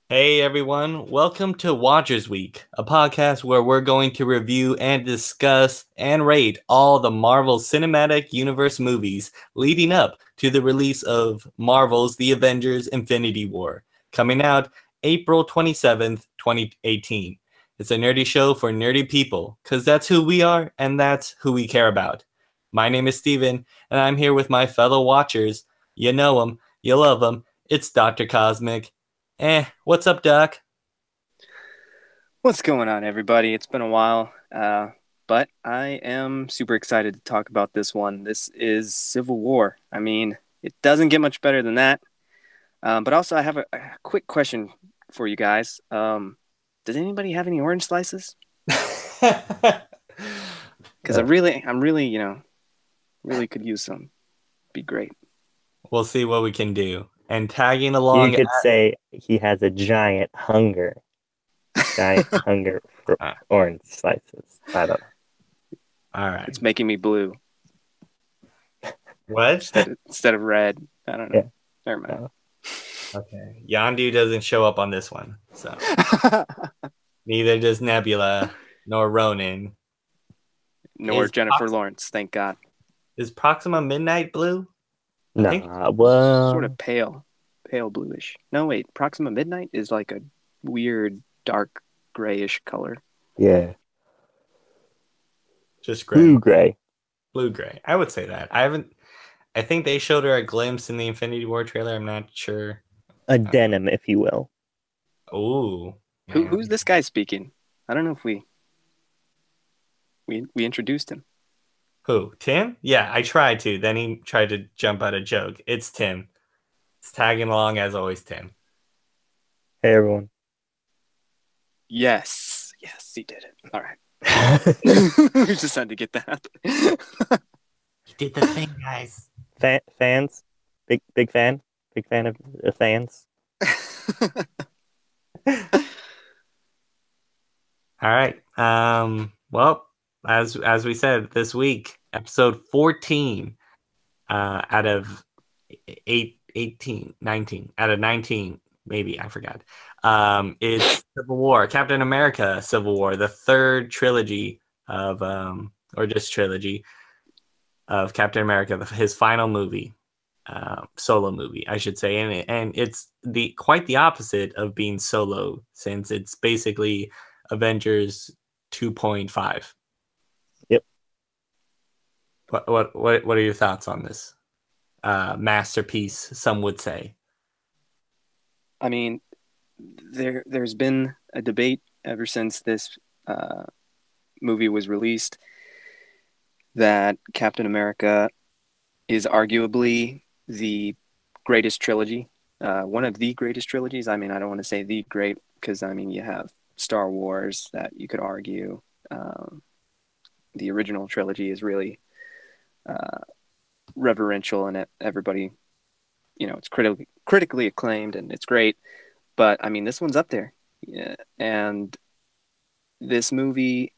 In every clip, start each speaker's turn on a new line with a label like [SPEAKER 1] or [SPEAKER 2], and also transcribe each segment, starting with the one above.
[SPEAKER 1] Hey everyone, welcome to Watchers Week, a podcast where we're going to review and discuss and rate all the Marvel Cinematic Universe movies leading up to the release of Marvel's The Avengers Infinity War, coming out April 27th, 2018. It's a nerdy show for nerdy people, because that's who we are and that's who we care about. My name is Steven, and I'm here with my fellow watchers. You know him, you love him, it's Dr. Cosmic. What's up, Doc?
[SPEAKER 2] What's going on, everybody? It's been a while, but I am super excited to talk about this one. This is Civil War. I mean, it doesn't get much better than that. But also, I have a quick question for you guys. Does anybody have any orange slices? Because I'm really, really could use some. Be great.
[SPEAKER 1] We'll see what we can do. And tagging
[SPEAKER 3] You
[SPEAKER 1] along.
[SPEAKER 3] could say he has a giant hunger for
[SPEAKER 1] Uh,
[SPEAKER 3] orange slices. I don't know.
[SPEAKER 1] all right.
[SPEAKER 2] It's making me blue
[SPEAKER 1] What?
[SPEAKER 2] instead of red. I don't know.
[SPEAKER 3] Yeah.
[SPEAKER 2] Never mind.
[SPEAKER 1] Okay. Yondu doesn't show up on this one, so neither does Nebula nor Ronan.
[SPEAKER 2] Nor
[SPEAKER 1] Is
[SPEAKER 2] Jennifer Lawrence, thank God.
[SPEAKER 1] Is Proxima Midnight blue? I think
[SPEAKER 3] Nah,
[SPEAKER 2] Sort
[SPEAKER 3] well,
[SPEAKER 2] of pale bluish. No, wait, Proxima Midnight is like a weird dark grayish color.
[SPEAKER 3] yeah,
[SPEAKER 1] just gray.
[SPEAKER 3] blue gray.
[SPEAKER 1] Blue gray. I would say that. I think they showed her a glimpse in the Infinity War trailer. I'm not sure.
[SPEAKER 3] A denim, if you will.
[SPEAKER 1] Ooh.
[SPEAKER 2] Who's this guy speaking? I don't know if we introduced him.
[SPEAKER 1] Who? Tim? Yeah, I tried to. Then he tried to jump out a joke. It's Tim. It's tagging along as always, Tim.
[SPEAKER 3] Hey, everyone.
[SPEAKER 2] Yes, he did it. All right. We just had to get that.
[SPEAKER 1] He did the thing, guys.
[SPEAKER 3] Fans, big fan of the fans.
[SPEAKER 1] All right. Well, as we said this week, episode 14 out of 18, 19, out of 19, maybe, I forgot. It's Civil War, Captain America Civil War, the third trilogy of or just trilogy of Captain America, his final movie. Solo movie, I should say, and it's quite the opposite of being solo, since it's basically Avengers 2.5.
[SPEAKER 3] Yep.
[SPEAKER 1] What are your thoughts on this masterpiece? Some would say.
[SPEAKER 2] I mean, there's been a debate ever since this movie was released that Captain America is arguably the greatest trilogy, one of the greatest trilogies. I mean, I don't want to say the great because I mean you have Star Wars that you could argue. The original trilogy is really reverential and everybody, it's critically acclaimed and it's great. But I mean, this one's up there, yeah. And this movie,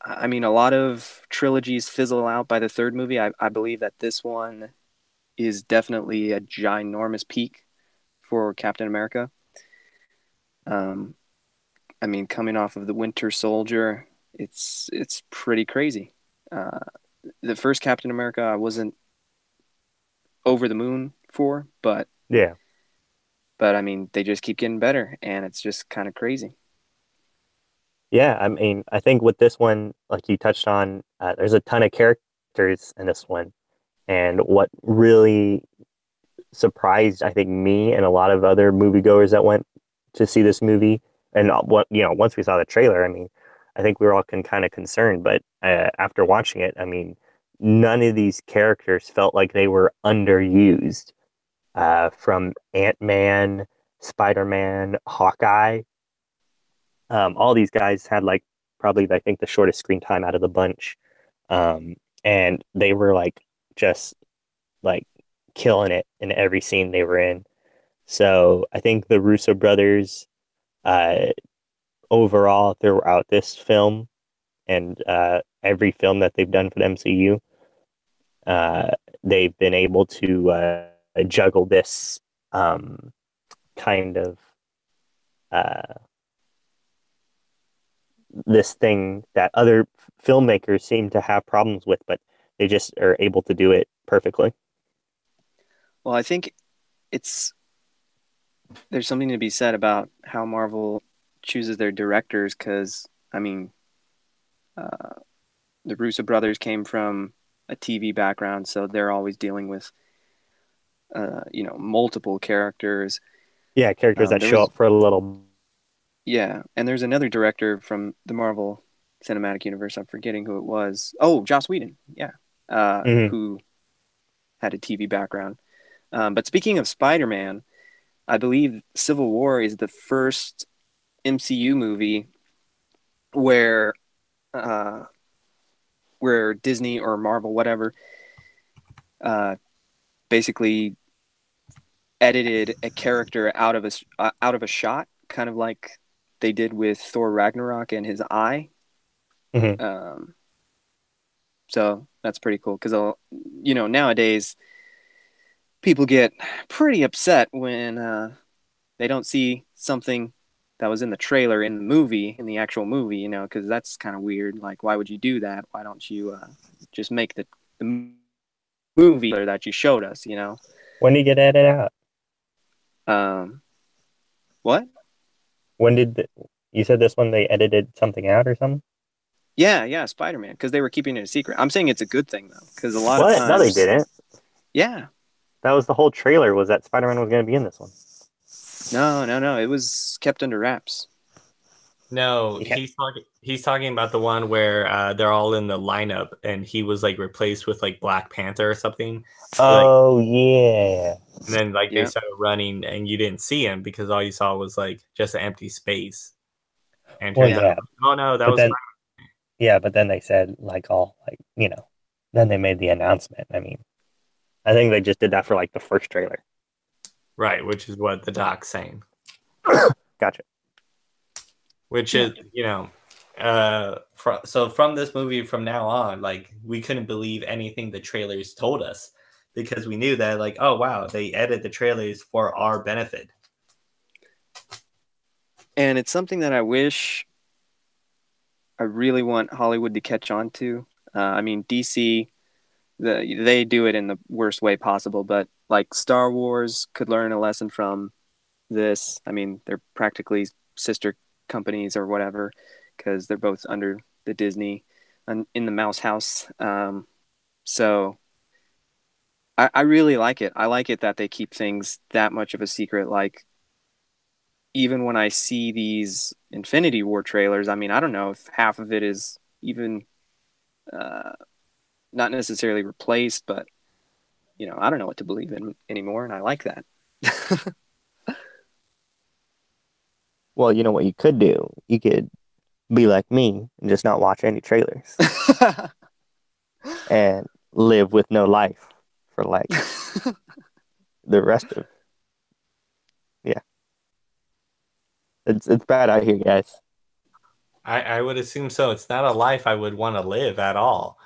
[SPEAKER 2] I mean, a lot of trilogies fizzle out by the third movie. I believe that this one is definitely a ginormous peak for Captain America. Um, I mean, coming off of the Winter Soldier, it's pretty crazy. Uh, the first Captain America, I wasn't over the moon for,
[SPEAKER 3] Yeah.
[SPEAKER 2] but I mean, they just keep getting better, and it's just kind of crazy.
[SPEAKER 3] Yeah, I mean, I think with this one, like you touched on, there's a ton of characters in this one. And what really surprised, I think, me and a lot of other moviegoers that went to see this movie, and once we saw the trailer, I mean, I think we were all kind of concerned, but after watching it, I mean, none of these characters felt like they were underused. From Ant-Man, Spider-Man, Hawkeye, all these guys had like probably I think the shortest screen time out of the bunch, and they were like just like killing it in every scene they were in. So I think the Russo brothers, uh, overall throughout this film and every film that they've done for the MCU, uh, they've been able to juggle this kind of. this thing that other filmmakers seem to have problems with, but they just are able to do it perfectly.
[SPEAKER 2] Well, I think it's there's something to be said about how Marvel chooses their directors because, I mean, uh, the Russo brothers came from a TV background, so they're always dealing with, multiple characters.
[SPEAKER 3] Yeah, characters that
[SPEAKER 2] There
[SPEAKER 3] show
[SPEAKER 2] was,
[SPEAKER 3] up for a little.
[SPEAKER 2] yeah, and there's another director from the Marvel Cinematic Universe. I'm forgetting who it was. Oh, Joss Whedon. Yeah,
[SPEAKER 3] Mhm.
[SPEAKER 2] who had a TV background. But speaking of Spider-Man, I believe Civil War is the first MCU movie where uh, where Disney or Marvel, whatever, uh, basically edited a character out of a shot, kind of like they did with Thor Ragnarok and his eye.
[SPEAKER 3] Mhm.
[SPEAKER 2] Um, so that's pretty cool because nowadays people get pretty upset when they don't see something that was in the trailer in the movie in the actual movie, because that's kind of weird. Like, why would you do that? Why don't you just make the movie that you showed us?
[SPEAKER 3] When did it get edited out?
[SPEAKER 2] Um, what?
[SPEAKER 3] When did you said this one they edited something out or something?
[SPEAKER 2] Yeah, Spider-Man, because they were keeping it a secret. I'm saying it's a good thing though, because a lot of
[SPEAKER 3] What? No, they
[SPEAKER 2] times,
[SPEAKER 3] didn't.
[SPEAKER 2] yeah,
[SPEAKER 3] That was the whole trailer, was that Spider-Man was going to be in this one.
[SPEAKER 2] no, it was kept under wraps.
[SPEAKER 1] No,
[SPEAKER 3] Yeah.
[SPEAKER 1] he's talking about the one where they're all in the lineup and he was like replaced with like Black Panther or something. Like,
[SPEAKER 3] Oh yeah.
[SPEAKER 1] and then like they
[SPEAKER 2] Yeah,
[SPEAKER 1] started running and you didn't see him because all you saw was like just an empty space. And
[SPEAKER 3] Well,
[SPEAKER 1] turns out,
[SPEAKER 2] yeah,
[SPEAKER 3] yeah,
[SPEAKER 1] oh no, that
[SPEAKER 3] but
[SPEAKER 1] was
[SPEAKER 3] then but then they said like all like then they made the announcement. I mean, I think they just did that for like the first trailer.
[SPEAKER 1] right, which is what the doc's saying.
[SPEAKER 3] Gotcha.
[SPEAKER 1] Which
[SPEAKER 2] yeah.
[SPEAKER 1] is, so from this movie from now on, like we couldn't believe anything the trailers told us because we knew that like, oh wow, they edit the trailers for our benefit.
[SPEAKER 2] And it's something that I really want Hollywood to catch on to. I mean, DC, they do it in the worst way possible, but like Star Wars could learn a lesson from this. I mean, they're practically sister companies or whatever because they're both under the Disney and in the Mouse House. So I really like it. I like it that they keep things that much of a secret. Like, even when I see these Infinity War trailers, I mean, I don't know if half of it is even uh, not necessarily replaced, but I don't know what to believe in anymore, and I like that.
[SPEAKER 3] Well, you know what you could do? You could be like me and just not watch any trailers and live with no life for like the rest of yeah. It's bad out here, guys.
[SPEAKER 1] I would assume so. It's not a life I would want to live at all.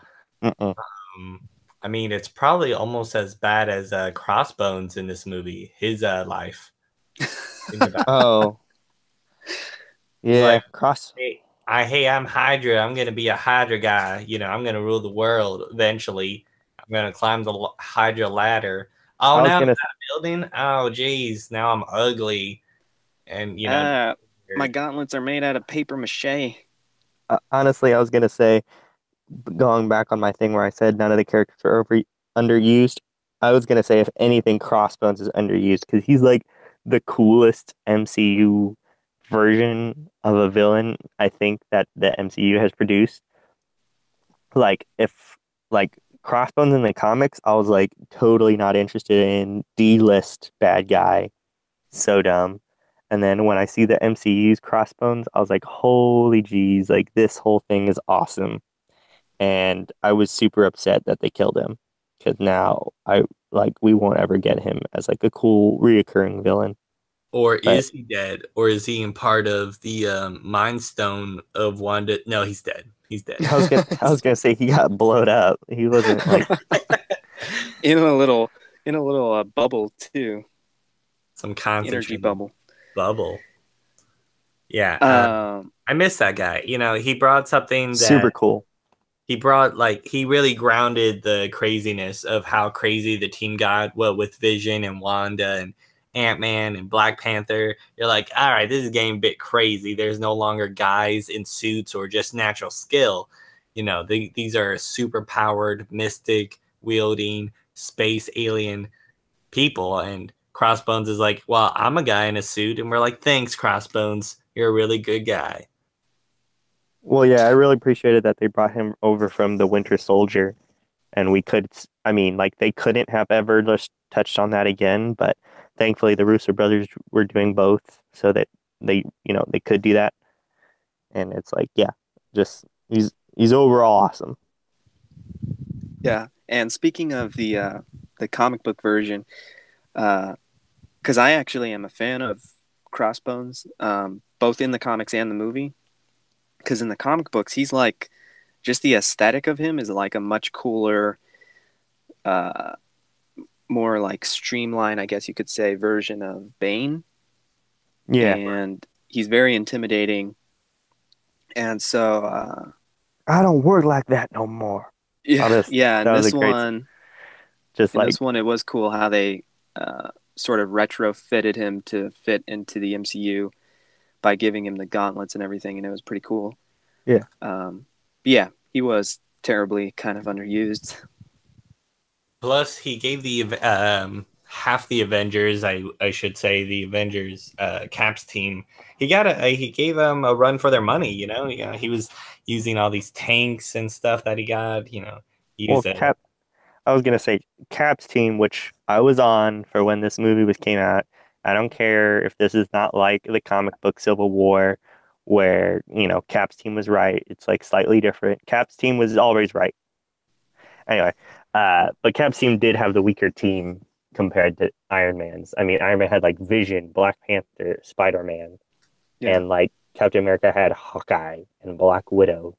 [SPEAKER 3] Mm-mm.
[SPEAKER 1] Um, I mean, it's probably almost as bad as Crossbones in this movie, his life. Think about it.
[SPEAKER 3] Oh
[SPEAKER 1] It's like,
[SPEAKER 3] yeah, cross.
[SPEAKER 1] hey, I'm Hydra. I'm gonna be a Hydra guy. I'm gonna rule the world eventually. I'm gonna climb the Hydra ladder. Oh,
[SPEAKER 3] I was
[SPEAKER 1] now I'm in
[SPEAKER 3] gonna
[SPEAKER 1] that building. Oh, geez, now I'm ugly, and
[SPEAKER 2] uh, my gauntlets are made out of paper mache.
[SPEAKER 3] honestly, I was gonna say, going back on my thing where I said none of the characters are underused. I was gonna say if anything, Crossbones is underused because he's like the coolest MCU version of a villain I think that the MCU has produced. Like if like Crossbones in the comics, I was like totally not interested in D-list bad guy, so dumb. And then when I see the MCU's Crossbones, I was like, holy jeez, like this whole thing is awesome. And I was super upset that they killed him because now we won't ever get him as like a cool reoccurring villain.
[SPEAKER 1] or
[SPEAKER 3] But
[SPEAKER 1] is he dead? Or is he in part of the Mind Stone of Wanda? No, he's dead. He's dead.
[SPEAKER 3] I was gonna say he got blowed up. He wasn't like
[SPEAKER 2] in a little bubble too,
[SPEAKER 1] Some
[SPEAKER 2] energy
[SPEAKER 1] concentrated
[SPEAKER 2] bubble.
[SPEAKER 1] bubble. Yeah,
[SPEAKER 2] Um,
[SPEAKER 1] I miss that guy. He brought something
[SPEAKER 3] Super
[SPEAKER 1] that
[SPEAKER 3] cool.
[SPEAKER 1] he brought, like, he really grounded the craziness of how crazy the team got. Well, with Vision and Wanda and Ant-Man and Black Panther, you're like, all right, this is getting a bit crazy. There's no longer guys in suits or just natural skill. These are super powered, mystic wielding space alien people. And Crossbones is like, well, I'm a guy in a suit. And we're like, thanks, Crossbones. You're a really good guy.
[SPEAKER 3] Well, yeah, I really appreciated that they brought him over from the Winter Soldier, and I mean, like they couldn't have ever just touched on that again, but thankfully the Russo brothers were doing both so that they could do that, and it's like, yeah, just he's overall awesome.
[SPEAKER 2] yeah. And speaking of the comic book version, because I actually am a fan of Crossbones, both in the comics and the movie. Because in the comic books, he's like, just the aesthetic of him is like a much cooler, uh, more like streamlined, I guess you could say, version of Bane.
[SPEAKER 3] Yeah,
[SPEAKER 2] And he's very intimidating. And so,
[SPEAKER 3] I don't work like that no more. Oh,
[SPEAKER 2] yeah, yeah.
[SPEAKER 3] that was a great, just
[SPEAKER 2] In
[SPEAKER 3] like,
[SPEAKER 2] this one, it was cool how they sort of retrofitted him to fit into the MCU by giving him the gauntlets and everything, and it was pretty cool.
[SPEAKER 3] yeah.
[SPEAKER 2] But yeah, he was terribly kind of underused.
[SPEAKER 1] Plus, he gave the half the Avengers, I should say, the Avengers Caps team. He gave them a run for their money. He was using all these tanks and stuff that he got. He
[SPEAKER 3] Well,
[SPEAKER 1] used it.
[SPEAKER 3] I was gonna say Cap's team, which I was on for when this movie came out. I don't care if this is not like the comic book Civil War, where Cap's team was right. It's like slightly different. Cap's team was always right. Anyway, but Cap's team did have the weaker team compared to Iron Man's. I mean, Iron Man had like Vision, Black Panther, Spider-Man,
[SPEAKER 2] Yeah,
[SPEAKER 3] and like Captain America had Hawkeye and Black Widow.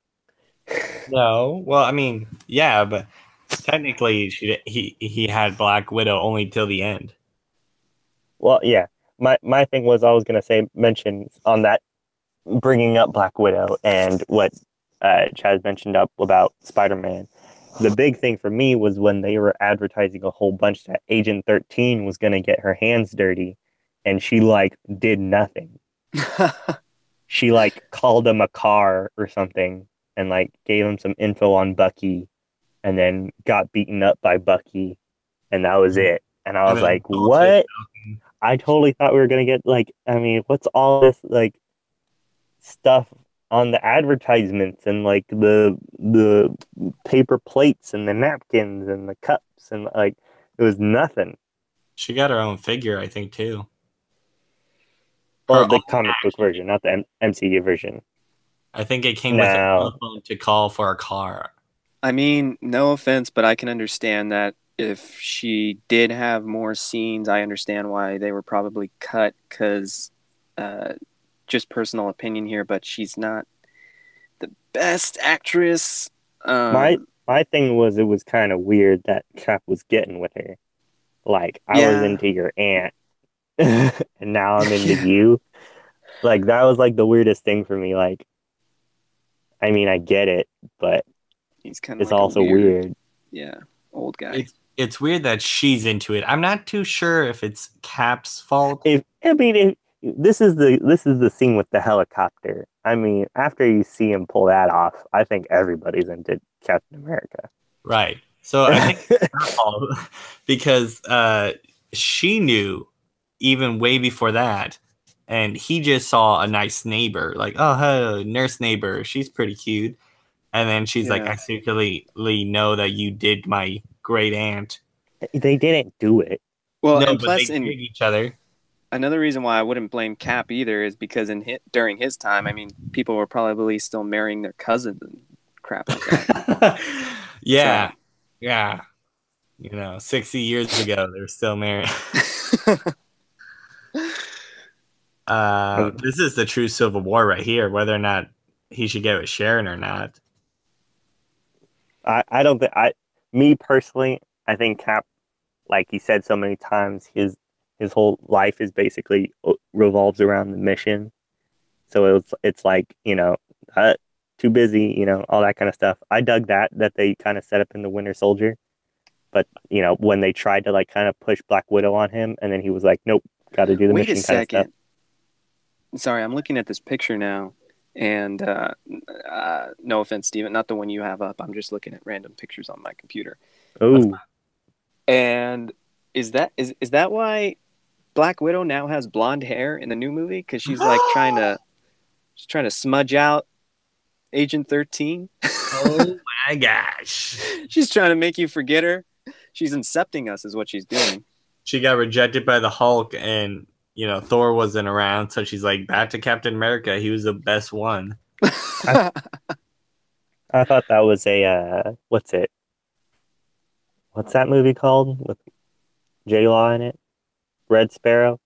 [SPEAKER 1] No, well, I mean, yeah, but technically, he had Black Widow only till the end.
[SPEAKER 3] Well, yeah. My thing was I was gonna say mention on that bringing up Black Widow and what Chaz mentioned up about Spider-Man. The big thing for me was when they were advertising a whole bunch that Agent 13 was gonna get her hands dirty, and she like did nothing. She like called him a car or something and like gave him some info on Bucky and then got beaten up by Bucky and that was it. And I
[SPEAKER 1] And
[SPEAKER 3] was
[SPEAKER 1] then
[SPEAKER 3] like,
[SPEAKER 1] assaulted
[SPEAKER 3] what? I totally thought we were gonna get like, I mean, what's all this like stuff on the advertisements and like the paper plates and the napkins and the cups and like it was nothing.
[SPEAKER 1] She got her own figure, I think, too. Her
[SPEAKER 3] Well,
[SPEAKER 1] own,
[SPEAKER 3] the comic book version, not the MCU version.
[SPEAKER 1] I think it came with a
[SPEAKER 3] No,
[SPEAKER 1] telephone to call for a car.
[SPEAKER 2] I mean, no offense, but I can understand that if she did have more scenes, I understand why they were probably cut. Because, uh, just personal opinion here, but she's not the best actress.
[SPEAKER 3] my
[SPEAKER 2] Um,
[SPEAKER 3] my thing was it was kind of weird that Cap was getting with her. Like I was
[SPEAKER 2] yeah,
[SPEAKER 3] into your aunt, and now I'm into
[SPEAKER 2] yeah,
[SPEAKER 3] you. Like that was like the weirdest thing for me. Like, I mean, I get it, but
[SPEAKER 2] he's kind of
[SPEAKER 3] it's
[SPEAKER 2] like a
[SPEAKER 3] also
[SPEAKER 2] weird,
[SPEAKER 3] weird.
[SPEAKER 2] yeah, old guy.
[SPEAKER 1] It's weird that she's into it. I'm not too sure if it's Cap's fault.
[SPEAKER 3] If I mean, if this is the scene with the helicopter. I mean, after you see him pull that off, I think everybody's into Captain America.
[SPEAKER 1] Right. So I think it's her fault because she knew even way before that, and he just saw a nice neighbor, like, oh, hey, nurse neighbor, she's pretty cute, and then she's like,
[SPEAKER 2] Yeah.
[SPEAKER 1] I secretly know that you did my great aunt.
[SPEAKER 3] They didn't do it.
[SPEAKER 2] Well,
[SPEAKER 1] No,
[SPEAKER 2] and
[SPEAKER 1] but they
[SPEAKER 2] plus, in
[SPEAKER 1] dig each other.
[SPEAKER 2] another reason why I wouldn't blame Cap either is because during his time, I mean, people were probably still marrying their cousins and crap like that.
[SPEAKER 1] Yeah,
[SPEAKER 2] So,
[SPEAKER 1] yeah. 60 years ago, they're still married. This is the true Civil War right here, whether or not he should get with Sharon or not.
[SPEAKER 3] I don't think me personally, I think Cap, like he said so many times, his whole life is basically revolves around the mission. So it's like, too busy, all that kind of stuff. I dug that they kind of set up in the Winter Soldier. But, when they tried to like kind of push Black Widow on him, and then he was like, nope, got to do the
[SPEAKER 2] Wait a
[SPEAKER 3] mission kind of stuff.
[SPEAKER 2] second. Sorry, I'm looking at this picture now, and no offense, Steven, not the one you have up. I'm just looking at random pictures on my computer.
[SPEAKER 3] Oh,
[SPEAKER 2] And is that why Black Widow now has blonde hair in the new movie? Because she's like trying to smudge out Agent 13.
[SPEAKER 1] Oh my gosh.
[SPEAKER 2] She's trying to make you forget her. She's incepting us, is what she's doing.
[SPEAKER 1] She got rejected by the Hulk, and Thor wasn't around, so she's like, back to Captain America. He was the best one.
[SPEAKER 3] I thought that was a what's that movie called with J-Law in it? Red Sparrow.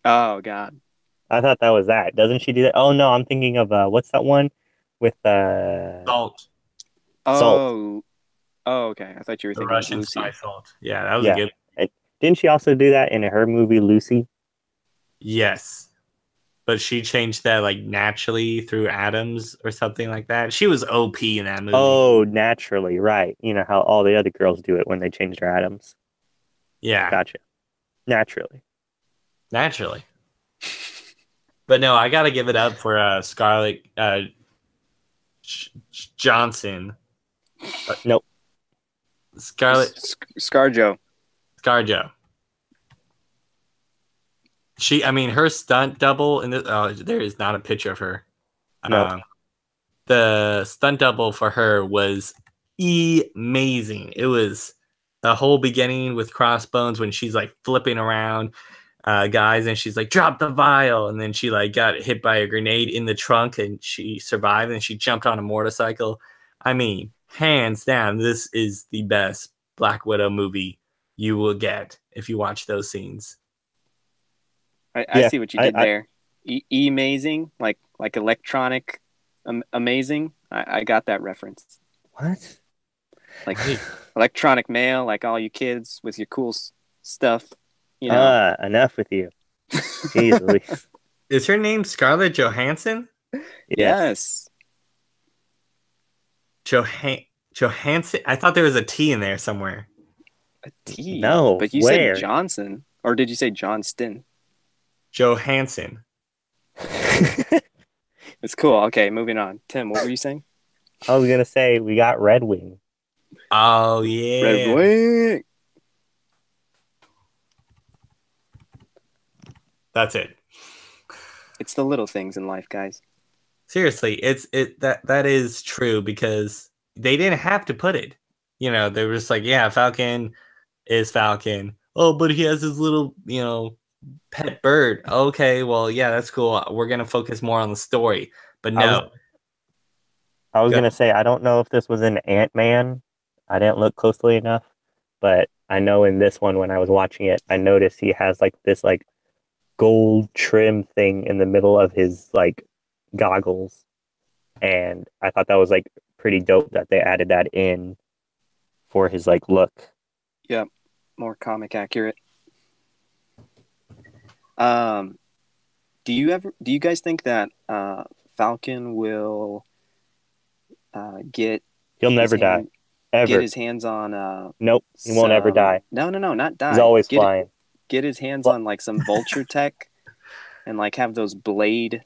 [SPEAKER 2] Oh God.
[SPEAKER 3] I thought that was that. Doesn't she do that? Oh no, I'm thinking of what's that one with
[SPEAKER 1] Salt.
[SPEAKER 3] Salt?
[SPEAKER 2] Oh, okay. I thought you were
[SPEAKER 1] The
[SPEAKER 2] thinking of
[SPEAKER 1] Russian
[SPEAKER 2] Lucy.
[SPEAKER 1] spy Salt. Yeah, that was a
[SPEAKER 3] Yeah.
[SPEAKER 1] good.
[SPEAKER 3] Didn't she also do that in her movie Lucy?
[SPEAKER 1] Yes. But she changed that like naturally through atoms or something like that. She was OP in that movie.
[SPEAKER 3] Oh, naturally, right. You know how all the other girls do it when they change their atoms.
[SPEAKER 1] Yeah.
[SPEAKER 3] Gotcha. Naturally.
[SPEAKER 1] But no, I got to give it up for Scarlett Johansson.
[SPEAKER 3] Nope.
[SPEAKER 1] Scarlett
[SPEAKER 2] ScarJo.
[SPEAKER 1] ScarJo. Her stunt double in this. Oh, there is not a picture of her.
[SPEAKER 3] No.
[SPEAKER 1] The stunt double for her was amazing. It was the whole beginning with Crossbones when she's like flipping around guys, and she's like, drop the vial, and then she like got hit by a grenade in the trunk, and she survived, and she jumped on a motorcycle. Hands down, this is the best Black Widow movie you will get if you watch those scenes.
[SPEAKER 2] I see what you did there. Amazing, like electronic, amazing. I got that reference.
[SPEAKER 3] What?
[SPEAKER 2] Like electronic mail, like all you kids with your cool stuff.
[SPEAKER 3] Enough with you. Jeez Louise.
[SPEAKER 1] Is her name Scarlett Johansson?
[SPEAKER 2] Yes.
[SPEAKER 1] Johansson. I thought there was a T in there somewhere.
[SPEAKER 2] A T.
[SPEAKER 3] No,
[SPEAKER 2] but you
[SPEAKER 3] where?
[SPEAKER 2] said Johnson, or did you say Johnston?
[SPEAKER 1] Johansson.
[SPEAKER 2] It's cool. Okay, moving on. Tim, what were you saying?
[SPEAKER 3] I was gonna say we got Red Wing.
[SPEAKER 1] Oh yeah.
[SPEAKER 2] Red Wing.
[SPEAKER 1] That's it.
[SPEAKER 2] It's the little things in life, guys.
[SPEAKER 1] Seriously, that is true because they didn't have to put it. They were just like, yeah, Falcon is Falcon. Oh, but he has his little, pet bird. Okay, well, yeah, that's cool. We're gonna focus more on the story. But no.
[SPEAKER 3] I was gonna say I don't know if this was in Ant-Man. I didn't look closely enough, but I know in this one when I was watching it, I noticed he has like this like gold trim thing in the middle of his like goggles, and I thought that was like pretty dope that they added that in for his like look.
[SPEAKER 2] Yeah, more comic accurate. Do you guys think that Falcon will get?
[SPEAKER 3] He'll never die, ever.
[SPEAKER 2] Get his hands on.
[SPEAKER 3] Nope, he won't ever die.
[SPEAKER 2] No, not die.
[SPEAKER 3] He's always flying.
[SPEAKER 2] Get his hands on like some vulture tech, and like have those blade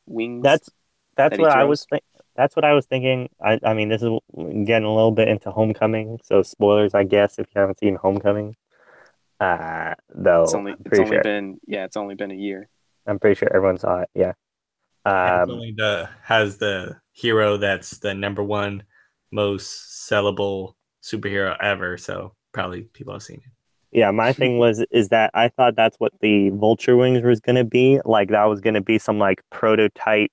[SPEAKER 2] wings.
[SPEAKER 3] That's what I was thinking. That's what I was thinking. I mean, this is getting a little bit into Homecoming, so spoilers, I guess, if you haven't seen Homecoming. Though
[SPEAKER 2] it's only been a year.
[SPEAKER 3] I'm pretty sure everyone saw it. Yeah.
[SPEAKER 1] It's only has the hero that's the number one most sellable superhero ever, so probably people have seen it.
[SPEAKER 3] Yeah, my thing is that I thought that's what the Vulture Wings was going to be. Like, that was going to be some, like, prototype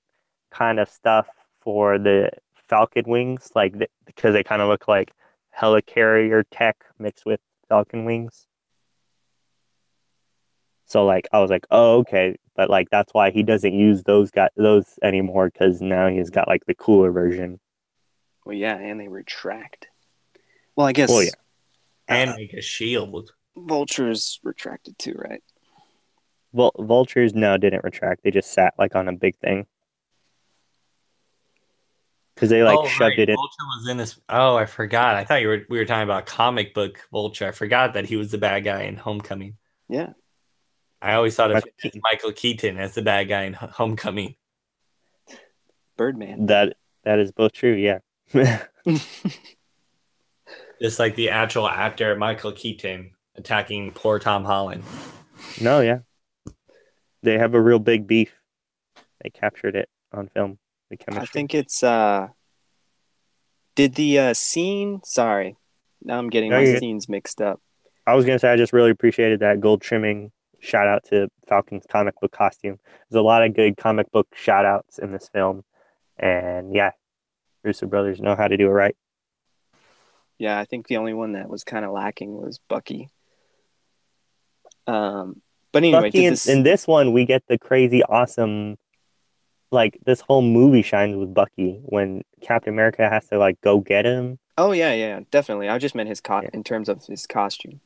[SPEAKER 3] kind of stuff for the Falcon Wings, like, because they kind of look like helicarrier tech mixed with Falcon Wings. So, like, I was like, oh, okay. But, like, that's why he doesn't use those anymore, because now he's got, like, the cooler version.
[SPEAKER 2] Well, yeah, and they retract. Well, I guess...
[SPEAKER 3] Well, yeah.
[SPEAKER 1] And make a shield.
[SPEAKER 2] Vulture's retracted too, right?
[SPEAKER 3] Vultures no didn't retract. They just sat like on a big thing because they like
[SPEAKER 1] Oh,
[SPEAKER 3] shoved
[SPEAKER 1] right.
[SPEAKER 3] it in.
[SPEAKER 1] Vulture was in this. Oh, I forgot. I thought we were talking about comic book Vulture. I forgot that he was the bad guy in Homecoming.
[SPEAKER 2] Yeah,
[SPEAKER 1] I always thought of
[SPEAKER 3] Michael
[SPEAKER 1] him as
[SPEAKER 3] Keaton.
[SPEAKER 1] Michael Keaton as the bad guy in Homecoming.
[SPEAKER 2] Birdman.
[SPEAKER 3] That is both true. Yeah.
[SPEAKER 1] Just like the actual actor Michael Keaton attacking poor Tom Holland.
[SPEAKER 3] No, yeah. They have a real big beef. They captured it on film. The
[SPEAKER 2] I
[SPEAKER 3] chemistry.
[SPEAKER 2] think it's did the scene, sorry. Now I'm getting
[SPEAKER 3] No,
[SPEAKER 2] my
[SPEAKER 3] you're good.
[SPEAKER 2] scenes mixed up.
[SPEAKER 3] I was gonna say I just really appreciated that gold trimming. Shout out to Falcon's comic book costume. There's a lot of good comic book shout outs in this film. And yeah, Russo Brothers know how to do it right.
[SPEAKER 2] Yeah, I think the only one that was kind of lacking was Bucky. But anyway,
[SPEAKER 3] Bucky
[SPEAKER 2] did
[SPEAKER 3] in
[SPEAKER 2] this
[SPEAKER 3] this one we get the crazy awesome like this whole movie shines with Bucky when Captain America has to like go get him.
[SPEAKER 2] Oh yeah, yeah, definitely. I just meant his
[SPEAKER 3] Yeah.
[SPEAKER 2] in terms of his costume.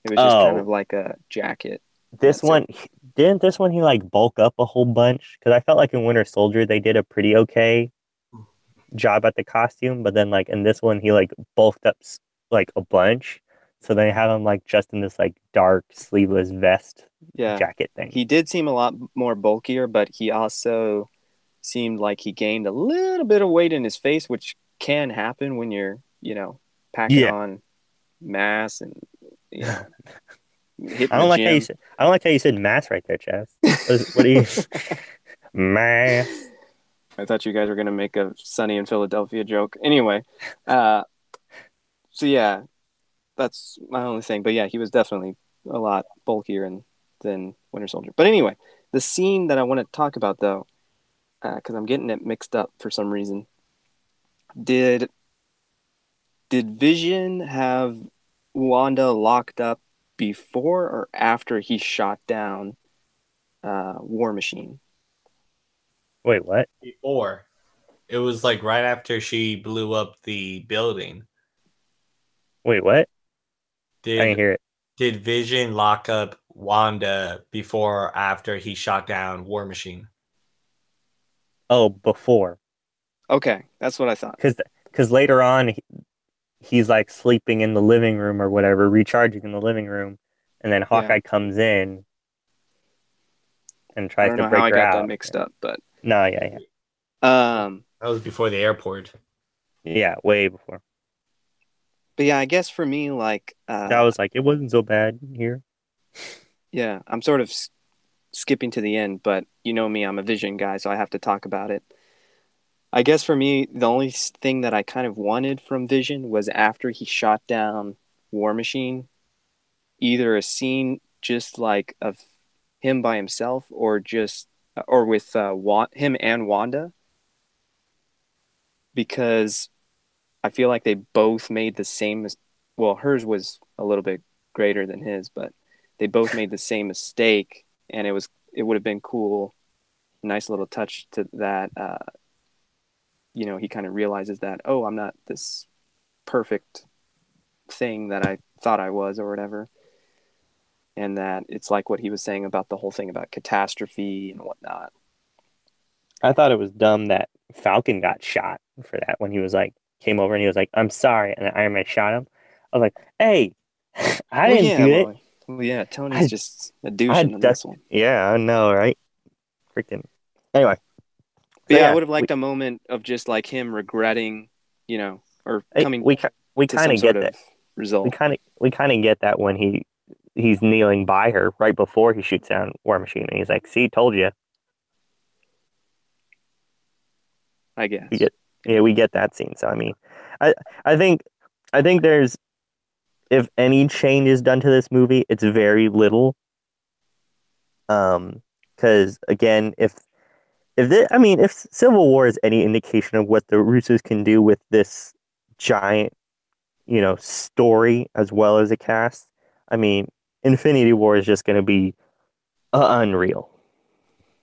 [SPEAKER 2] It was just kind of
[SPEAKER 3] Oh,
[SPEAKER 2] like a jacket.
[SPEAKER 3] this
[SPEAKER 2] That's it.
[SPEAKER 3] one didn't this one he like bulk up a whole bunch? Because I felt like in Winter Soldier they did a pretty okay job at the costume, but then like in this one he like bulked up like a bunch. So they have him like just in this like dark sleeveless vest
[SPEAKER 2] Yeah.
[SPEAKER 3] jacket thing.
[SPEAKER 2] He did seem a lot more bulkier, but he also seemed like he gained a little bit of weight in his face, which can happen when you're, packing
[SPEAKER 3] Yeah.
[SPEAKER 2] on mass and, you know,
[SPEAKER 3] I
[SPEAKER 2] hitting the
[SPEAKER 3] don't like how you
[SPEAKER 2] gym.
[SPEAKER 3] said I don't like how you said mass right there, Chaz. What do you mass?
[SPEAKER 2] I thought you guys were gonna make a Sunny in Philadelphia joke. Anyway, uh, so yeah, that's my only thing. But yeah, he was definitely a lot bulkier than Winter Soldier. But anyway, the scene that I want to talk about though, because I'm getting it mixed up for some reason. Did Vision have Wanda locked up before or after he shot down War Machine?
[SPEAKER 3] Wait, what?
[SPEAKER 1] Before. It was like right after she blew up the building.
[SPEAKER 3] Wait, what? I didn't
[SPEAKER 1] Did
[SPEAKER 3] hear it.
[SPEAKER 1] did Vision lock up Wanda before or after he shot down War Machine?
[SPEAKER 3] Oh, before.
[SPEAKER 2] Okay, that's what I thought.
[SPEAKER 3] Because later on he's like sleeping in the living room or whatever, recharging in the living room, and then
[SPEAKER 2] Yeah,
[SPEAKER 3] Hawkeye comes in and
[SPEAKER 2] I
[SPEAKER 3] tries
[SPEAKER 2] don't
[SPEAKER 3] to
[SPEAKER 2] know how
[SPEAKER 3] break
[SPEAKER 2] I
[SPEAKER 3] her
[SPEAKER 2] got that
[SPEAKER 3] out.
[SPEAKER 2] mixed up, but
[SPEAKER 3] No, yeah,
[SPEAKER 2] um,
[SPEAKER 1] That was before the airport.
[SPEAKER 3] yeah, way before.
[SPEAKER 2] but yeah, I guess for me, like,
[SPEAKER 3] That was like it wasn't so bad here.
[SPEAKER 2] yeah, I'm sort of skipping to the end, but you know me, I'm a Vision guy, so I have to talk about it. I guess for me, the only thing that I kind of wanted from Vision was after he shot down War Machine, either a scene just like of him by himself or with him and Wanda, because I feel like they both made the same. Well, hers was a little bit greater than his, but they both made the same mistake, and it would have been cool, nice little touch to that. He kind of realizes that, oh, I'm not this perfect thing that I thought I was, or whatever, and that it's like what he was saying about the whole thing about catastrophe and whatnot.
[SPEAKER 3] I thought it was dumb that Falcon got shot for that when he was like came over and he was like, "I'm sorry," and then Iron Man shot him. I was like, "Hey, I
[SPEAKER 2] Well,
[SPEAKER 3] didn't
[SPEAKER 2] yeah,
[SPEAKER 3] do it.
[SPEAKER 2] Tony's
[SPEAKER 3] I
[SPEAKER 2] just a douche
[SPEAKER 3] I
[SPEAKER 2] in this one.
[SPEAKER 3] yeah, I know, right? Freaking anyway."
[SPEAKER 2] But
[SPEAKER 3] So
[SPEAKER 2] yeah, I
[SPEAKER 3] yeah,
[SPEAKER 2] would have liked a moment of just like him regretting, or
[SPEAKER 3] we
[SPEAKER 2] coming
[SPEAKER 3] we
[SPEAKER 2] to
[SPEAKER 3] kind
[SPEAKER 2] some
[SPEAKER 3] of
[SPEAKER 2] sort
[SPEAKER 3] get that.
[SPEAKER 2] of result.
[SPEAKER 3] We kind of get that when he's kneeling by her right before he shoots down War Machine, and he's like, "See, told you."
[SPEAKER 2] I
[SPEAKER 3] We
[SPEAKER 2] guess.
[SPEAKER 3] get yeah, we get that scene. So I mean, I I think I think there's if any change is done to this movie, it's very little. Because again, I mean, if Civil War is any indication of what the Russos can do with this giant, story as well as a cast, I mean, Infinity War is just going to be unreal.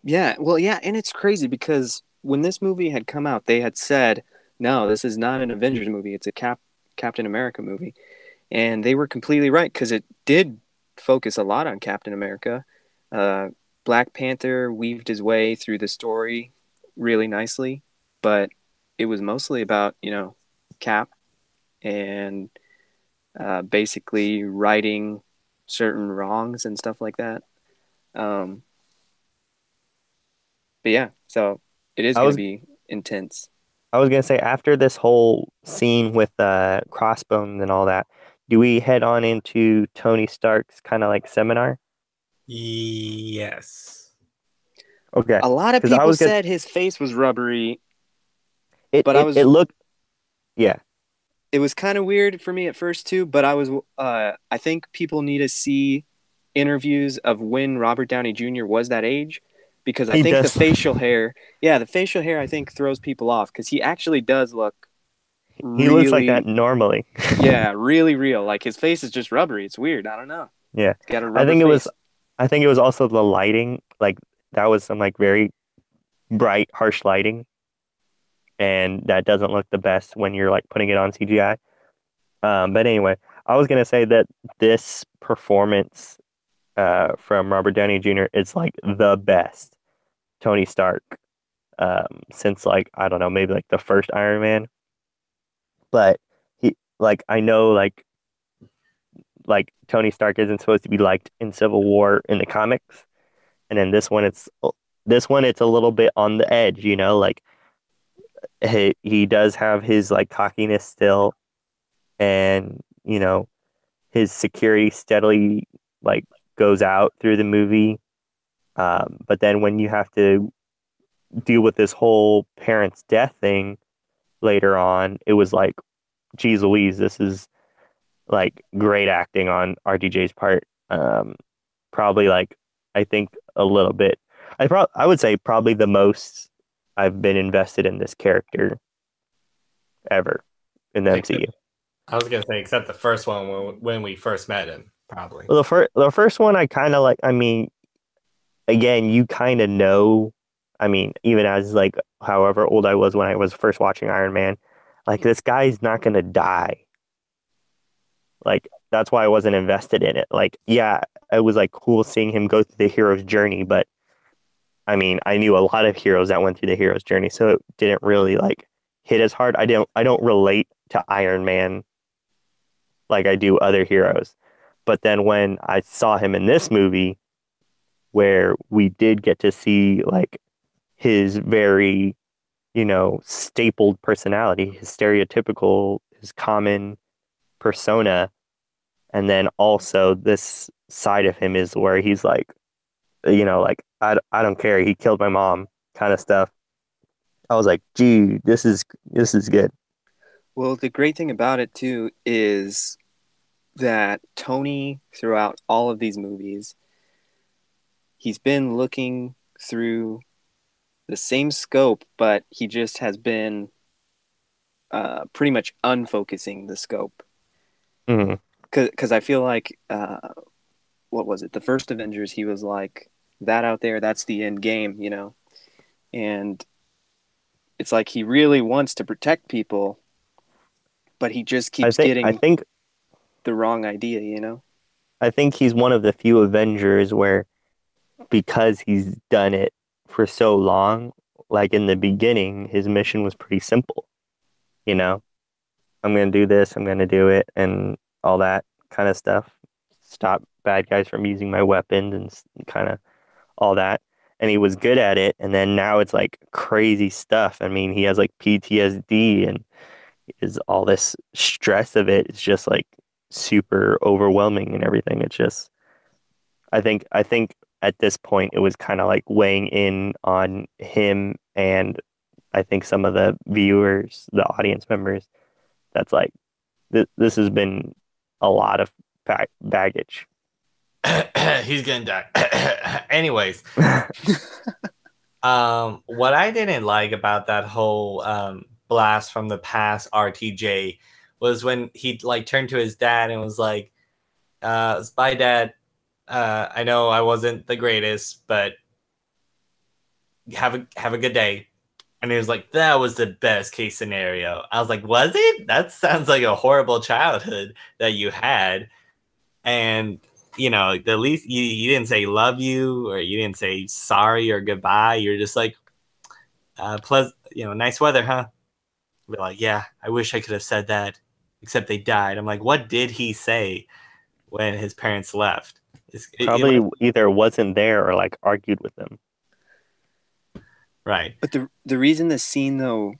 [SPEAKER 2] Yeah, well, yeah, and it's crazy because when this movie had come out, they had said, "No, this is not an Avengers movie. It's a Captain America movie," and they were completely right because it did focus a lot on Captain America. Uh, Black Panther weaved his way through the story really nicely, but it was mostly about, Cap and basically righting certain wrongs and stuff like that. But yeah, so it is
[SPEAKER 3] I
[SPEAKER 2] going to
[SPEAKER 3] was
[SPEAKER 2] be intense.
[SPEAKER 3] I was gonna say after this whole scene with Crossbones and all that, do we head on into Tony Stark's kind of like seminar?
[SPEAKER 1] Yes.
[SPEAKER 3] Okay,
[SPEAKER 2] A lot of
[SPEAKER 3] because I
[SPEAKER 2] people
[SPEAKER 3] was gonna
[SPEAKER 2] said his face was rubbery,
[SPEAKER 3] it
[SPEAKER 2] but
[SPEAKER 3] it looked yeah.
[SPEAKER 2] it was kind of weird for me at first too, but I think people need to see interviews of when Robert Downey Jr. was that age, because I
[SPEAKER 3] He
[SPEAKER 2] think the
[SPEAKER 3] does.
[SPEAKER 2] facial hair, the facial hair I think throws people off, because he actually does look
[SPEAKER 3] He looks like that
[SPEAKER 2] really,
[SPEAKER 3] normally.
[SPEAKER 2] yeah, really real. Like his face is just rubbery. It's weird. I don't know.
[SPEAKER 3] Yeah.
[SPEAKER 2] He's got a
[SPEAKER 3] I
[SPEAKER 2] rubber
[SPEAKER 3] think it was
[SPEAKER 2] face.
[SPEAKER 3] I think it was also the lighting. Like that was some like very bright, harsh lighting, and that doesn't look the best when you're like putting it on CGI. But anyway, I was gonna say that this performance from Robert Downey Jr. is like the best Tony Stark since like I don't know, maybe like the first Iron Man. But he like I know like Tony Stark isn't supposed to be liked in Civil War in the comics, and then this one it's a little bit on the edge, like he does have his like cockiness still, and his security steadily like goes out through the movie. But then when you have to deal with this whole parent's death thing later on, it was like, geez Louise, this is like great acting on RDJ's part. Probably like I think a little bit. I would say probably the most I've been invested in this character ever in the MCU.
[SPEAKER 1] I was gonna say, except the first one when we first met him, probably.
[SPEAKER 3] Well, the first one I kind of like. I mean, again, you kind of know. I mean, even as like however old I was when I was first watching Iron Man, like this guy's not gonna die. Like that's why I wasn't invested in it. Like, yeah, it was like cool seeing him go through the hero's journey, but I mean, I knew a lot of heroes that went through the hero's journey, so it didn't really like hit as hard. I don't relate to Iron Man like I do other heroes. But then when I saw him in this movie, where we did get to see like his very, stapled personality, his stereotypical, his common persona, and then also this side of him is where he's like, like I don't care, he killed my mom kind of stuff. I was like, gee, this is good.
[SPEAKER 2] Well, the great thing about it too is that Tony, throughout all of these movies, he's been looking through the same scope, but he just has been pretty much unfocusing the scope.
[SPEAKER 3] Hmm.
[SPEAKER 2] Because I feel like, what was it? The first Avengers, he was like, that out there, that's the end game, And it's like he really wants to protect people, but he just
[SPEAKER 3] I
[SPEAKER 2] keeps
[SPEAKER 3] think I
[SPEAKER 2] getting
[SPEAKER 3] think
[SPEAKER 2] the wrong idea.
[SPEAKER 3] I think he's one of the few Avengers where because he's done it for so long, like in the beginning, his mission was pretty simple. You know, I'm gonna do this, I'm gonna do it, and all that kind of stuff. Stop bad guys from using my weapons and kind of all that. And he was good at it. And then now it's like crazy stuff. I mean, he has like PTSD and is all this stress of it. It's just like super overwhelming and everything. It's just, I think at this point it was kind of like weighing in on him and I think some of the viewers, the audience members. That's like this has been a lot of baggage.
[SPEAKER 1] He's gonna die. Anyways, what I didn't like about that whole blast from the past RTJ was when he like turned to his dad and was like, "Bye, Dad. I know I wasn't the greatest, but have a good day." And he was like, "That was the best case scenario." I was like, "Was it? That sounds like a horrible childhood that you had." And the least you didn't say love you or you didn't say sorry or goodbye. You're just like, nice weather, huh? Be like, yeah, I wish I could have said that, except they died. I'm like, what did he say when his parents left?
[SPEAKER 3] Probably either wasn't there or like argued with them.
[SPEAKER 1] Right.
[SPEAKER 2] But the reason this scene though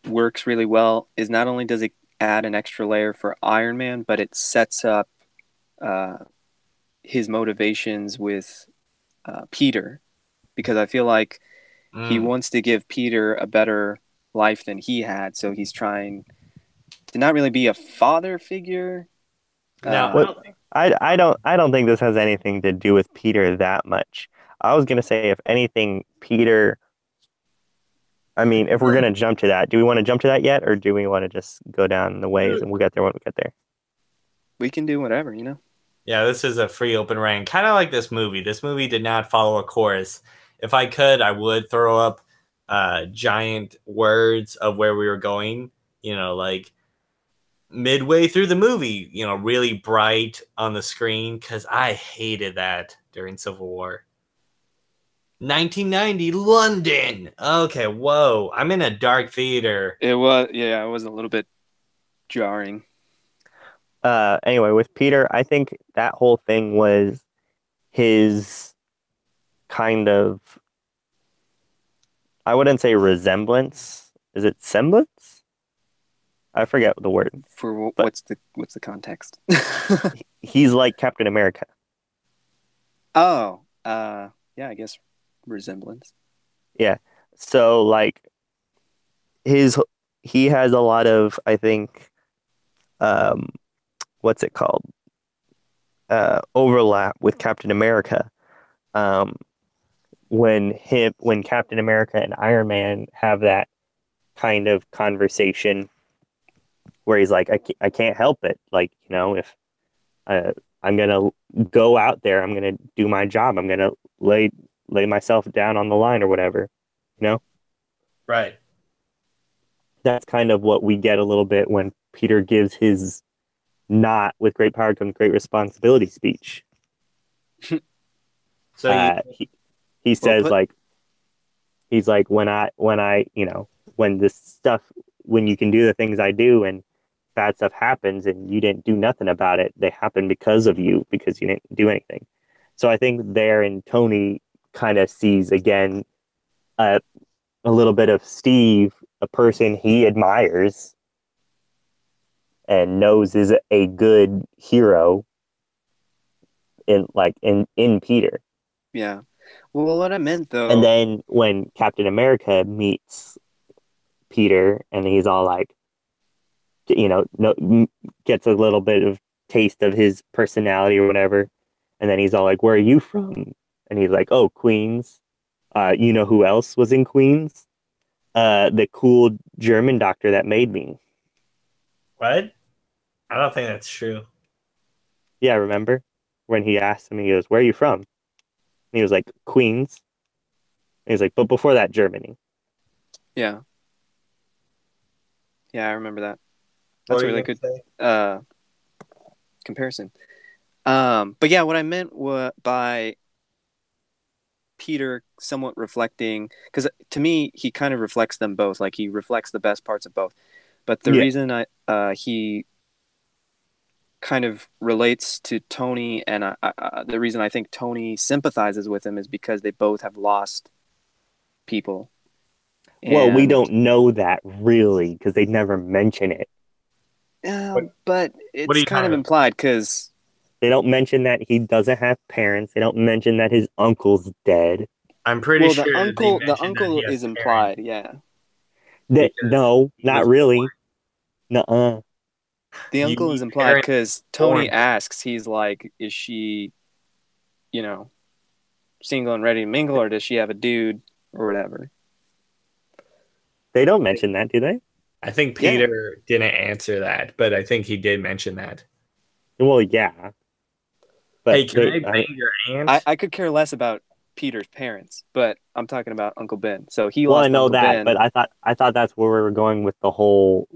[SPEAKER 2] works really well is not only does it add an extra layer for Iron Man, but it sets up his motivations with Peter, because I feel like he wants to give Peter a better life than he had, so he's trying to not really be a father figure.
[SPEAKER 1] No,
[SPEAKER 3] I don't think this has anything to do with Peter that much. I was gonna say, if anything, Peter. I mean, if we're gonna jump to that, do we want to jump to that yet, or do we want to just go down the ways and we'll get there when we get there?
[SPEAKER 2] We can do whatever, you know.
[SPEAKER 1] Yeah, this is a free open rank, kind of like this movie. This movie did not follow a course. If I could, I would throw up giant words of where we were going, like midway through the movie, really bright on the screen, because I hated that during Civil War. 1990 London. Okay, whoa. I'm in a dark theater.
[SPEAKER 2] It was a little bit jarring.
[SPEAKER 3] Anyway, with Peter, I think that whole thing was his kind of, I wouldn't say resemblance. Is it semblance? I forget the word.
[SPEAKER 2] For what's the context?
[SPEAKER 3] He's like Captain America.
[SPEAKER 2] Oh, yeah, I guess resemblance.
[SPEAKER 3] Yeah. So like he has a lot of, I think, what's it called? Overlap with Captain America. When Captain America and Iron Man have that kind of conversation where he's like, I can't help it. Like, if I'm gonna go out there, I'm gonna do my job. I'm gonna lay myself down on the line or whatever,
[SPEAKER 1] Right.
[SPEAKER 3] That's kind of what we get a little bit when Peter gives his "not with great power comes great responsibility" speech.
[SPEAKER 1] So
[SPEAKER 3] he says like, he's like, when this stuff, when you can do the things I do and bad stuff happens and you didn't do nothing about it, they happen because of you, because you didn't do anything. So I think there in Tony kind of sees again a little bit of Steve, a person he admires and knows is a good hero in Peter.
[SPEAKER 2] Yeah. Well, what I meant though,
[SPEAKER 3] and then when Captain America meets Peter and he's all like, gets a little bit of taste of his personality or whatever, and then he's all like, "Where are you from?" And he's like, "Oh, Queens." You know who else was in Queens? The cool German doctor that made me.
[SPEAKER 1] What? I don't think that's true.
[SPEAKER 3] Yeah, remember when he asked him, he goes, "Where are you from?" And he was like, "Queens." And he's like, "But before that, Germany."
[SPEAKER 2] Yeah. Yeah, I remember that. That's a really good comparison. But yeah, what I meant by Peter somewhat reflecting, because to me, he kind of reflects them both. Like, he reflects the best parts of both. But the reason he kind of relates to Tony, and the reason I think Tony sympathizes with him is because they both have lost people.
[SPEAKER 3] Well, we don't know that really because they never mention it.
[SPEAKER 2] But it's kind of implied because
[SPEAKER 3] they don't mention that he doesn't have parents. They don't mention that his uncle's dead.
[SPEAKER 1] I'm pretty sure
[SPEAKER 2] the uncle is implied. Yeah.
[SPEAKER 3] No, not really. Nuh-uh.
[SPEAKER 2] The uncle is implied because Tony asks, he's like, "Is she, single and ready to mingle, or does she have a dude or whatever?"
[SPEAKER 3] They don't mention that, do they?
[SPEAKER 1] I think Peter didn't answer that, but I think he did mention that.
[SPEAKER 3] Well, yeah.
[SPEAKER 1] But hey, can I bang your aunt?
[SPEAKER 2] I could care less about Peter's parents, but I'm talking about Uncle Ben. So he
[SPEAKER 3] lost. Well, I know
[SPEAKER 2] Uncle
[SPEAKER 3] that,
[SPEAKER 2] Ben.
[SPEAKER 3] but I thought that's where we were going with the whole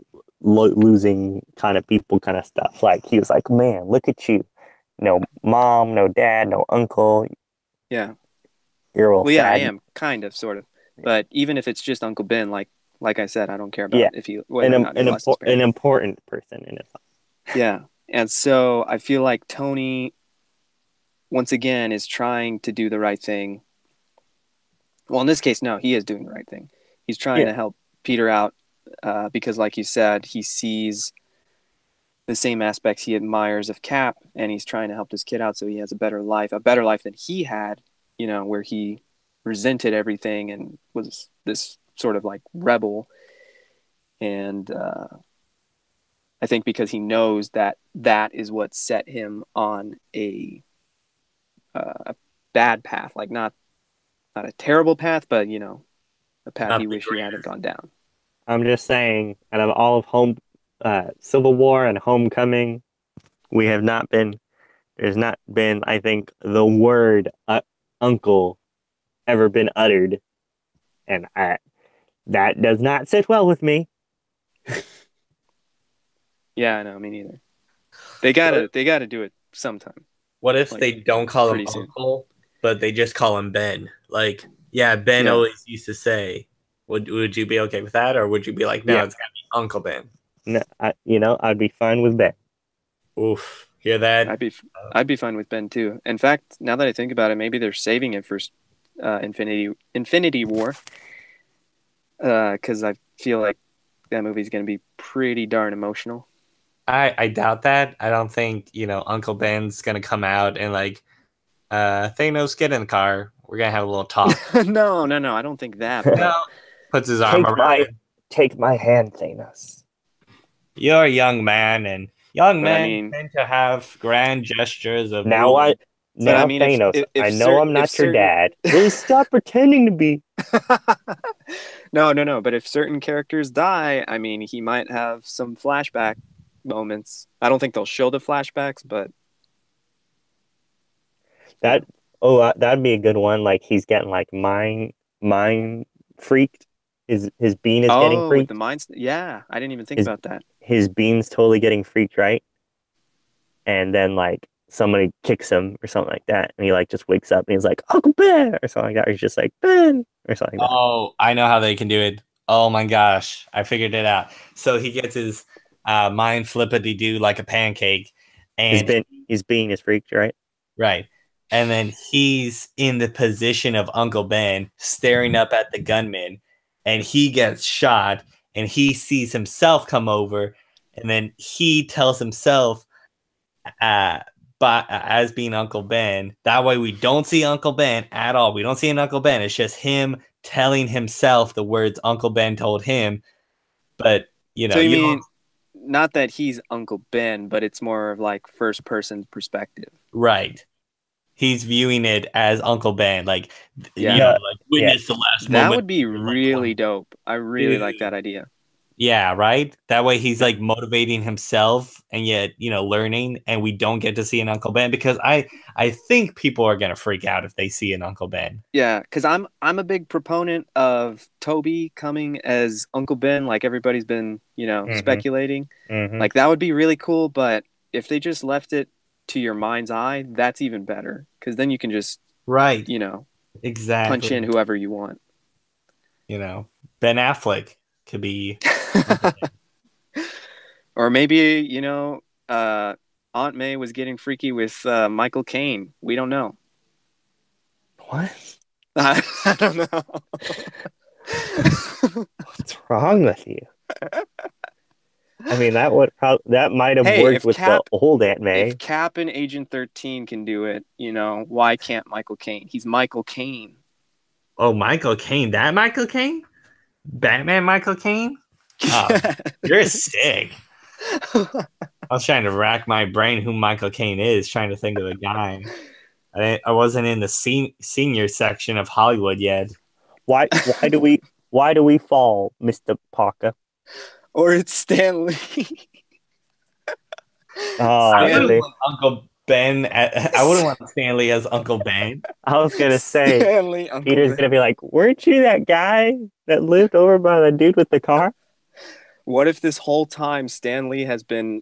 [SPEAKER 3] losing kind of people kind of stuff. Like, he was like, "Man, look at you. no mom, no dad, no uncle.
[SPEAKER 2] Yeah.
[SPEAKER 3] You're all
[SPEAKER 2] Well, yeah, I
[SPEAKER 3] sad.
[SPEAKER 2] am kind of, sort of. But even if it's just Uncle Ben, like I said, I don't care
[SPEAKER 3] Yeah,
[SPEAKER 2] about if he whether or not he lost his
[SPEAKER 3] an
[SPEAKER 2] parents.
[SPEAKER 3] important person in his life.
[SPEAKER 2] Yeah. And so I feel like Tony, once again, is trying to do the right thing. Well, in this case, no, he is doing the right thing. He's trying
[SPEAKER 3] Yeah,
[SPEAKER 2] to help Peter out because, like you said, he sees the same aspects he admires of Cap, and he's trying to help this kid out so he has a better life than he had, where he resented everything and was this sort of like rebel. And I think because he knows that that is what set him on a bad path, like not a terrible path, but a path
[SPEAKER 1] Not
[SPEAKER 2] he
[SPEAKER 1] the
[SPEAKER 2] wished he hadn't gone down.
[SPEAKER 3] I'm just saying, out of all of Civil War and Homecoming, we have not been. There's not been, I think, the word "uncle" ever been uttered, and that does not sit well with me.
[SPEAKER 2] Yeah, I know, me neither.
[SPEAKER 1] What,
[SPEAKER 2] They gotta do it sometime,
[SPEAKER 1] what if
[SPEAKER 2] like
[SPEAKER 1] they don't call him
[SPEAKER 2] pretty soon.
[SPEAKER 1] Uncle, but they just call him Ben? Like, yeah, Ben
[SPEAKER 2] Yeah.
[SPEAKER 1] always used to say, would you be okay with that? Or would you be like, no,
[SPEAKER 3] Yeah,
[SPEAKER 1] it's got to be Uncle Ben?
[SPEAKER 3] no, I'd be fine with that.
[SPEAKER 1] Oof. Hear that?
[SPEAKER 2] I'd be I'd be fine with Ben too. In fact, now that I think about it, maybe they're saving it for Infinity War, because I feel like that movie's gonna be pretty darn emotional.
[SPEAKER 1] I doubt that. I don't think, Uncle Ben's going to come out and like, Thanos, get in the car. We're going to have a little talk.
[SPEAKER 2] No, no, no, I don't think that. But
[SPEAKER 1] No. Puts his arm
[SPEAKER 3] take
[SPEAKER 1] around
[SPEAKER 3] my
[SPEAKER 1] him.
[SPEAKER 3] take my hand, Thanos.
[SPEAKER 1] You're a young man, and young
[SPEAKER 2] but I
[SPEAKER 1] men
[SPEAKER 2] mean,
[SPEAKER 1] tend to have grand gestures of
[SPEAKER 3] Now
[SPEAKER 1] moving.
[SPEAKER 3] Thanos, I know I'm
[SPEAKER 2] if
[SPEAKER 3] not your
[SPEAKER 2] certain
[SPEAKER 3] dad. Please stop pretending to be.
[SPEAKER 2] no, no, no. But if certain characters die, I mean, he might have some flashback moments. I don't think they'll show the flashbacks, but yeah.
[SPEAKER 3] That that'd be a good one. Like he's getting like mind freaked. His bean is getting
[SPEAKER 2] Oh, with the
[SPEAKER 3] freaked.
[SPEAKER 2] minds. Yeah, I didn't even think
[SPEAKER 3] His
[SPEAKER 2] about that.
[SPEAKER 3] his bean's totally getting freaked, right? And then like somebody kicks him or something like that, and he like just wakes up and he's like Uncle Ben or something like that. Or he's just like Ben or something like that.
[SPEAKER 1] Oh, I know how they can do it. Oh my gosh, I figured it out. So he gets his mind flippity do like a pancake, and
[SPEAKER 3] His bean is freaked, right?
[SPEAKER 1] right, and then he's in the position of Uncle Ben, staring up at the gunman, and he gets shot, and he sees himself come over, and then he tells himself, uh, but as being Uncle Ben. That way, we don't see Uncle Ben at all. We don't see an Uncle Ben. It's just him telling himself the words Uncle Ben told him. But
[SPEAKER 2] So you
[SPEAKER 1] you don't.
[SPEAKER 2] mean not that he's Uncle Ben, but it's more of like first person perspective.
[SPEAKER 1] Right. He's viewing it as Uncle Ben, like
[SPEAKER 2] Yeah,
[SPEAKER 3] No,
[SPEAKER 1] like
[SPEAKER 3] yeah.
[SPEAKER 1] witness the last
[SPEAKER 2] that
[SPEAKER 1] moment
[SPEAKER 2] would be
[SPEAKER 1] of your loved
[SPEAKER 2] really
[SPEAKER 1] one.
[SPEAKER 2] dope. I really like
[SPEAKER 1] Dude.
[SPEAKER 2] that idea.
[SPEAKER 1] Yeah, right. That way he's
[SPEAKER 2] Yeah.
[SPEAKER 1] like motivating himself and yet, learning, and we don't get to see an Uncle Ben because I think people are gonna freak out if they see an Uncle Ben.
[SPEAKER 2] Yeah, because I'm a big proponent of Toby coming as Uncle Ben, like everybody's been,
[SPEAKER 3] Mm-hmm.
[SPEAKER 2] speculating.
[SPEAKER 3] Mm-hmm.
[SPEAKER 2] Like that would be really cool, but if they just left it to your mind's eye, that's even better. Because then you can just,
[SPEAKER 1] Right.
[SPEAKER 2] you know, punch in
[SPEAKER 1] Exactly.
[SPEAKER 2] whoever you want.
[SPEAKER 1] Ben Affleck could be.
[SPEAKER 2] Or maybe, Aunt May was getting freaky with Michael Caine. We don't know.
[SPEAKER 3] What?
[SPEAKER 2] I don't know.
[SPEAKER 3] What's wrong with you? I mean, that might have
[SPEAKER 2] Hey,
[SPEAKER 3] worked with the old Aunt May.
[SPEAKER 2] if Cap and Agent 13 can do it, why can't Michael Caine? He's Michael Caine.
[SPEAKER 1] Oh, Michael Caine. That Michael Caine? Batman Michael Caine? Oh, you're sick. I was trying to rack my brain who Michael Caine is, trying to think of the guy. I wasn't in the senior section of Hollywood yet.
[SPEAKER 3] Why do we fall, Mr. Parker?
[SPEAKER 2] Or it's Stanley.
[SPEAKER 1] I wouldn't
[SPEAKER 3] Stan,
[SPEAKER 1] want Uncle Ben. I wouldn't want Stanley as Uncle Ben.
[SPEAKER 3] I was gonna say
[SPEAKER 2] Stanley, Uncle
[SPEAKER 3] Peter's
[SPEAKER 2] Ben.
[SPEAKER 3] gonna be like, "Weren't you that guy that lived over by the dude with the car?"
[SPEAKER 2] What if this whole time Stanley has been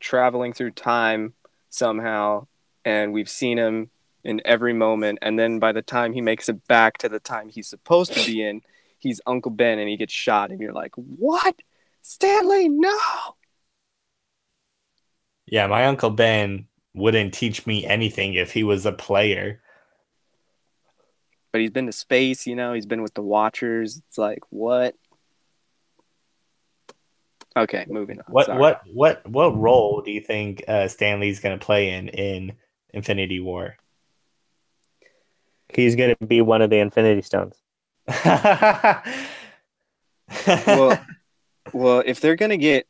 [SPEAKER 2] traveling through time somehow, and we've seen him in every moment. And then by the time he makes it back to the time he's supposed to be in, he's Uncle Ben and he gets shot, and you're like, what? Stanley, no!
[SPEAKER 1] Yeah, my Uncle Ben wouldn't teach me anything if he was a player.
[SPEAKER 2] But he's been to space, he's been with the Watchers. It's like, what? Okay, moving on.
[SPEAKER 1] What
[SPEAKER 2] Sorry.
[SPEAKER 1] what role do you think Stanley's going to play in Infinity War?
[SPEAKER 3] He's going to be one of the Infinity Stones.
[SPEAKER 2] Well, if they're gonna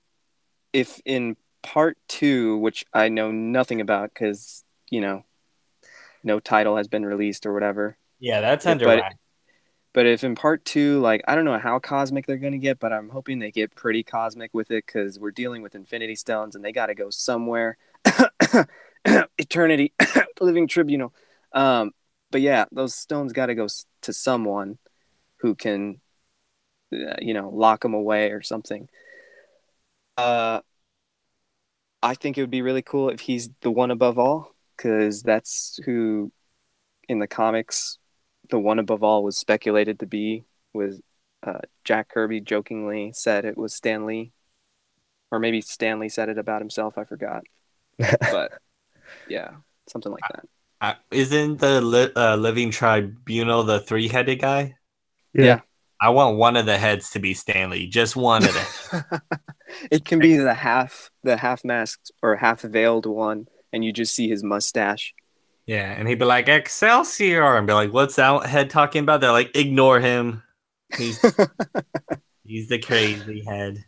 [SPEAKER 2] if in part 2, which I know nothing about because no title has been released or whatever.
[SPEAKER 1] Yeah, that's under
[SPEAKER 2] but
[SPEAKER 1] wraps.
[SPEAKER 2] but if in part 2, like, I don't know how cosmic they're gonna get, but I'm hoping they get pretty cosmic with it because we're dealing with Infinity Stones and they got to go somewhere. Eternity, Living Tribunal. But yeah, those stones got to go to someone who can, lock them away or something. I think it would be really cool if he's the one above all, because that's who in the comics the one above all was speculated to be. Was Jack Kirby jokingly said it was Stan Lee, or maybe Stanley said it about himself. I forgot, but yeah, something like that.
[SPEAKER 1] Isn't the Living Tribunal the three-headed guy?
[SPEAKER 2] Yeah.
[SPEAKER 1] I want one of the heads to be Stanley, just one of them.
[SPEAKER 2] It can be the half masked or half veiled one, and you just see his mustache.
[SPEAKER 1] Yeah, and he'd be like, Excelsior, and be like, what's that head talking about? They're like, ignore him. He's the crazy head.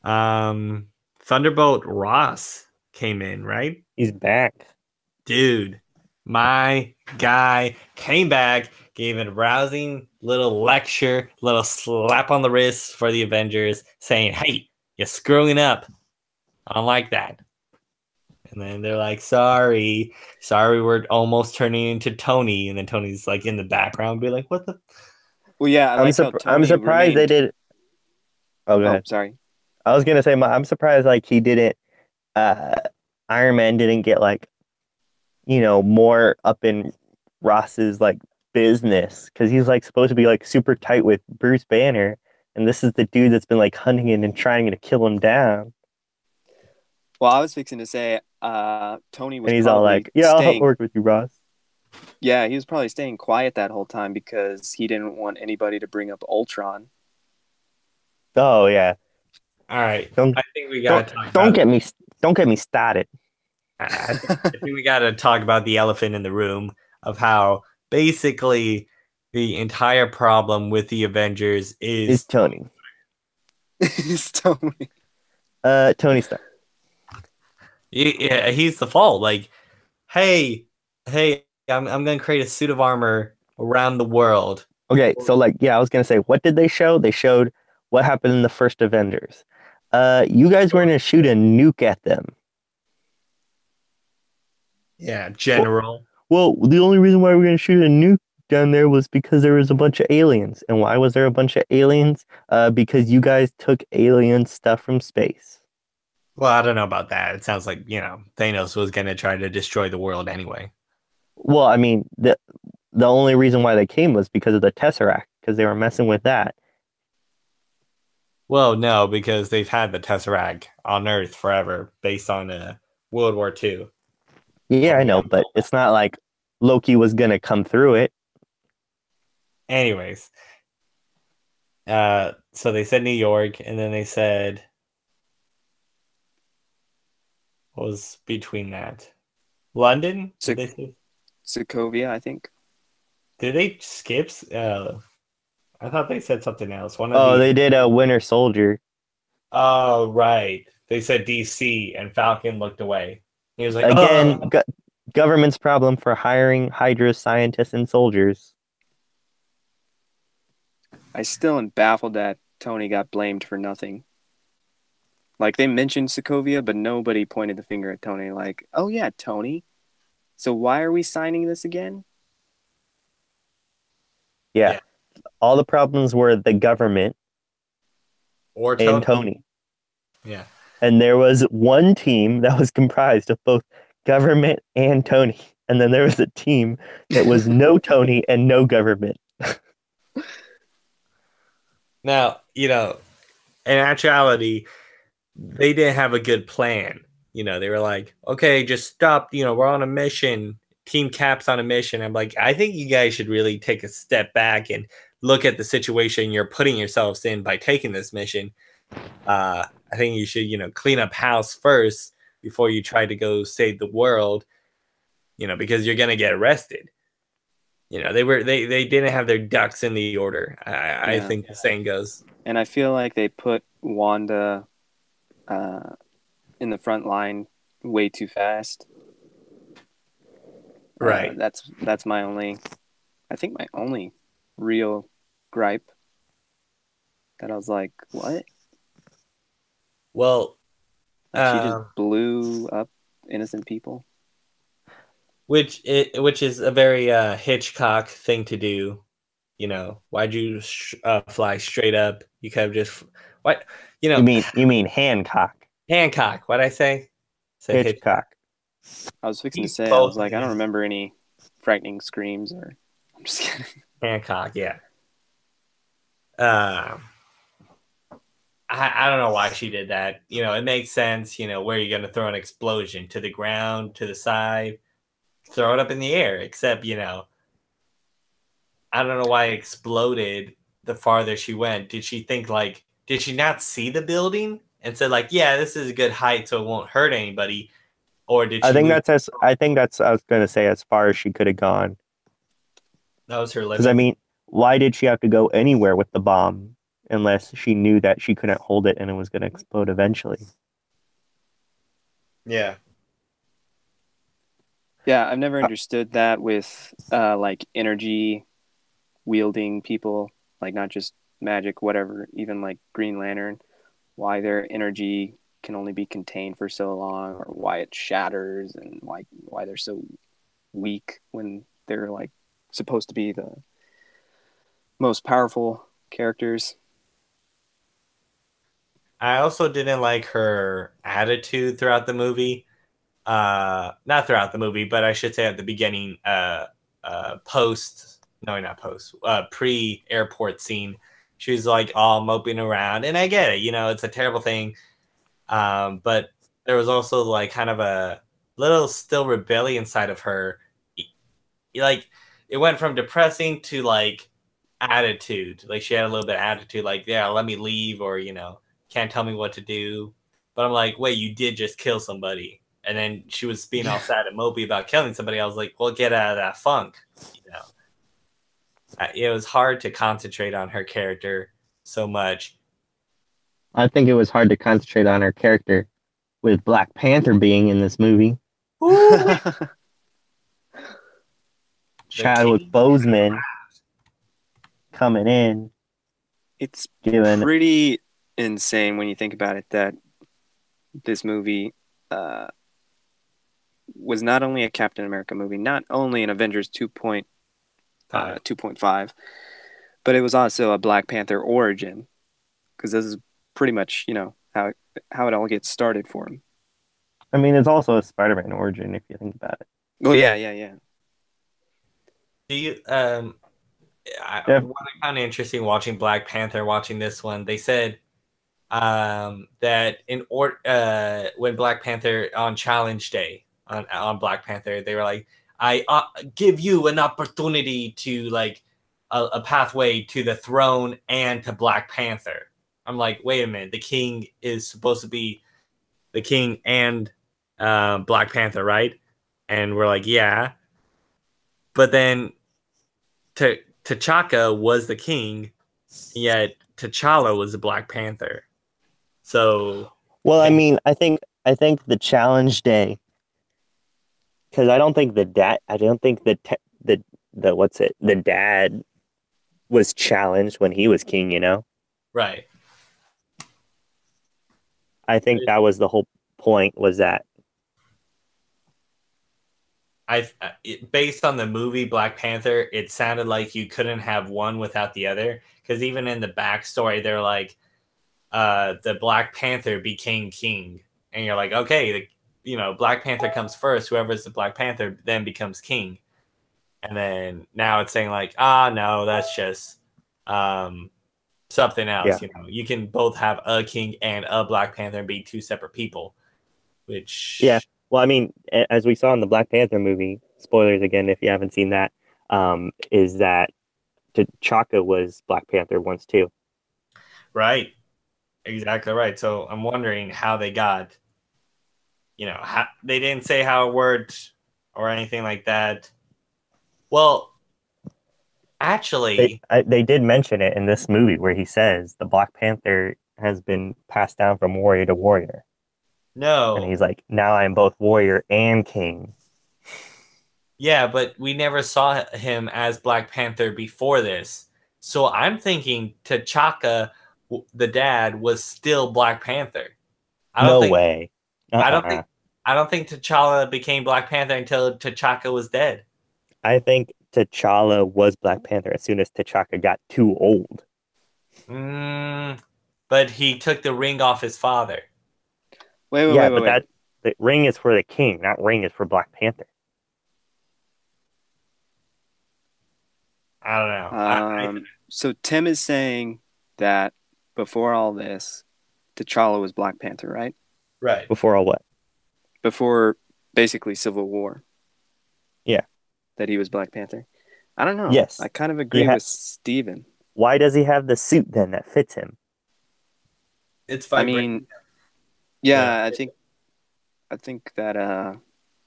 [SPEAKER 1] Thunderbolt Ross came in, right?
[SPEAKER 3] He's back.
[SPEAKER 1] Dude, my guy came back, gave a rousing little lecture, little slap on the wrist for the Avengers, saying, hey, you're screwing up. I don't like that. And then they're like, sorry, we're almost turning into Tony. And then Tony's like in the background, be like, what the?
[SPEAKER 2] Well, yeah,
[SPEAKER 3] I'm surprised they did. Oh, go ahead.
[SPEAKER 2] Sorry.
[SPEAKER 3] I was gonna say, I'm surprised like he didn't. Iron Man didn't get like, more up in Ross's like business because he's like supposed to be like super tight with Bruce Banner, and this is the dude that's been like hunting him and trying to kill him down.
[SPEAKER 2] Well, I was fixing to say, Tony was,
[SPEAKER 3] and he's all
[SPEAKER 2] probably
[SPEAKER 3] like, "Yeah, I'll work with you, Ross."
[SPEAKER 2] Yeah, he was probably staying quiet that whole time because he didn't want anybody to bring up Ultron.
[SPEAKER 3] Oh yeah.
[SPEAKER 1] All right. I think we gotta talk.
[SPEAKER 3] Don't get me started.
[SPEAKER 1] I think we gotta talk about the elephant in the room of how basically the entire problem with the Avengers is
[SPEAKER 3] Tony.
[SPEAKER 2] It's Tony.
[SPEAKER 3] Tony Stark.
[SPEAKER 1] Yeah, he's the fault. Like, hey, I'm gonna create a suit of armor around the world.
[SPEAKER 3] Okay, so like, yeah, I was gonna say, what did they show? They showed what happened in the first Avengers. You guys were gonna shoot a nuke at them.
[SPEAKER 1] Yeah, General.
[SPEAKER 3] Well, the only reason why we're gonna shoot a nuke down there was because there was a bunch of aliens. And why was there a bunch of aliens? Because you guys took alien stuff from space.
[SPEAKER 1] Well, I don't know about that. It sounds like, Thanos was going to try to destroy the world anyway.
[SPEAKER 3] Well, I mean, the only reason why they came was because of the Tesseract, because they were messing with that.
[SPEAKER 1] Well, no, because they've had the Tesseract on Earth forever based on World War II.
[SPEAKER 3] Yeah, I know, but it's not like Loki was going to come through it.
[SPEAKER 1] Anyways. So they said New York, and then they said... What was between that? London?
[SPEAKER 2] Sokovia, I think.
[SPEAKER 1] Did they skip? I thought they said something else.
[SPEAKER 3] They did a Winter Soldier.
[SPEAKER 1] Oh, right. They said DC, and Falcon looked away. He was like,
[SPEAKER 3] again, government's problem for hiring Hydra scientists and soldiers.
[SPEAKER 2] I still am baffled that Tony got blamed for nothing. Like, they mentioned Sokovia, but nobody pointed the finger at Tony. Like, oh yeah, Tony. So why are we signing this again?
[SPEAKER 3] Yeah. All the problems were the government
[SPEAKER 1] or
[SPEAKER 3] and Tony.
[SPEAKER 1] Yeah.
[SPEAKER 3] And there was one team that was comprised of both government and Tony. And then there was a team that was no Tony and no government.
[SPEAKER 1] Now, in actuality, they didn't have a good plan. They were like, okay, just stop. We're on a mission. Team Cap's on a mission. I'm like, I think you guys should really take a step back and look at the situation you're putting yourselves in by taking this mission. I think you should, clean up house first before you try to go save the world, because you're going to get arrested. They didn't have their ducks in the order. I think the saying goes.
[SPEAKER 2] And I feel like they put Wanda in the front line way too fast.
[SPEAKER 1] Right.
[SPEAKER 2] That's my only real gripe. That I was like, what?
[SPEAKER 1] Well,
[SPEAKER 2] she just blew up innocent people.
[SPEAKER 1] Which is a very Hitchcock thing to do. Why'd you fly straight up? You could have just what?
[SPEAKER 3] You mean Hancock?
[SPEAKER 1] Hancock. What'd I say?
[SPEAKER 3] Hitchcock.
[SPEAKER 2] I was fixing to say. I was like, I don't remember any frightening screams or. I'm just kidding.
[SPEAKER 1] Hancock, yeah. I don't know why she did that. It makes sense. Where you're gonna throw an explosion, to the ground, to the side, throw it up in the air. Except I don't know why it exploded the farther she went. Did she think did she not see the building and said yeah, this is a good height so it won't hurt anybody? Or did she?
[SPEAKER 3] I think that's I was gonna say as far as she could have gone.
[SPEAKER 1] That was her limit.
[SPEAKER 3] Because why did she have to go anywhere with the bomb unless she knew that she couldn't hold it and it was gonna explode eventually?
[SPEAKER 1] Yeah.
[SPEAKER 2] Yeah, I've never understood that with energy wielding people, not just magic, whatever, even Green Lantern, why their energy can only be contained for so long, or why it shatters, and why they're so weak when they're supposed to be the most powerful characters.
[SPEAKER 1] I also didn't like her attitude throughout the movie. Not throughout the movie, but I should say at the beginning, pre-airport scene. She was all moping around, and I get it, it's a terrible thing. But there was also kind of a little still rebellion inside of her. It went from depressing to attitude. She had a little bit of attitude, yeah, let me leave, or can't tell me what to do. But I'm like, wait, you did just kill somebody. And then she was being all sad and mopey about killing somebody. I was like, well, get out of that funk. It was hard to concentrate on her character so much.
[SPEAKER 3] I think it was hard to concentrate on her character with Black Panther being in this movie. Chadwick Boseman coming in.
[SPEAKER 2] It's pretty insane when you think about it that this movie was not only a Captain America movie, not only an Avengers 2.5, but it was also a Black Panther origin, because this is pretty much how it all gets started for him.
[SPEAKER 3] I mean, it's also a Spider-Man origin if you think about it.
[SPEAKER 2] Well, yeah.
[SPEAKER 1] Do you I kind of interesting watching Black Panther, watching this one. They said that when Black Panther on Challenge Day on Black Panther, they were like, I give you an opportunity to a pathway to the throne and to Black Panther. I'm like, wait a minute, the king is supposed to be the king and Black Panther, right? And we're like, yeah. But then T'Chaka was the king, yet T'Challa was the Black Panther. So,
[SPEAKER 3] well, I mean, I think the Challenge Day, because I don't think the dad was challenged when he was king,
[SPEAKER 1] Right.
[SPEAKER 3] I think that was the whole point, was that
[SPEAKER 1] based on the movie Black Panther, it sounded like you couldn't have one without the other, because even in the backstory, they're like, the Black Panther became king, and you're like, okay, Black Panther comes first. Whoever's the Black Panther then becomes king, and then now it's saying like, no, that's just something else.
[SPEAKER 3] Yeah.
[SPEAKER 1] You can both have a king and a Black Panther and be two separate people. Which
[SPEAKER 3] Yeah. Well, I mean, as we saw in the Black Panther movie, spoilers again if you haven't seen that, is that T'Chaka was Black Panther once too.
[SPEAKER 1] right, exactly right. So I'm wondering how they got, they didn't say how it worked or anything like that. Well, actually,
[SPEAKER 3] They did mention it in this movie where he says the Black Panther has been passed down from warrior to warrior. And
[SPEAKER 1] no.
[SPEAKER 3] he's like, now I am both warrior and king.
[SPEAKER 1] Yeah, but we never saw him as Black Panther before this. So I'm thinking T'Chaka, the dad, was still Black Panther.
[SPEAKER 3] No way.
[SPEAKER 1] I don't think I don't think T'Challa became Black Panther until T'Chaka was dead.
[SPEAKER 3] I think T'Challa was Black Panther as soon as T'Chaka got too old.
[SPEAKER 1] But he took the ring off his father.
[SPEAKER 2] Wait.
[SPEAKER 3] That the ring is for the king, not ring is for Black Panther.
[SPEAKER 1] I don't know.
[SPEAKER 2] So Tim is saying that before all this, T'Challa was Black Panther, right?
[SPEAKER 1] Right.
[SPEAKER 3] Before all what?
[SPEAKER 2] Before basically Civil War.
[SPEAKER 3] Yeah.
[SPEAKER 2] That he was Black Panther. I don't know.
[SPEAKER 3] Yes.
[SPEAKER 2] I kind of agree with Steven.
[SPEAKER 3] Why does he have the suit then that fits him?
[SPEAKER 1] It's
[SPEAKER 2] I mean, yeah, I think that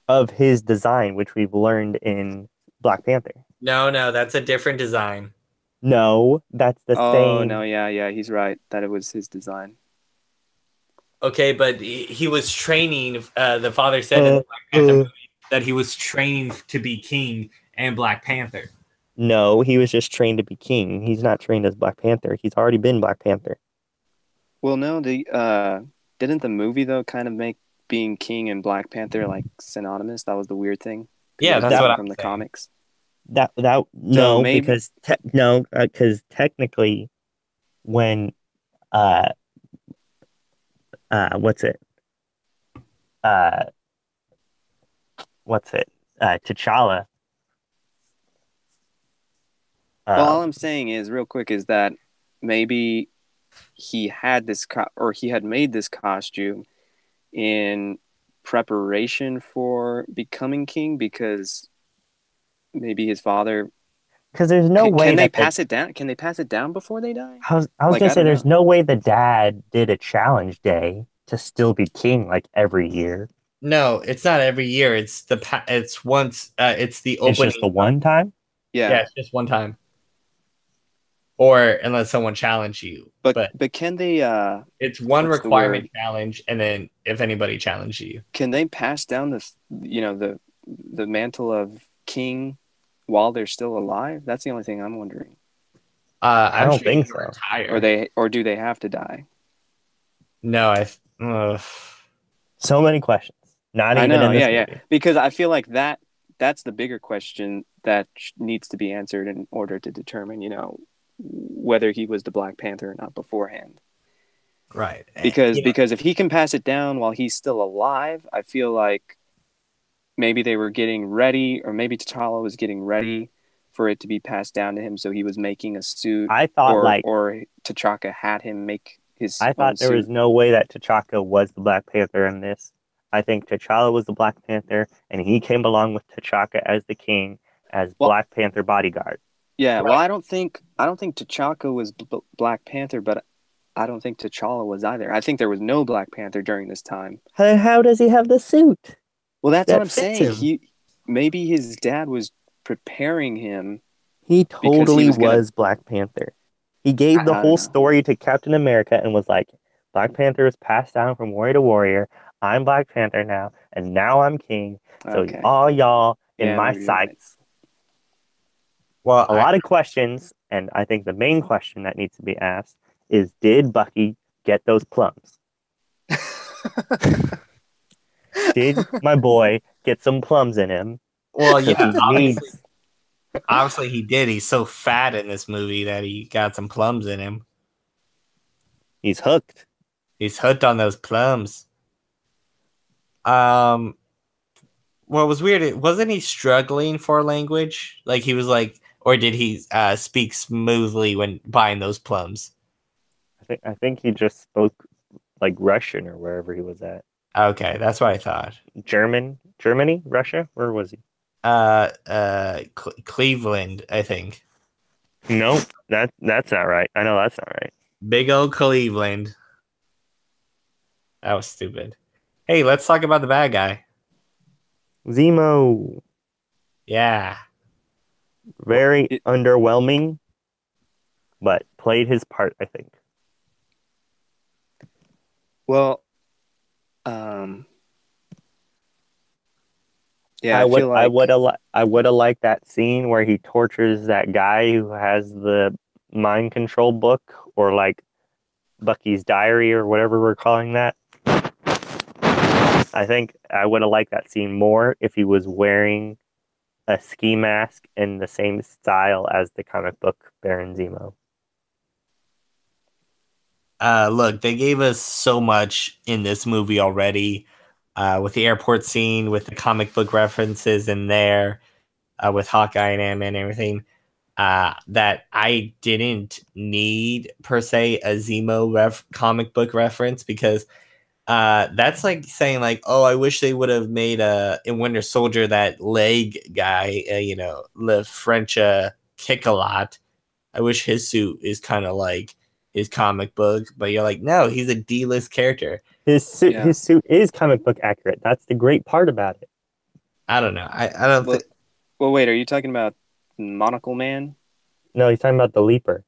[SPEAKER 3] of his design, which we've learned in Black Panther.
[SPEAKER 1] No, that's a different design.
[SPEAKER 3] No, that's the same.
[SPEAKER 2] Oh no, yeah, he's right. That it was his design.
[SPEAKER 1] Okay, but he was training. The father said in the Black Panther movie that he was training to be king and Black Panther.
[SPEAKER 3] No, he was just trained to be king. He's not trained as Black Panther. He's already been Black Panther.
[SPEAKER 2] Well, no, didn't the movie though kind of make being king and Black Panther like synonymous? That was the weird thing.
[SPEAKER 1] Yeah, that's what I'm
[SPEAKER 2] from the
[SPEAKER 1] saying.
[SPEAKER 2] comics.
[SPEAKER 3] No, because technically, when T'Challa.
[SPEAKER 2] Well, all I'm saying is, real quick, is that maybe he had he had made this costume in preparation for becoming king because maybe his father.
[SPEAKER 3] Because there's no way
[SPEAKER 2] can they pass it down? Can they pass it down before they die?
[SPEAKER 3] I was gonna say there's no way the dad did a challenge day to still be king like every year.
[SPEAKER 1] No, it's not every year. It's once. It's the opening.
[SPEAKER 3] It's just the one time.
[SPEAKER 1] Yeah, it's just one time. Or unless someone challenge you.
[SPEAKER 2] But can they?
[SPEAKER 1] It's one requirement challenge, and then if anybody challenges you,
[SPEAKER 2] can they pass down the mantle of king while they're still alive? That's the only thing I'm wondering.
[SPEAKER 3] I don't think so.
[SPEAKER 2] Retire. Or do they have to die?
[SPEAKER 1] No,
[SPEAKER 3] so many questions. Not even in this movie.
[SPEAKER 2] Because I feel like that's the bigger question that needs to be answered in order to determine, whether he was the Black Panther or not beforehand.
[SPEAKER 1] Right.
[SPEAKER 2] Because if he can pass it down while he's still alive, I feel like maybe they were getting ready, or maybe T'Challa was getting ready for it to be passed down to him, so he was making a suit.
[SPEAKER 3] I thought
[SPEAKER 2] or T'Chaka had him make his
[SPEAKER 3] I thought there was no way that T'Chaka was the Black Panther in this. I think T'Challa was the Black Panther, and he came along with T'Chaka as the king, as Black Panther bodyguard.
[SPEAKER 2] Yeah, right. Well, I don't think T'Chaka was Black Panther, but I don't think T'Challa was either. I think there was no Black Panther during this time.
[SPEAKER 3] How does he have the suit?
[SPEAKER 2] Well, that's what I'm saying. Maybe his dad was preparing him.
[SPEAKER 3] He totally was Black Panther. He gave the whole story to Captain America and was like, Black Panther was passed down from warrior to warrior. I'm Black Panther now, and now I'm king. So all y'all in my sights. Well, a lot of questions, and I think the main question that needs to be asked is, did Bucky get those plums? Did my boy get some plums in him?
[SPEAKER 1] Well, yeah, obviously he did. He's so fat in this movie that he got some plums in him.
[SPEAKER 3] He's hooked.
[SPEAKER 1] He's hooked on those plums. Um, what was weird? Wasn't he struggling for language? Like he was like, or did he speak smoothly when buying those plums?
[SPEAKER 3] I think he just spoke like Russian or wherever he was at.
[SPEAKER 1] Okay, that's what I thought.
[SPEAKER 3] Germany, Russia. Where was he?
[SPEAKER 1] Cleveland, I think.
[SPEAKER 3] Nope, that's not right. I know that's not right.
[SPEAKER 1] Big old Cleveland. That was stupid. Hey, let's talk about the bad guy.
[SPEAKER 3] Zemo,
[SPEAKER 1] Yeah.
[SPEAKER 3] very
[SPEAKER 2] It,
[SPEAKER 3] underwhelming, but played his part, I think.
[SPEAKER 2] well, um, yeah, I feel
[SPEAKER 3] I
[SPEAKER 2] like
[SPEAKER 3] would have I would have liked that scene where he tortures that guy who has the mind control book, or like Bucky's diary or whatever we're calling that. I think I would have liked that scene more if he was wearing a ski mask in the same style as the comic book Baron Zemo.
[SPEAKER 1] Look, they gave us so much in this movie already. With the airport scene, with the comic book references in there, with Hawkeye and Ant-Man and everything. That I didn't need per se a Zemo comic book reference because that's like saying like, oh, I wish they would have made in Winter Soldier that leg guy, Le French kick a lot. I wish his suit is kind of like his comic book, but you're like, no, he's a D-list character.
[SPEAKER 2] yeah.
[SPEAKER 3] His suit is comic book accurate. That's the great part about it.
[SPEAKER 1] I don't know. I don't
[SPEAKER 2] Well,
[SPEAKER 1] think.
[SPEAKER 2] well, wait, are you talking about Monocle Man?
[SPEAKER 3] No, he's talking about the Leaper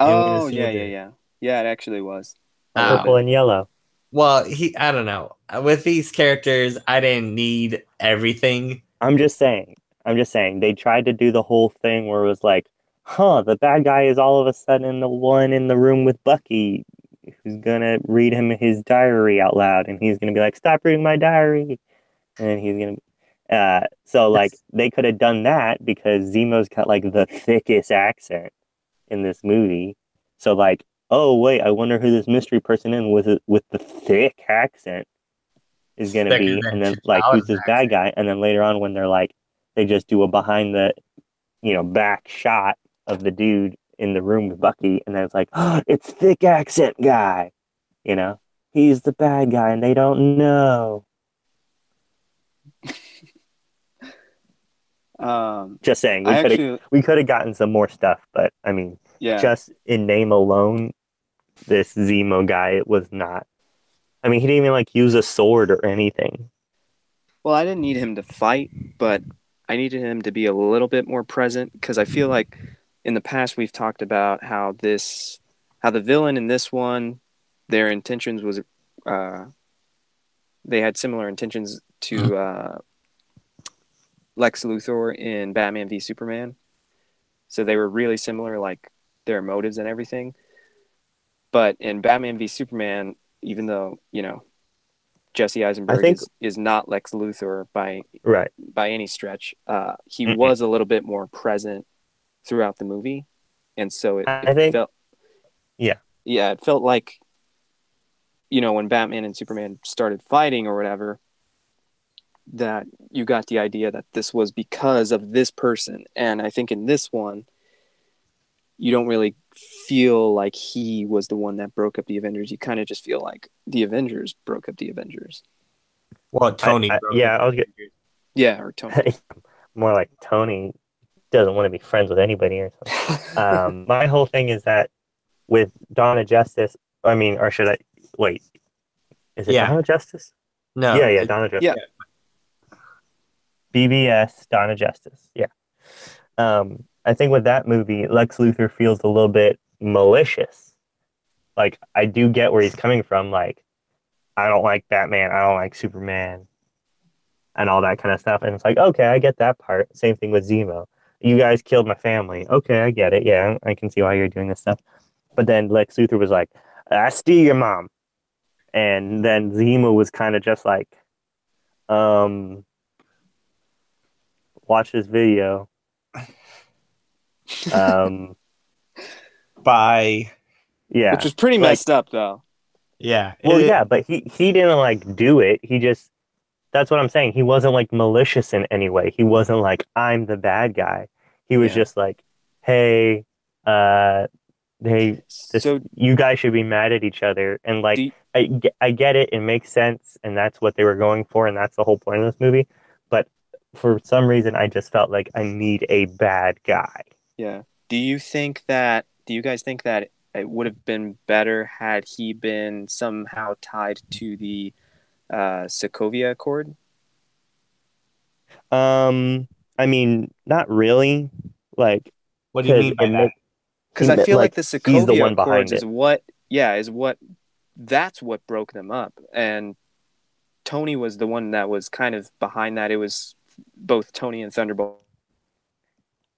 [SPEAKER 3] in Winter
[SPEAKER 2] Oh, yeah, yeah,
[SPEAKER 3] Soldier,
[SPEAKER 2] yeah. Yeah, it actually was a little
[SPEAKER 3] purple
[SPEAKER 2] bit.
[SPEAKER 3] and yellow.
[SPEAKER 1] Well, I don't know. With these characters, I didn't need everything.
[SPEAKER 3] I'm just saying. I'm just saying. They tried to do the whole thing where it was like, huh, the bad guy is all of a sudden the one in the room with Bucky who's gonna read him his diary out loud, and he's gonna be like, "Stop reading my diary," and he's gonna. So like they could have done that because Zemo's got like the thickest accent in this movie. So like, oh wait, I wonder who this mystery person in with the thick accent is
[SPEAKER 1] It's
[SPEAKER 3] gonna
[SPEAKER 1] thicker
[SPEAKER 3] be,
[SPEAKER 1] than
[SPEAKER 3] and then like who's
[SPEAKER 1] T'Challa's
[SPEAKER 3] this bad
[SPEAKER 1] accent.
[SPEAKER 3] guy, and then later on when they're like, they just do a behind the back shot of the dude in the room with Bucky, and then it's like, oh, it's thick accent guy, you know, he's the bad guy, and they don't know. Just saying,
[SPEAKER 2] I actually,
[SPEAKER 3] we could have gotten some more stuff, but I mean,
[SPEAKER 2] yeah.
[SPEAKER 3] just in name alone, this Zemo guy was not. I mean, he didn't even like use a sword or anything.
[SPEAKER 2] Well, I didn't need him to fight, but I needed him to be a little bit more present because I feel like in the past we've talked about how the villain in this one, their intentions was, uh, they had similar intentions to Lex Luthor in Batman v Superman. So they were really similar, like their motives and everything. But in Batman v Superman, even though Jesse
[SPEAKER 3] I
[SPEAKER 2] Eisenberg
[SPEAKER 3] think
[SPEAKER 2] is not Lex Luthor
[SPEAKER 3] right.
[SPEAKER 2] by any stretch, he
[SPEAKER 3] Mm-mm.
[SPEAKER 2] was a little bit more present throughout the movie, and so it
[SPEAKER 3] I think
[SPEAKER 2] felt
[SPEAKER 3] yeah.
[SPEAKER 2] yeah, it felt like when Batman and Superman started fighting or whatever, that you got the idea that this was because of this person. And I think in this one, you don't really feel like he was the one that broke up the Avengers. You kind of just feel like the Avengers broke up the Avengers.
[SPEAKER 1] Well, Tony broke up
[SPEAKER 3] Yeah,
[SPEAKER 1] the
[SPEAKER 3] I was
[SPEAKER 1] Avengers.
[SPEAKER 2] Yeah, or Tony.
[SPEAKER 3] more like Tony doesn't want to be friends with anybody or something. My whole thing is that with Dawn of Justice, I mean, or should I wait? Is it
[SPEAKER 1] Yeah.
[SPEAKER 3] Dawn of Justice?
[SPEAKER 1] No.
[SPEAKER 3] Yeah, yeah, Dawn of
[SPEAKER 2] Yeah.
[SPEAKER 3] Justice. BBS, Dawn of Justice. Yeah. I think with that movie, Lex Luthor feels a little bit malicious. Like, I do get where he's coming from. Like, I don't like Batman. I don't like Superman and all that kind of stuff. And it's like, okay, I get that part. Same thing with Zemo. You guys killed my family. Okay, I get it. Yeah, I can see why you're doing this stuff. But then Lex Luthor was like, I steal your mom. And then Zemo was kind of just like, um, watch this video. Um,
[SPEAKER 1] Bye.
[SPEAKER 2] which
[SPEAKER 3] Yeah.
[SPEAKER 2] was pretty
[SPEAKER 3] Like,
[SPEAKER 2] messed up though.
[SPEAKER 1] Yeah.
[SPEAKER 3] well, yeah, but he didn't like do it. He just that's what I'm saying. He wasn't like malicious in any way. He wasn't like I'm the bad guy. He was
[SPEAKER 2] Yeah.
[SPEAKER 3] just like, hey, uh, hey, this
[SPEAKER 2] So
[SPEAKER 3] you guys should be mad at each other. And
[SPEAKER 2] do
[SPEAKER 3] like
[SPEAKER 2] you-
[SPEAKER 3] I get it. It makes sense, and that's what they were going for, and that's the whole point of this movie. But for some reason, I just felt like I need a bad guy.
[SPEAKER 2] yeah. Do you guys think that it would have been better had he been somehow tied to the Sokovia Accord?
[SPEAKER 3] I mean, not really, like,
[SPEAKER 1] what do you
[SPEAKER 3] because
[SPEAKER 1] mean by that?
[SPEAKER 2] Because I feel like
[SPEAKER 3] like
[SPEAKER 2] the
[SPEAKER 3] he's the
[SPEAKER 2] Sokovia
[SPEAKER 3] one
[SPEAKER 2] Accords
[SPEAKER 3] behind
[SPEAKER 2] is
[SPEAKER 3] it.
[SPEAKER 2] what, yeah, is what that's what broke them up. And Tony was the one that was kind of behind that. It was both Tony and Thunderbolt.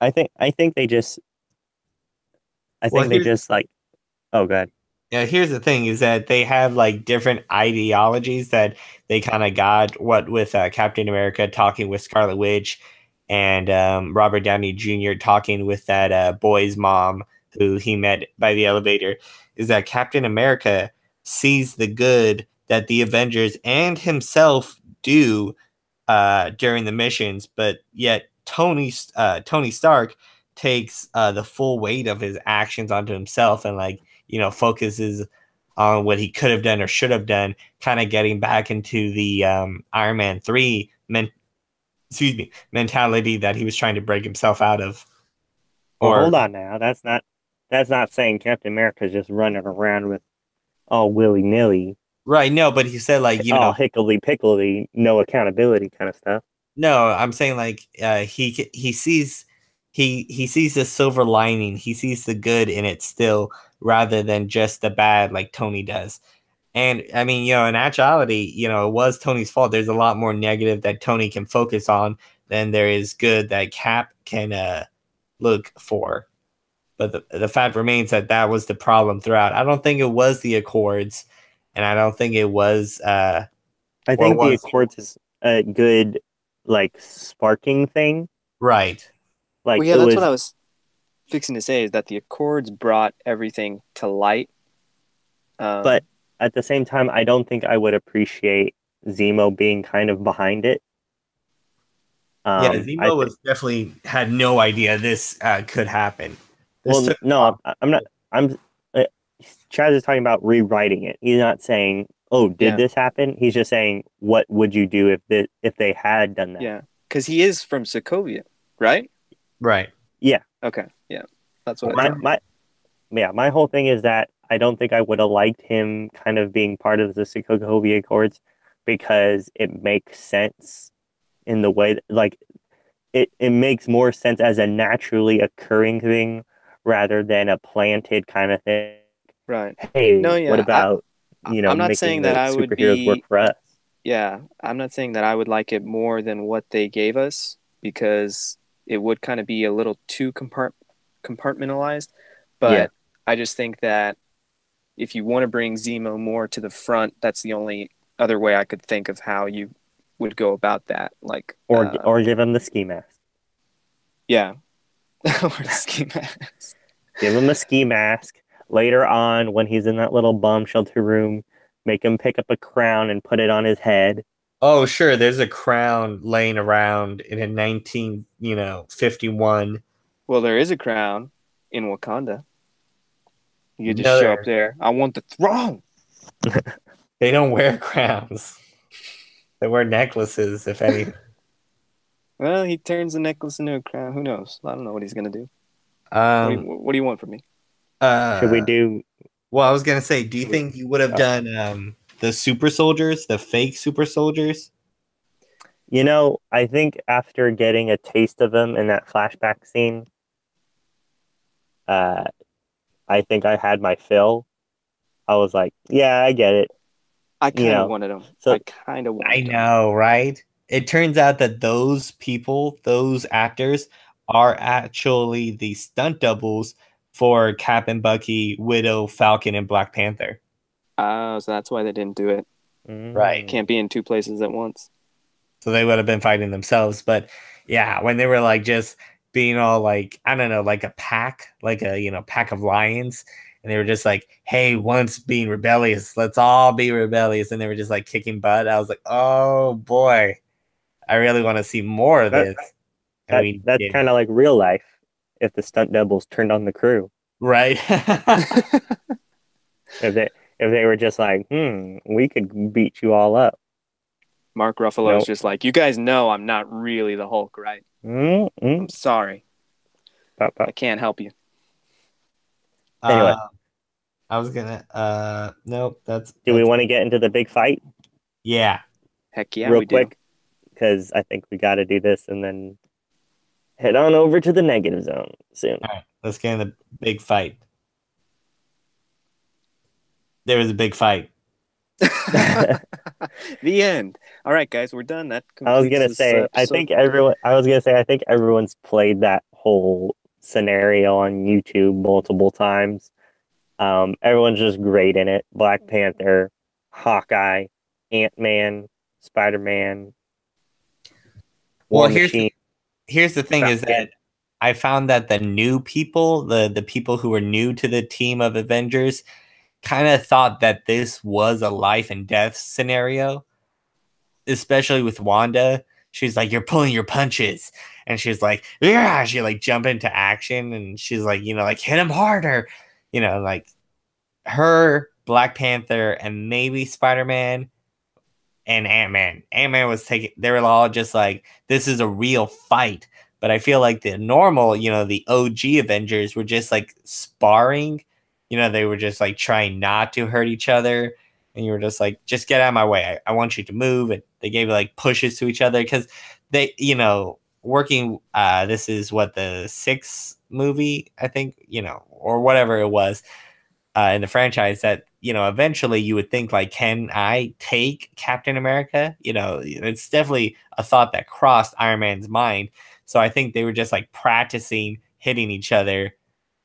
[SPEAKER 3] I think they just I
[SPEAKER 1] Well,
[SPEAKER 3] think they just like oh god.
[SPEAKER 1] yeah, here's the thing is that they have like different ideologies that they kind of got what with Captain America talking with Scarlet Witch and Robert Downey Jr. talking with that boy's mom who he met by the elevator is that Captain America sees the good that the Avengers and himself do during the missions, but yet Tony Stark takes the full weight of his actions onto himself and like focuses on what he could have done or should have done, kind of getting back into the Iron Man 3 mentality that he was trying to break himself out of.
[SPEAKER 3] Well,
[SPEAKER 1] Or
[SPEAKER 3] hold on now. That's not saying Captain America's just running around with all willy nilly,
[SPEAKER 1] right, no, but he said like
[SPEAKER 3] all hickledy pickledy, no accountability kind of stuff.
[SPEAKER 1] no, I'm saying like he sees he sees the silver lining. He sees the good in it still, rather than just the bad like Tony does. And I mean, in actuality, it was Tony's fault. There's a lot more negative that Tony can focus on than there is good that Cap can look for. But the fact remains that that was the problem throughout. I don't think it was the Accords, and I don't think it was
[SPEAKER 3] I
[SPEAKER 1] or
[SPEAKER 3] think the
[SPEAKER 1] was
[SPEAKER 3] Accords is a good like sparking thing.
[SPEAKER 1] right.
[SPEAKER 2] Well,
[SPEAKER 3] Like
[SPEAKER 2] yeah,
[SPEAKER 3] it
[SPEAKER 2] that's what
[SPEAKER 3] was,
[SPEAKER 2] I was fixing to say is that the Accords brought everything to light.
[SPEAKER 3] but
[SPEAKER 2] Um,
[SPEAKER 3] at the same time, I don't think I would appreciate Zemo being kind of behind it.
[SPEAKER 1] Yeah,
[SPEAKER 3] I
[SPEAKER 1] Zemo
[SPEAKER 3] think.
[SPEAKER 1] was definitely had no idea this could happen. This
[SPEAKER 3] Well,
[SPEAKER 1] took a
[SPEAKER 3] no,
[SPEAKER 1] while.
[SPEAKER 3] I'm not. I'm. Uh, Chaz is talking about rewriting it. He's not saying, "Oh, did
[SPEAKER 2] yeah,
[SPEAKER 3] this happen?" He's just saying, "What would you do if they had done that?"
[SPEAKER 2] yeah, because he is from Sokovia, right?
[SPEAKER 1] Right.
[SPEAKER 3] Yeah,
[SPEAKER 2] Okay, yeah, that's what I
[SPEAKER 3] my
[SPEAKER 2] thought.
[SPEAKER 3] my yeah, my whole thing is that I don't think I would have liked him kind of being part of the Sokovia Accords because it makes sense in the way that, like it makes more sense as a naturally occurring thing rather than a planted kind of thing.
[SPEAKER 2] Right.
[SPEAKER 3] Hey,
[SPEAKER 2] No,
[SPEAKER 3] what
[SPEAKER 2] yeah,
[SPEAKER 3] about,
[SPEAKER 2] I'm not
[SPEAKER 3] making
[SPEAKER 2] saying that
[SPEAKER 3] the
[SPEAKER 2] I would
[SPEAKER 3] superheroes work
[SPEAKER 2] be.
[SPEAKER 3] for us?
[SPEAKER 2] Yeah, I'm not saying that I would like it more than what they gave us because it would kind of be a little too compartmentalized.
[SPEAKER 3] Yeah.
[SPEAKER 2] But I just think that if you want to bring Zemo more to the front, that's the only other way I could think of how you would go about that. Like,
[SPEAKER 3] Or give him the ski mask.
[SPEAKER 2] yeah, or the ski mask.
[SPEAKER 3] Give him a ski mask. Later on, when he's in that little bomb shelter room, make him pick up a crown and put it on his head.
[SPEAKER 1] Oh, sure. There's a crown laying around in a 1951.
[SPEAKER 2] Well, there is a crown in Wakanda. You could just
[SPEAKER 1] No,
[SPEAKER 2] show up there. I want the throne.
[SPEAKER 1] they don't wear crowns. They wear necklaces, if any.
[SPEAKER 2] Well, he turns the necklace into a crown. Who knows? I don't know what he's gonna do.
[SPEAKER 1] Um.
[SPEAKER 2] What do you want from me?
[SPEAKER 3] Should we
[SPEAKER 1] Uh.
[SPEAKER 3] do?
[SPEAKER 1] Well, I was gonna say, do you
[SPEAKER 3] Should we,
[SPEAKER 1] think you would have
[SPEAKER 3] oh,
[SPEAKER 1] done the super soldiers, the fake super soldiers?
[SPEAKER 3] I think after getting a taste of him in that flashback scene, uh, I think I had my fill. I was like, yeah, I get it.
[SPEAKER 2] I
[SPEAKER 3] You
[SPEAKER 2] kind of
[SPEAKER 3] know,
[SPEAKER 2] wanted him.
[SPEAKER 3] so
[SPEAKER 2] I kind of
[SPEAKER 1] I
[SPEAKER 2] wanted him.
[SPEAKER 1] know, right? It turns out that those people, those actors, are actually the stunt doubles for Cap and Bucky, Widow, Falcon, and Black Panther.
[SPEAKER 2] Oh, so that's why they didn't do it.
[SPEAKER 1] Right.
[SPEAKER 3] mm,
[SPEAKER 2] Can't be in two places at once.
[SPEAKER 1] So they would have been fighting themselves. But yeah, when they were like just being all like, I don't know, like a pack, like a pack of lions, and they were just like, "Hey, once being rebellious, let's all be rebellious," and they were just like kicking butt. I was like, "Oh boy, I really want to see more of
[SPEAKER 3] That
[SPEAKER 1] this." And
[SPEAKER 3] that
[SPEAKER 1] we
[SPEAKER 3] that's
[SPEAKER 1] did,
[SPEAKER 3] kind of like real life if the stunt doubles turned on the crew.
[SPEAKER 1] right?
[SPEAKER 3] If they were just like, we could beat you all up.
[SPEAKER 2] Mark Ruffalo is
[SPEAKER 3] Nope.
[SPEAKER 2] just like, you guys know I'm not really the Hulk, right?
[SPEAKER 3] Mm-mm.
[SPEAKER 2] I'm sorry.
[SPEAKER 3] Pop,
[SPEAKER 2] I
[SPEAKER 3] pop.
[SPEAKER 2] can't help you.
[SPEAKER 3] Anyway,
[SPEAKER 1] uh, I was gonna. Nope.
[SPEAKER 3] do we
[SPEAKER 1] That's
[SPEAKER 3] want to get into the big fight
[SPEAKER 1] yeah.
[SPEAKER 2] Heck yeah,
[SPEAKER 3] real
[SPEAKER 2] we do.
[SPEAKER 3] quick? Because I think we got to do this and then head on over to the negative zone soon.
[SPEAKER 1] All right, let's get in the big fight. There was a big fight.
[SPEAKER 2] The end. All right, guys, we're done. That
[SPEAKER 3] I was
[SPEAKER 2] completes
[SPEAKER 3] gonna
[SPEAKER 2] this
[SPEAKER 3] say,
[SPEAKER 2] episode.
[SPEAKER 3] I think everyone's played that whole scenario on YouTube multiple times. Everyone's just great in it. Black Panther, Hawkeye, Ant-Man, Spider-Man,
[SPEAKER 1] Well,
[SPEAKER 3] War Machine,
[SPEAKER 1] here's the thing is
[SPEAKER 3] Falcon.
[SPEAKER 1] that I found that the new people, the people who were new to the team of Avengers, kind of thought that this was a life and death scenario, especially with Wanda. She's like, "You're pulling your punches," and she's like, "Yeah." She like jump into action, and she's like, like hit him harder, like her, Black Panther, and maybe Spider Man and Ant Man. Ant Man was taking. They were all just like, "This is a real fight." But I feel like the normal, the OG Avengers were just like sparring. They were just like trying not to hurt each other. And you were just like, just get out of my way. I want you to move. And they gave like pushes to each other because they, working. This is what the sixth movie, I think, or whatever it was in the franchise that eventually you would think like, can I take Captain America? It's definitely a thought that crossed Iron Man's mind. So I think they were just like practicing hitting each other,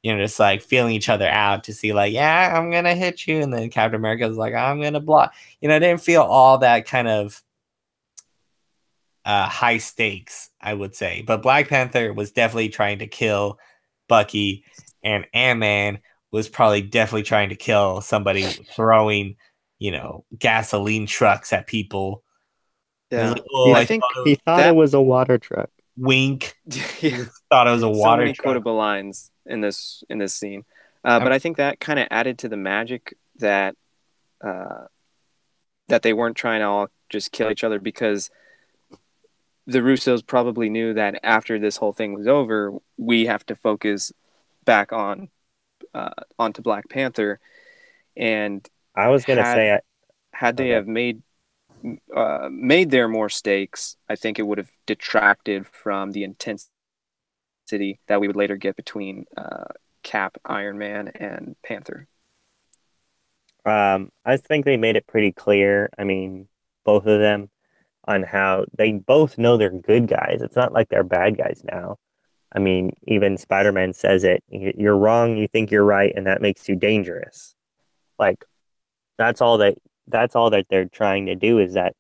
[SPEAKER 1] just like feeling each other out to see like, yeah, I'm gonna hit you, and then Captain America was like, I'm gonna block. I didn't feel all that kind of high stakes, I would say. But Black Panther was definitely trying to kill Bucky, and Ant-Man was probably definitely trying to kill somebody throwing, gasoline trucks at people. It was
[SPEAKER 2] Yeah.
[SPEAKER 1] like, oh,
[SPEAKER 2] I
[SPEAKER 1] I
[SPEAKER 2] think
[SPEAKER 1] thought it
[SPEAKER 3] He
[SPEAKER 1] was
[SPEAKER 3] thought it
[SPEAKER 2] that,
[SPEAKER 3] was a water truck.
[SPEAKER 1] wink. He
[SPEAKER 2] yeah,
[SPEAKER 1] just thought it was a
[SPEAKER 2] so
[SPEAKER 1] water
[SPEAKER 2] many
[SPEAKER 1] truck.
[SPEAKER 2] quotable lines in this scene.
[SPEAKER 1] I'm,
[SPEAKER 2] But I think that kind of added to the magic that uh, that they weren't trying to all just kill each other, because the Russos probably knew that after this whole thing was over, we have to focus back onto Black Panther, and
[SPEAKER 3] I was gonna
[SPEAKER 2] had
[SPEAKER 3] say,
[SPEAKER 2] had they
[SPEAKER 3] okay,
[SPEAKER 2] have made there more stakes, I think it would have detracted from the intensity that we would later get between Cap, Iron Man, and Panther.
[SPEAKER 3] I think they made it pretty clear. I mean, both of them on how they both know they're good guys. It's not like they're bad guys now. I mean, even Spider-Man says it. You're wrong, you think you're right, and that makes you dangerous. Like that's all that that's all that they're trying to do is that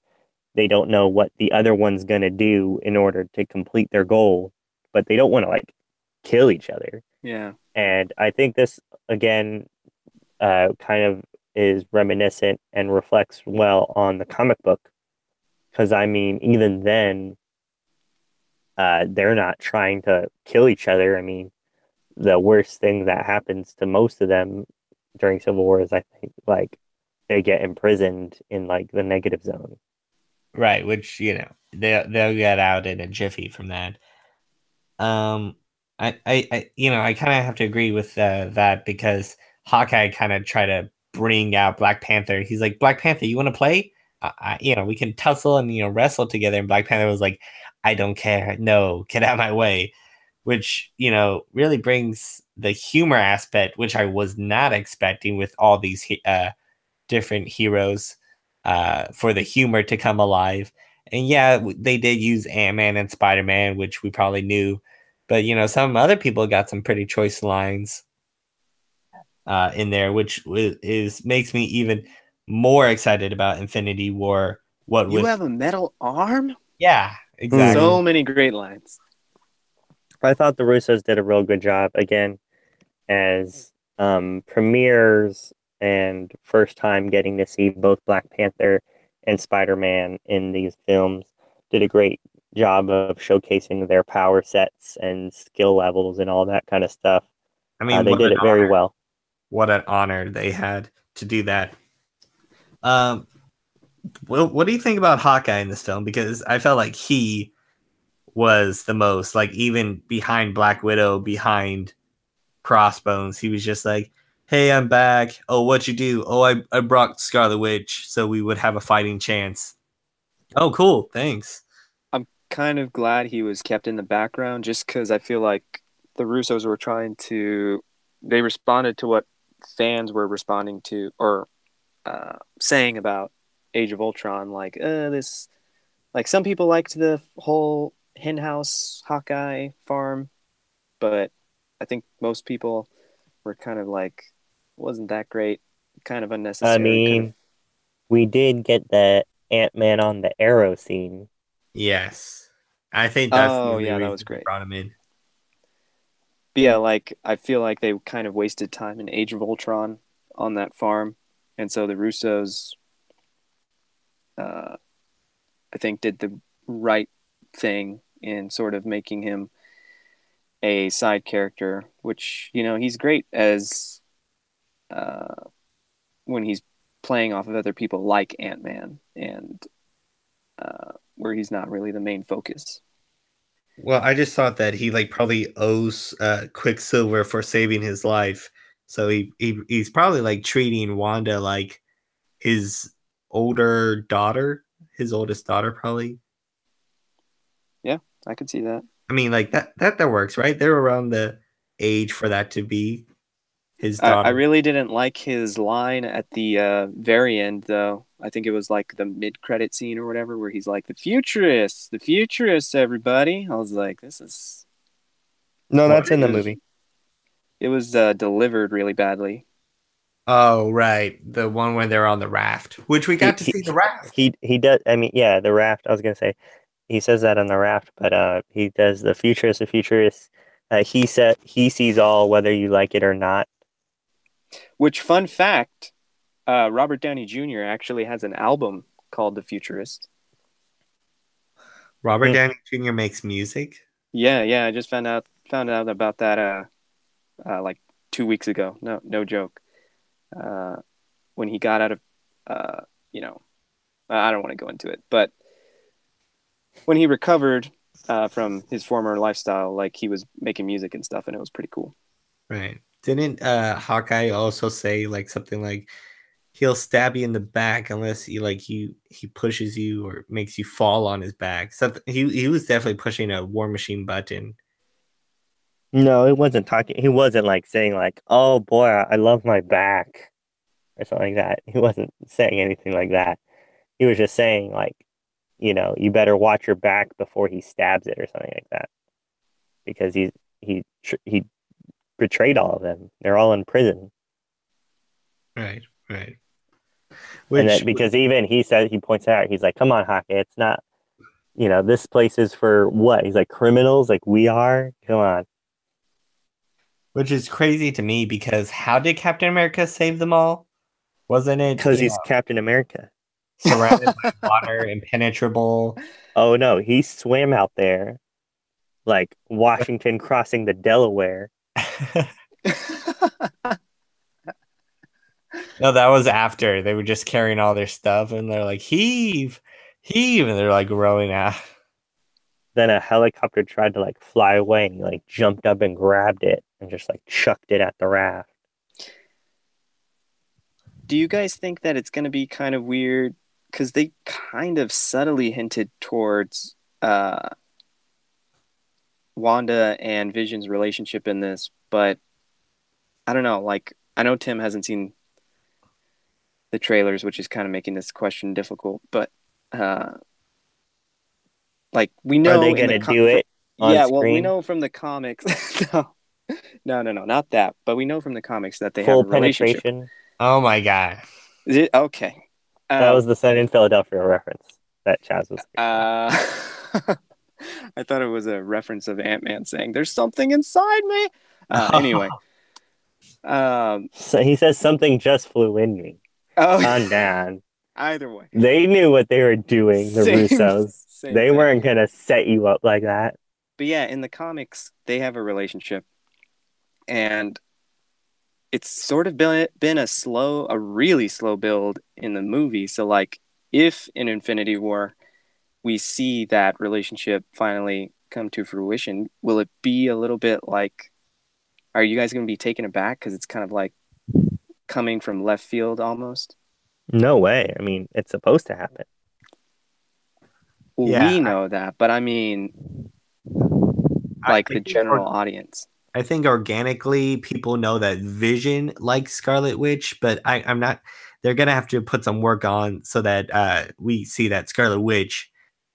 [SPEAKER 3] they don't know what the other one's gonna do in order to complete their goal, but they don't want to like kill each other.
[SPEAKER 2] Yeah,
[SPEAKER 3] And I think this again kind of is reminiscent and reflects well on the comic book. Because I mean, even then, they're not trying to kill each other. I mean, the worst thing that happens to most of them during Civil War is I think like they get imprisoned in like the negative zone.
[SPEAKER 1] right, which they'll get out in a jiffy from that. Um, I kind of have to agree with that because Hawkeye kind of tried to bring out Black Panther. He's like, Black Panther, you want to play? We can tussle and wrestle together. And Black Panther was like, I don't care. No, get out of my way. Which really brings the humor aspect, which I was not expecting with all these different heroes, for the humor to come alive. And yeah, they did use Ant-Man and Spider-Man, which we probably knew, but some other people got some pretty choice lines in there, which is makes me even more excited about Infinity War. What
[SPEAKER 2] you
[SPEAKER 1] with
[SPEAKER 2] have a metal arm.
[SPEAKER 1] Yeah, exactly.
[SPEAKER 3] Mhm.
[SPEAKER 2] So many great lines.
[SPEAKER 3] I thought the Russos did a real good job again as premieres and first time getting to see both Black Panther and Spider-Man in these films. Did a great job of showcasing their power sets and skill levels and all that kind of stuff.
[SPEAKER 1] I mean,
[SPEAKER 3] They did it very well.
[SPEAKER 1] What an honor they had to do that. Well, what do you think about Hawkeye in this film? Because I felt like he was the most, like, even behind Black Widow, behind Crossbones, he was just like, hey, I'm back. Oh, what'd you do? Oh, I brought Scarlet Witch so we would have a fighting chance. Oh, cool. Thanks.
[SPEAKER 2] I'm kind of glad he was kept in the background just because I feel like the Russos were they responded to what fans were responding to or saying about Age of Ultron. Like, some people liked the whole henhouse Hawkeye farm, but I think most people were kind of like, wasn't that great, kind of unnecessary.
[SPEAKER 3] I mean, we did get the Ant-Man on the arrow scene.
[SPEAKER 1] Yes. I think that's the only
[SPEAKER 2] that
[SPEAKER 1] reason
[SPEAKER 2] was
[SPEAKER 1] they
[SPEAKER 2] great.
[SPEAKER 1] brought him in.
[SPEAKER 2] But yeah, like I feel like they kind of wasted time in Age of Ultron on that farm, and so the Russos, I think, did the right thing in sort of making him a side character, which he's great as when he's playing off of other people like Ant-Man and where he's not really the main focus.
[SPEAKER 1] Well, I just thought that he like probably owes Quicksilver for saving his life, so he's probably like treating Wanda like his older daughter, his oldest daughter, probably.
[SPEAKER 2] Yeah, I could see that.
[SPEAKER 1] I mean, like that works, right? They're around the age for that to be his
[SPEAKER 2] I
[SPEAKER 1] daughter.
[SPEAKER 2] really didn't like his line at the very end, though. I think it was like the mid-credit scene or whatever, where he's like, the futurists, everybody. I was like, this is...
[SPEAKER 3] No,
[SPEAKER 1] What?
[SPEAKER 3] that's in the movie.
[SPEAKER 2] It was delivered really badly.
[SPEAKER 1] Oh, right, the one when they're on the raft, which we got to see the raft.
[SPEAKER 3] He does. I mean, yeah, the raft. I was gonna say he says that on the raft, but he does the futurist. The futurist. He said he sees all, whether you like it or not.
[SPEAKER 2] Which, fun fact, Robert Downey Jr. actually has an album called The Futurist.
[SPEAKER 1] Robert Downey Jr. makes music.
[SPEAKER 2] Yeah. I just found out about that like 2 weeks ago. No joke. When he got out of, I don't want to go into it, but when he recovered from his former lifestyle, like he was making music and stuff, and it was pretty cool.
[SPEAKER 1] Right. Didn't Hawkeye also say like something like he'll stab you in the back unless he pushes you or makes you fall on his back? Something he was definitely pushing a War Machine button.
[SPEAKER 3] No, he wasn't talking. He wasn't like saying like, "Oh boy, I love my back," or something like that. He wasn't saying anything like that. He was just saying like, you better watch your back before he stabs it or something like that, because he betrayed all of them. They're all in prison.
[SPEAKER 1] Right.
[SPEAKER 3] And that because even he points out, he's like, "Come on, Hawkeye, it's not, this place is for what?" He's like, "Criminals, like we are. Come on."
[SPEAKER 1] Which is crazy to me because how did Captain America save them all? Wasn't it
[SPEAKER 3] Because he's Captain America,
[SPEAKER 1] surrounded by water, impenetrable?
[SPEAKER 3] Oh no, he swam out there like Washington crossing the Delaware.
[SPEAKER 1] No, that was after. They were just carrying all their stuff and they're like, heave, and they're like rowing out.
[SPEAKER 3] Then a helicopter tried to like fly away and he like jumped up and grabbed it and just like chucked it at the raft.
[SPEAKER 2] Do you guys think that it's going to be kind of weird? Because they kind of subtly hinted towards Wanda and Vision's relationship in this, but I don't know. Like, I know Tim hasn't seen the trailers, which is kind of making this question difficult, but like we know,
[SPEAKER 3] are they going to do it on
[SPEAKER 2] yeah,
[SPEAKER 3] screen?
[SPEAKER 2] well, we know from the comics. No, not that. But we know from the comics that they
[SPEAKER 3] full
[SPEAKER 2] have a relationship.
[SPEAKER 3] penetration.
[SPEAKER 1] Oh my god!
[SPEAKER 2] Is it okay?
[SPEAKER 3] That was the Sun in Philadelphia reference that Chaz was.
[SPEAKER 2] I thought it was a reference of Ant-Man saying, "There's something inside me." Anyway,
[SPEAKER 3] So he says something just flew in me.
[SPEAKER 2] Oh,
[SPEAKER 3] Calm down.
[SPEAKER 2] either way,
[SPEAKER 3] They knew what they were doing, the
[SPEAKER 2] same
[SPEAKER 3] Russos.
[SPEAKER 2] same
[SPEAKER 3] They
[SPEAKER 2] thing.
[SPEAKER 3] weren't gonna set you up like that.
[SPEAKER 2] But yeah, in the comics, they have a relationship, and it's sort of been a really slow build in the movie. So like, if in Infinity War we see that relationship finally come to fruition, will it be a little bit like, are you guys going to be taken aback because it's kind of like coming from left field almost?
[SPEAKER 3] No way. I mean, it's supposed to happen.
[SPEAKER 2] Well,
[SPEAKER 1] Yeah,
[SPEAKER 2] we know that, but I mean, like
[SPEAKER 1] I
[SPEAKER 2] the
[SPEAKER 1] think
[SPEAKER 2] general audience.
[SPEAKER 1] I think organically people know that Vision likes Scarlet Witch, but I'm not. They're gonna have to put some work on so that we see that Scarlet Witch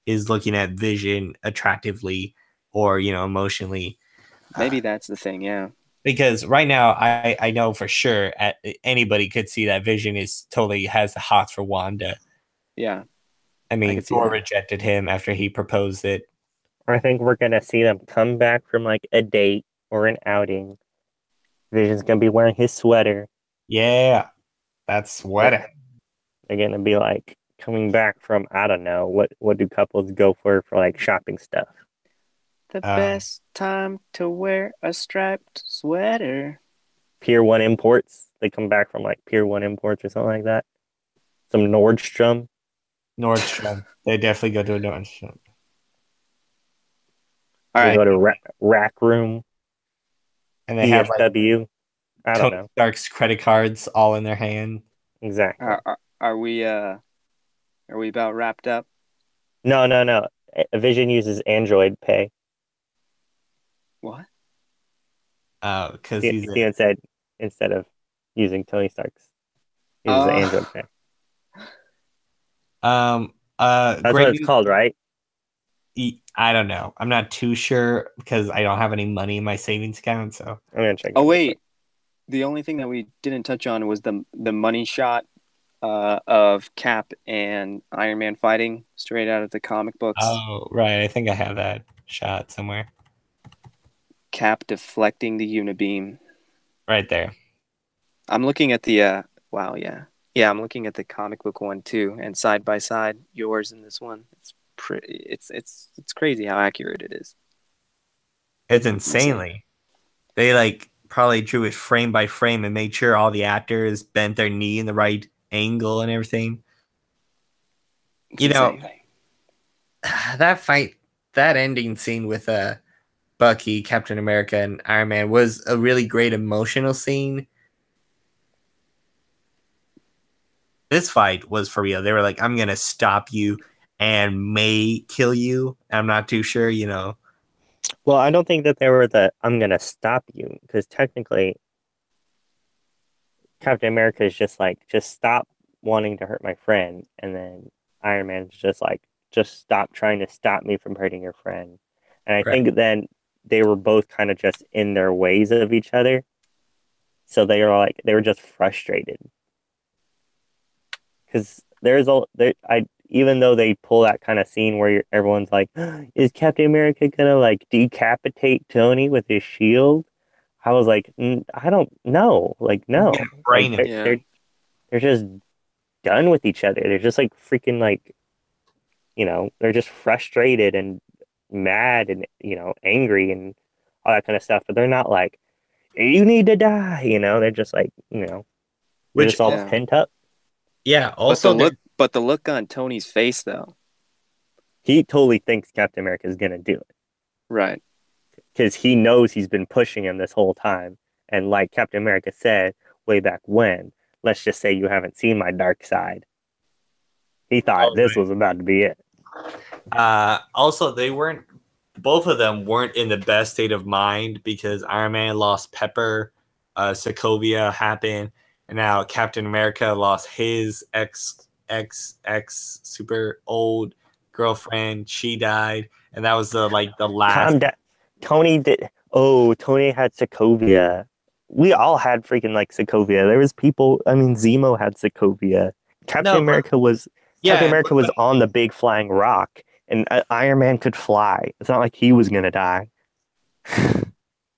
[SPEAKER 1] is looking at Vision attractively or emotionally.
[SPEAKER 2] Maybe that's the thing, yeah.
[SPEAKER 1] Because right now I know for sure anybody could see that Vision is totally has the hots for Wanda.
[SPEAKER 2] Yeah,
[SPEAKER 1] I
[SPEAKER 2] I
[SPEAKER 1] mean,
[SPEAKER 2] could see
[SPEAKER 1] Thor
[SPEAKER 2] that.
[SPEAKER 1] rejected him after he proposed it.
[SPEAKER 3] I think we're gonna see them come back from like a date or an outing. Vision's gonna be wearing his sweater.
[SPEAKER 1] Yeah, that's
[SPEAKER 3] They're,
[SPEAKER 1] sweater.
[SPEAKER 3] they're gonna be like coming back from I don't know what do couples go for like shopping stuff.
[SPEAKER 2] The
[SPEAKER 1] Um,
[SPEAKER 2] best time to wear a striped sweater.
[SPEAKER 3] Pier One Imports. They come back from like Pier One Imports or something like that. Some Nordstrom.
[SPEAKER 1] Nordstrom. They definitely go to a Nordstrom.
[SPEAKER 2] All
[SPEAKER 3] They
[SPEAKER 2] right.
[SPEAKER 3] go to Rack Room,
[SPEAKER 1] And they have like
[SPEAKER 3] DSW. I don't
[SPEAKER 1] Tony
[SPEAKER 3] know
[SPEAKER 1] Stark's credit cards all in their hand.
[SPEAKER 3] exactly.
[SPEAKER 2] Are we about wrapped up?
[SPEAKER 3] No, no, no. Vision uses Android Pay.
[SPEAKER 2] What?
[SPEAKER 1] Oh, because
[SPEAKER 3] He,
[SPEAKER 1] he's
[SPEAKER 3] he
[SPEAKER 1] a
[SPEAKER 3] instead of using Tony Stark's, he uses
[SPEAKER 2] Uh,
[SPEAKER 3] Android Pay. That's
[SPEAKER 1] great
[SPEAKER 3] what it's
[SPEAKER 1] news.
[SPEAKER 3] called, right?
[SPEAKER 1] I don't know. I'm not too sure because I don't have any money in my savings account. So
[SPEAKER 3] I'm gonna check
[SPEAKER 2] oh
[SPEAKER 3] it real quick.
[SPEAKER 2] wait, the only thing that we didn't touch on was the money shot of Cap and Iron Man fighting straight out of the comic books.
[SPEAKER 1] oh right, I think I have that shot somewhere
[SPEAKER 2] Cap deflecting the unibeam.
[SPEAKER 1] right there.
[SPEAKER 2] I'm looking at the wow, yeah. Yeah, I'm looking at the comic book one too, and side by side, yours and this one. It's pretty it's crazy how accurate it is.
[SPEAKER 1] It's
[SPEAKER 2] Insane.
[SPEAKER 1] insanely. They like probably drew it frame by frame and made sure all the actors bent their knee in the right angle and everything.
[SPEAKER 2] It's
[SPEAKER 1] You know,
[SPEAKER 2] insane.
[SPEAKER 1] that fight, that ending scene with Bucky, Captain America, and Iron Man was a really great emotional scene. This fight was for real. They were like, I'm gonna stop you and may kill you. I'm not too sure.
[SPEAKER 3] Well, I don't think that they were the I'm gonna stop you because technically Captain America is just like just stop wanting to hurt my friend, and then Iron Man's just like just stop trying to stop me from hurting your friend. And I
[SPEAKER 1] Right.
[SPEAKER 3] think then they were both kind of just in their ways of each other, so they were just frustrated because there's all there. I even though they pull that kind of scene where everyone's like, "Is Captain America gonna like decapitate Tony with his shield?" I was like, I don't know. Like,
[SPEAKER 1] He's gonna
[SPEAKER 3] no, like
[SPEAKER 1] brain him.
[SPEAKER 2] Yeah.
[SPEAKER 3] they're just done with each other. They're just like freaking like they're just frustrated and mad and angry and all that kind of stuff. But they're not like you need to die. They're just like they're
[SPEAKER 1] Which
[SPEAKER 3] just all
[SPEAKER 1] also,
[SPEAKER 2] Yeah.
[SPEAKER 3] pent up.
[SPEAKER 1] yeah,
[SPEAKER 2] But
[SPEAKER 1] also there.
[SPEAKER 2] the look on Tony's face though.
[SPEAKER 3] He totally thinks Captain America is gonna do it
[SPEAKER 2] Right.
[SPEAKER 3] because he knows he's been pushing him this whole time. And like Captain America said way back when, let's just say you haven't seen my dark side. He thought
[SPEAKER 1] Oh,
[SPEAKER 3] this
[SPEAKER 1] right.
[SPEAKER 3] was about to be it.
[SPEAKER 1] Also, they weren't. Both of them weren't in the best state of mind because Iron Man lost Pepper, Sokovia happened, and now Captain America lost his ex super old girlfriend. She died, and that was the last.
[SPEAKER 3] Calm down. Tony did. Oh, Tony had Sokovia. We all had freaking like Sokovia. There was people. I mean, Zemo had Sokovia. Captain
[SPEAKER 1] No, but
[SPEAKER 3] America was Captain
[SPEAKER 1] yeah,
[SPEAKER 3] America was on the big flying rock, and Iron Man could fly. It's not like he was gonna die.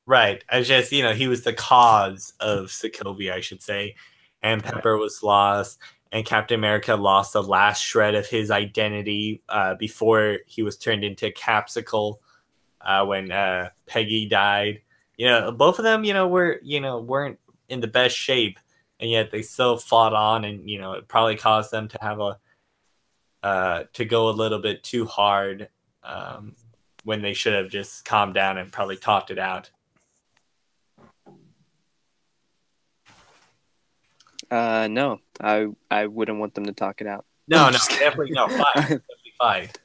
[SPEAKER 1] Right. I just, he was the cause of Sokovia, I should say. And Pepper was lost, and Captain America lost the last shred of his identity before he was turned into Capsicle when Peggy died. Both of them, weren't in the best shape, and yet they still fought on, and it probably caused them to have to go a little bit too hard when they should have just calmed down and probably talked it out.
[SPEAKER 2] No, I wouldn't want them to talk it out.
[SPEAKER 1] No, definitely no. Fight, definitely fight.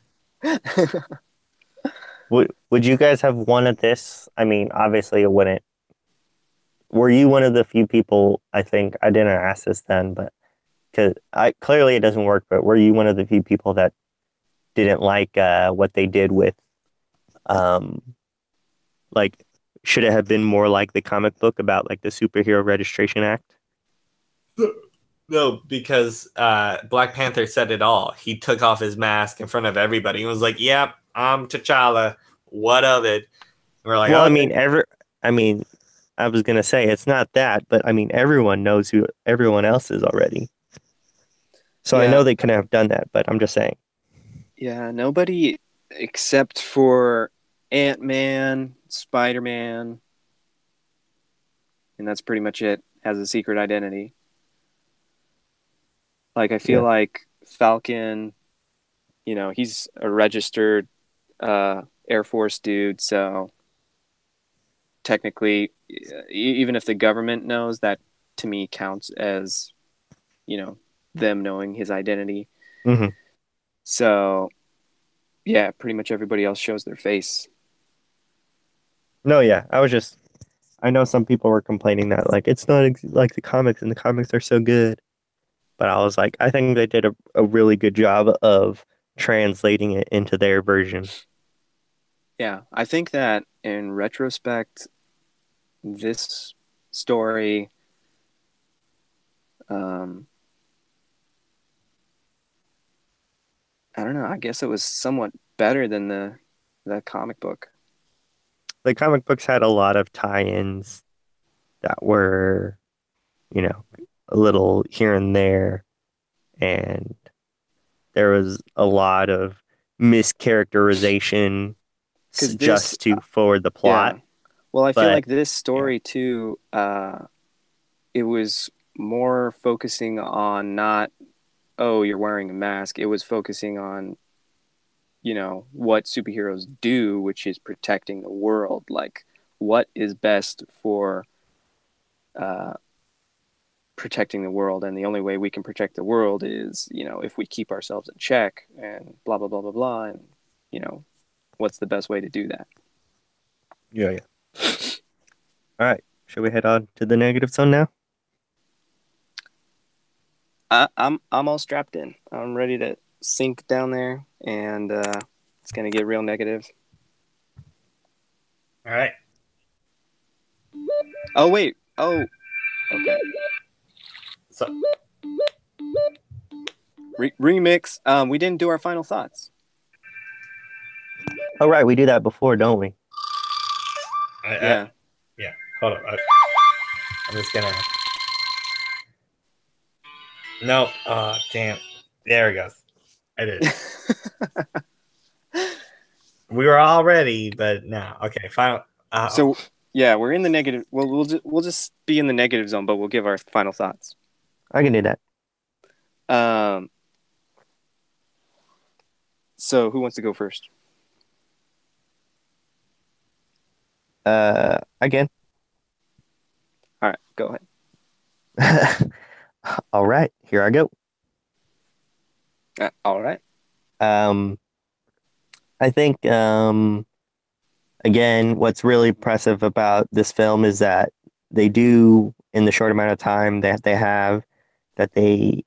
[SPEAKER 3] Would you guys have wanted this? I mean, obviously it wouldn't. Were you one of the few people? I think I didn't ask this then, but because clearly it doesn't work. But were you one of the few people that didn't like what they did with, like, should it have been more like the comic book about like the Superhero Registration Act?
[SPEAKER 1] No, because Black Panther said it all. He took off his mask in front of everybody. He was like, "Yep, I'm T'Challa. What of it?" And we're like,
[SPEAKER 3] well,
[SPEAKER 1] okay.
[SPEAKER 3] I was gonna say it's not that, but I mean, everyone knows who everyone else is already. So I know they couldn't have done that, but I'm just saying.
[SPEAKER 2] Yeah, nobody except for Ant-Man, Spider-Man, and that's pretty much it, has a secret identity. Like, I feel like Falcon, he's a registered Air Force dude, so technically, even if the government knows, that to me counts as, them knowing his identity.
[SPEAKER 3] Mm-hmm.
[SPEAKER 2] So, yeah, pretty much everybody else shows their face.
[SPEAKER 3] No, yeah, I know some people were complaining that like it's not like the comics, and the comics are so good. But I was like, I think they did a really good job of translating it into their version.
[SPEAKER 2] Yeah, I think that in retrospect, this story, I don't know. I guess it was somewhat better than the comic book.
[SPEAKER 3] The comic books had a lot of tie-ins that were, a little here and there, and there was a lot of mischaracterization
[SPEAKER 2] Because this,
[SPEAKER 3] just to forward the plot.
[SPEAKER 2] yeah. Well, I feel
[SPEAKER 3] But
[SPEAKER 2] like this story too, it was more focusing on not, oh, you're wearing a mask. It was focusing on, what superheroes do, which is protecting the world. Like, what is best for protecting the world, and the only way we can protect the world is, if we keep ourselves in check, and blah blah blah blah blah, and what's the best way to do that?
[SPEAKER 3] Yeah. All right, should we head on to the negative zone now?
[SPEAKER 2] I'm all strapped in. I'm ready to sink down there, and it's gonna get real negative.
[SPEAKER 1] All right.
[SPEAKER 2] Oh wait. Oh, okay.
[SPEAKER 1] So
[SPEAKER 2] Remix. We didn't do our final thoughts.
[SPEAKER 3] Oh, right, we do that before, don't we?
[SPEAKER 2] Yeah.
[SPEAKER 1] Yeah. Hold on. I'm just gonna. No. Oh, damn. There it goes. I did. We were all ready, but no. Okay. Final.
[SPEAKER 2] So yeah, we're in the negative. Well, we'll just be in the negative zone, but we'll give our final thoughts.
[SPEAKER 3] I can do that.
[SPEAKER 2] So who wants to go first?
[SPEAKER 3] Again.
[SPEAKER 2] All right, go ahead.
[SPEAKER 3] All right, here I go.
[SPEAKER 2] All right.
[SPEAKER 3] I think again, what's really impressive about this film is that they do, in the short amount of time that they have, that they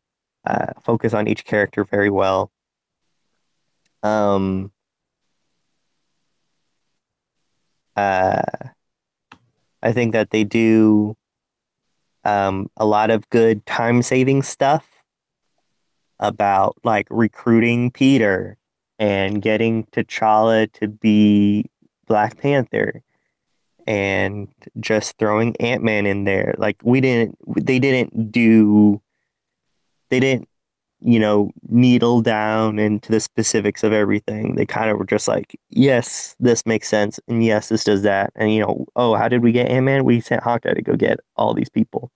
[SPEAKER 3] focus on each character very well. I think that they do a lot of good time-saving stuff about like recruiting Peter and getting T'Challa to be Black Panther and just throwing Ant-Man in there. Like they didn't needle down into the specifics of everything. They kind of were just like, yes, this makes sense, and yes, this does that. And oh, how did we get Ant-Man? We sent Hawkeye to go get all these people,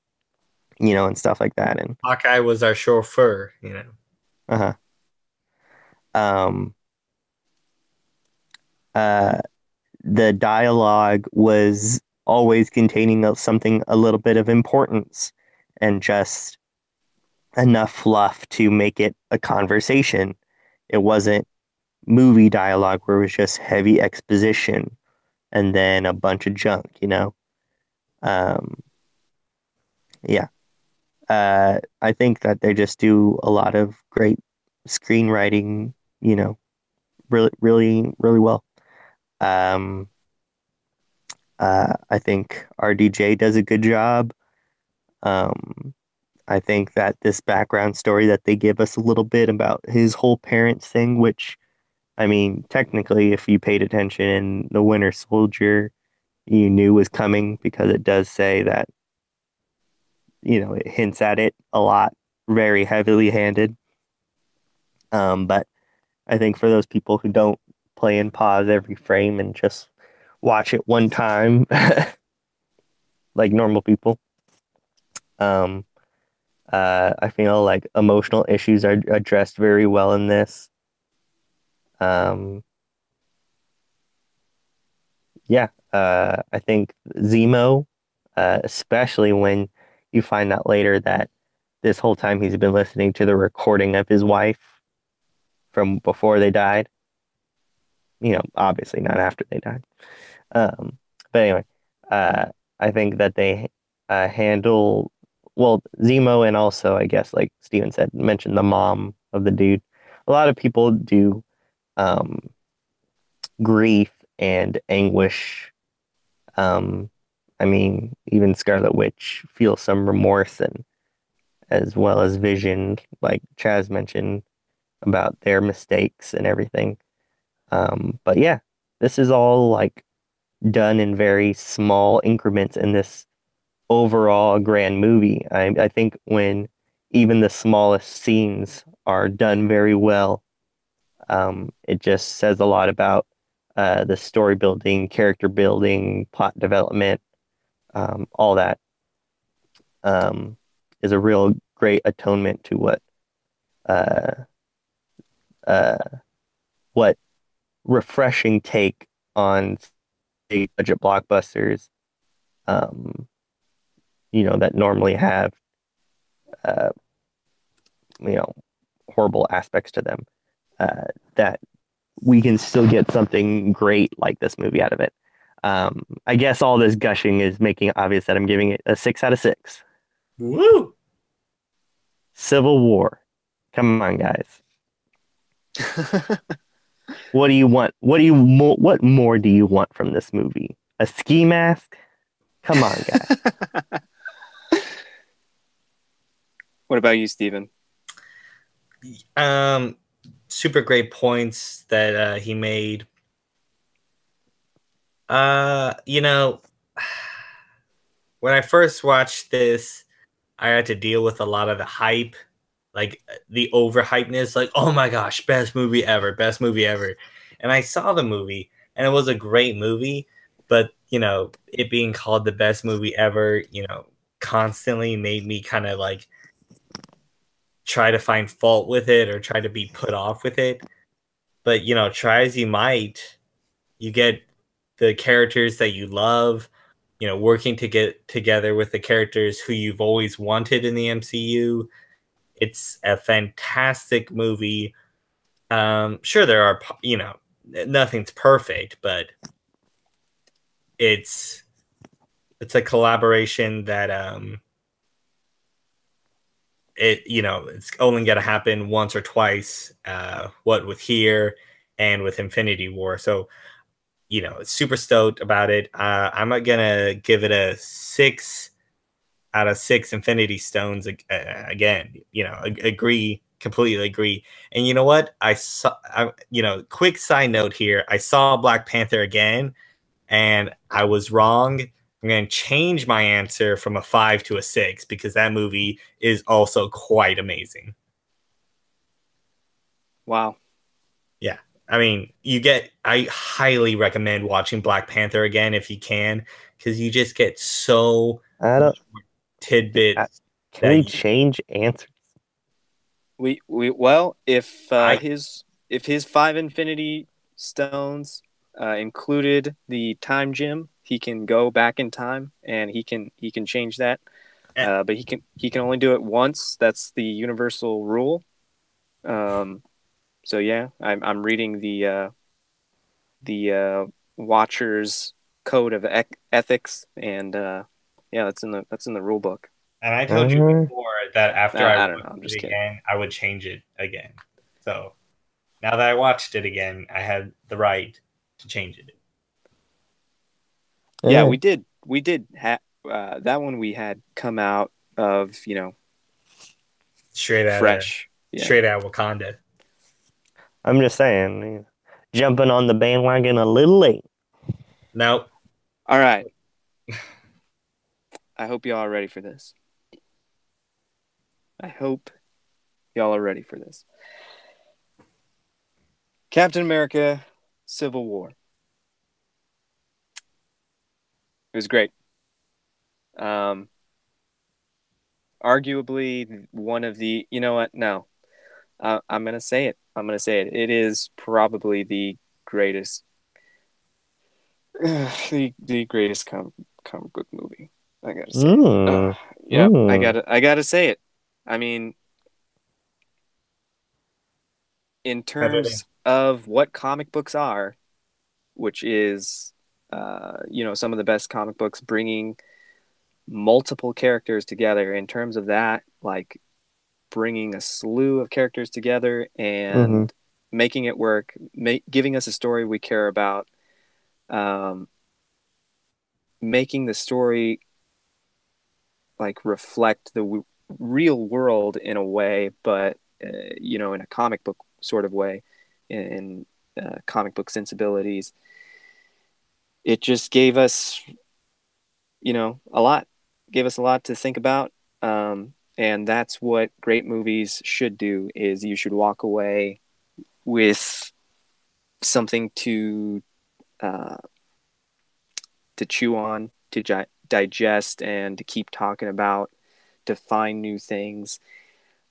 [SPEAKER 3] and stuff like that. And
[SPEAKER 1] Hawkeye was our chauffeur,
[SPEAKER 3] uh-huh. Um uh the dialogue was always containing something a little bit of importance and just enough fluff to make it a conversation. It wasn't movie dialogue where it was just heavy exposition and then a bunch of junk. Um, yeah. I think that they just do a lot of great screenwriting, really, really, really well. Um, I think RDJ does a good job. Um, I think that this background story that they give us a little bit about his whole parents thing, which, I mean, technically, if you paid attention in The Winter Soldier, you knew was coming because it does say that, it hints at it a lot, very heavily handed. But I think for those people who don't play and pause every frame and just watch it one time, like normal people, um, I feel like emotional issues are addressed very well in this. Um, yeah, I think Zemo, especially when you find out later that this whole time he's been listening to the recording of his wife from before they died. Obviously not after they died. Um, but anyway, uh, I think that they handle well Zemo, and also I guess like Steven said, mentioned the mom of the dude. A lot of people do um, grief and anguish. Um, I mean, even Scarlet Witch feels some remorse, and as well as Vision, like Chaz mentioned about their mistakes and everything. But yeah, this is all like done in very small increments in this overall grand movie. I think when even the smallest scenes are done very well, it just says a lot about the story building, character building, plot development, all that um, is a real great atonement to uh, uh, what refreshing take on big budget blockbusters, um, that normally have, uh, you know, horrible aspects to them, uh, that we can still get something great like this movie out of it. I guess all this gushing is making it obvious that I'm giving it a 6 out of 6.
[SPEAKER 1] Woo!
[SPEAKER 3] Civil War. Come on, guys. What do you want? What more do you want from this movie? A ski mask? Come on, guys.
[SPEAKER 2] What about you, Steven?
[SPEAKER 1] Super great points that he made. When I first watched this, I had to deal with a lot of the hype, like the overhypeness, like, oh my gosh, best movie ever, best movie ever. And I saw the movie and it was a great movie, but it being called the best movie ever, constantly made me kind of like try to find fault with it or try to be put off with it. But try as you might, you get the characters that you love, working to get together with the characters who you've always wanted in the MCU. It's a fantastic movie. Sure, there are, nothing's perfect, but it's a collaboration that it's only going to happen once or twice. What with here and with Infinity War, so super stoked about it. I'm gonna give it a 6 out of 6 Infinity Stones again. Completely agree. And you know what? Quick side note here. I saw Black Panther again, and I was wrong. I'm going to change my answer from a 5 to a 6 because that movie is also quite amazing.
[SPEAKER 2] Wow.
[SPEAKER 1] Yeah. I mean, I highly recommend watching Black Panther again if you can, because you just get so
[SPEAKER 3] I don't.
[SPEAKER 1] tidbits
[SPEAKER 3] Can
[SPEAKER 1] that
[SPEAKER 3] we change answers?
[SPEAKER 2] Well,
[SPEAKER 1] I
[SPEAKER 2] if his 5 Infinity Stones included the time gem, he can go back in time and he can change that. But he can only do it once. That's the universal rule. So yeah, I'm reading the Watcher's code of ethics, and yeah, that's in the rule book.
[SPEAKER 1] and I told you before that after I
[SPEAKER 2] I don't know.
[SPEAKER 1] watched
[SPEAKER 2] I'm just
[SPEAKER 1] it
[SPEAKER 2] kidding.
[SPEAKER 1] again, I would change it again. So now that I watched it again, I had the right to change it.
[SPEAKER 2] Yeah, we did. We did that one. We had come out of
[SPEAKER 1] Straight out of
[SPEAKER 2] fresh. Yeah.
[SPEAKER 1] straight out of Wakanda.
[SPEAKER 3] I'm just saying, jumping on the bandwagon a little late.
[SPEAKER 1] Nope.
[SPEAKER 2] All right. I hope y'all are ready for this. I hope y'all are ready for this. Captain America: Civil War. It was great. Arguably one of the. You know what? No, I'm gonna say it. I'm gonna say it. It is probably the greatest, the greatest comic book movie. I gotta say it. Yeah, I gotta say it. I mean, in terms of what comic books are, which is, some of the best comic books bringing multiple characters together. In terms of that, like bringing a slew of characters together and making it work, giving us a story we care about, making the story like reflect the real world in a way, but in a comic book sort of way, in comic book sensibilities. It just gave us, a lot. Gave us a lot to think about, and that's what great movies should do. Is you should walk away with something to chew on, to digest, and to keep talking about, to find new things.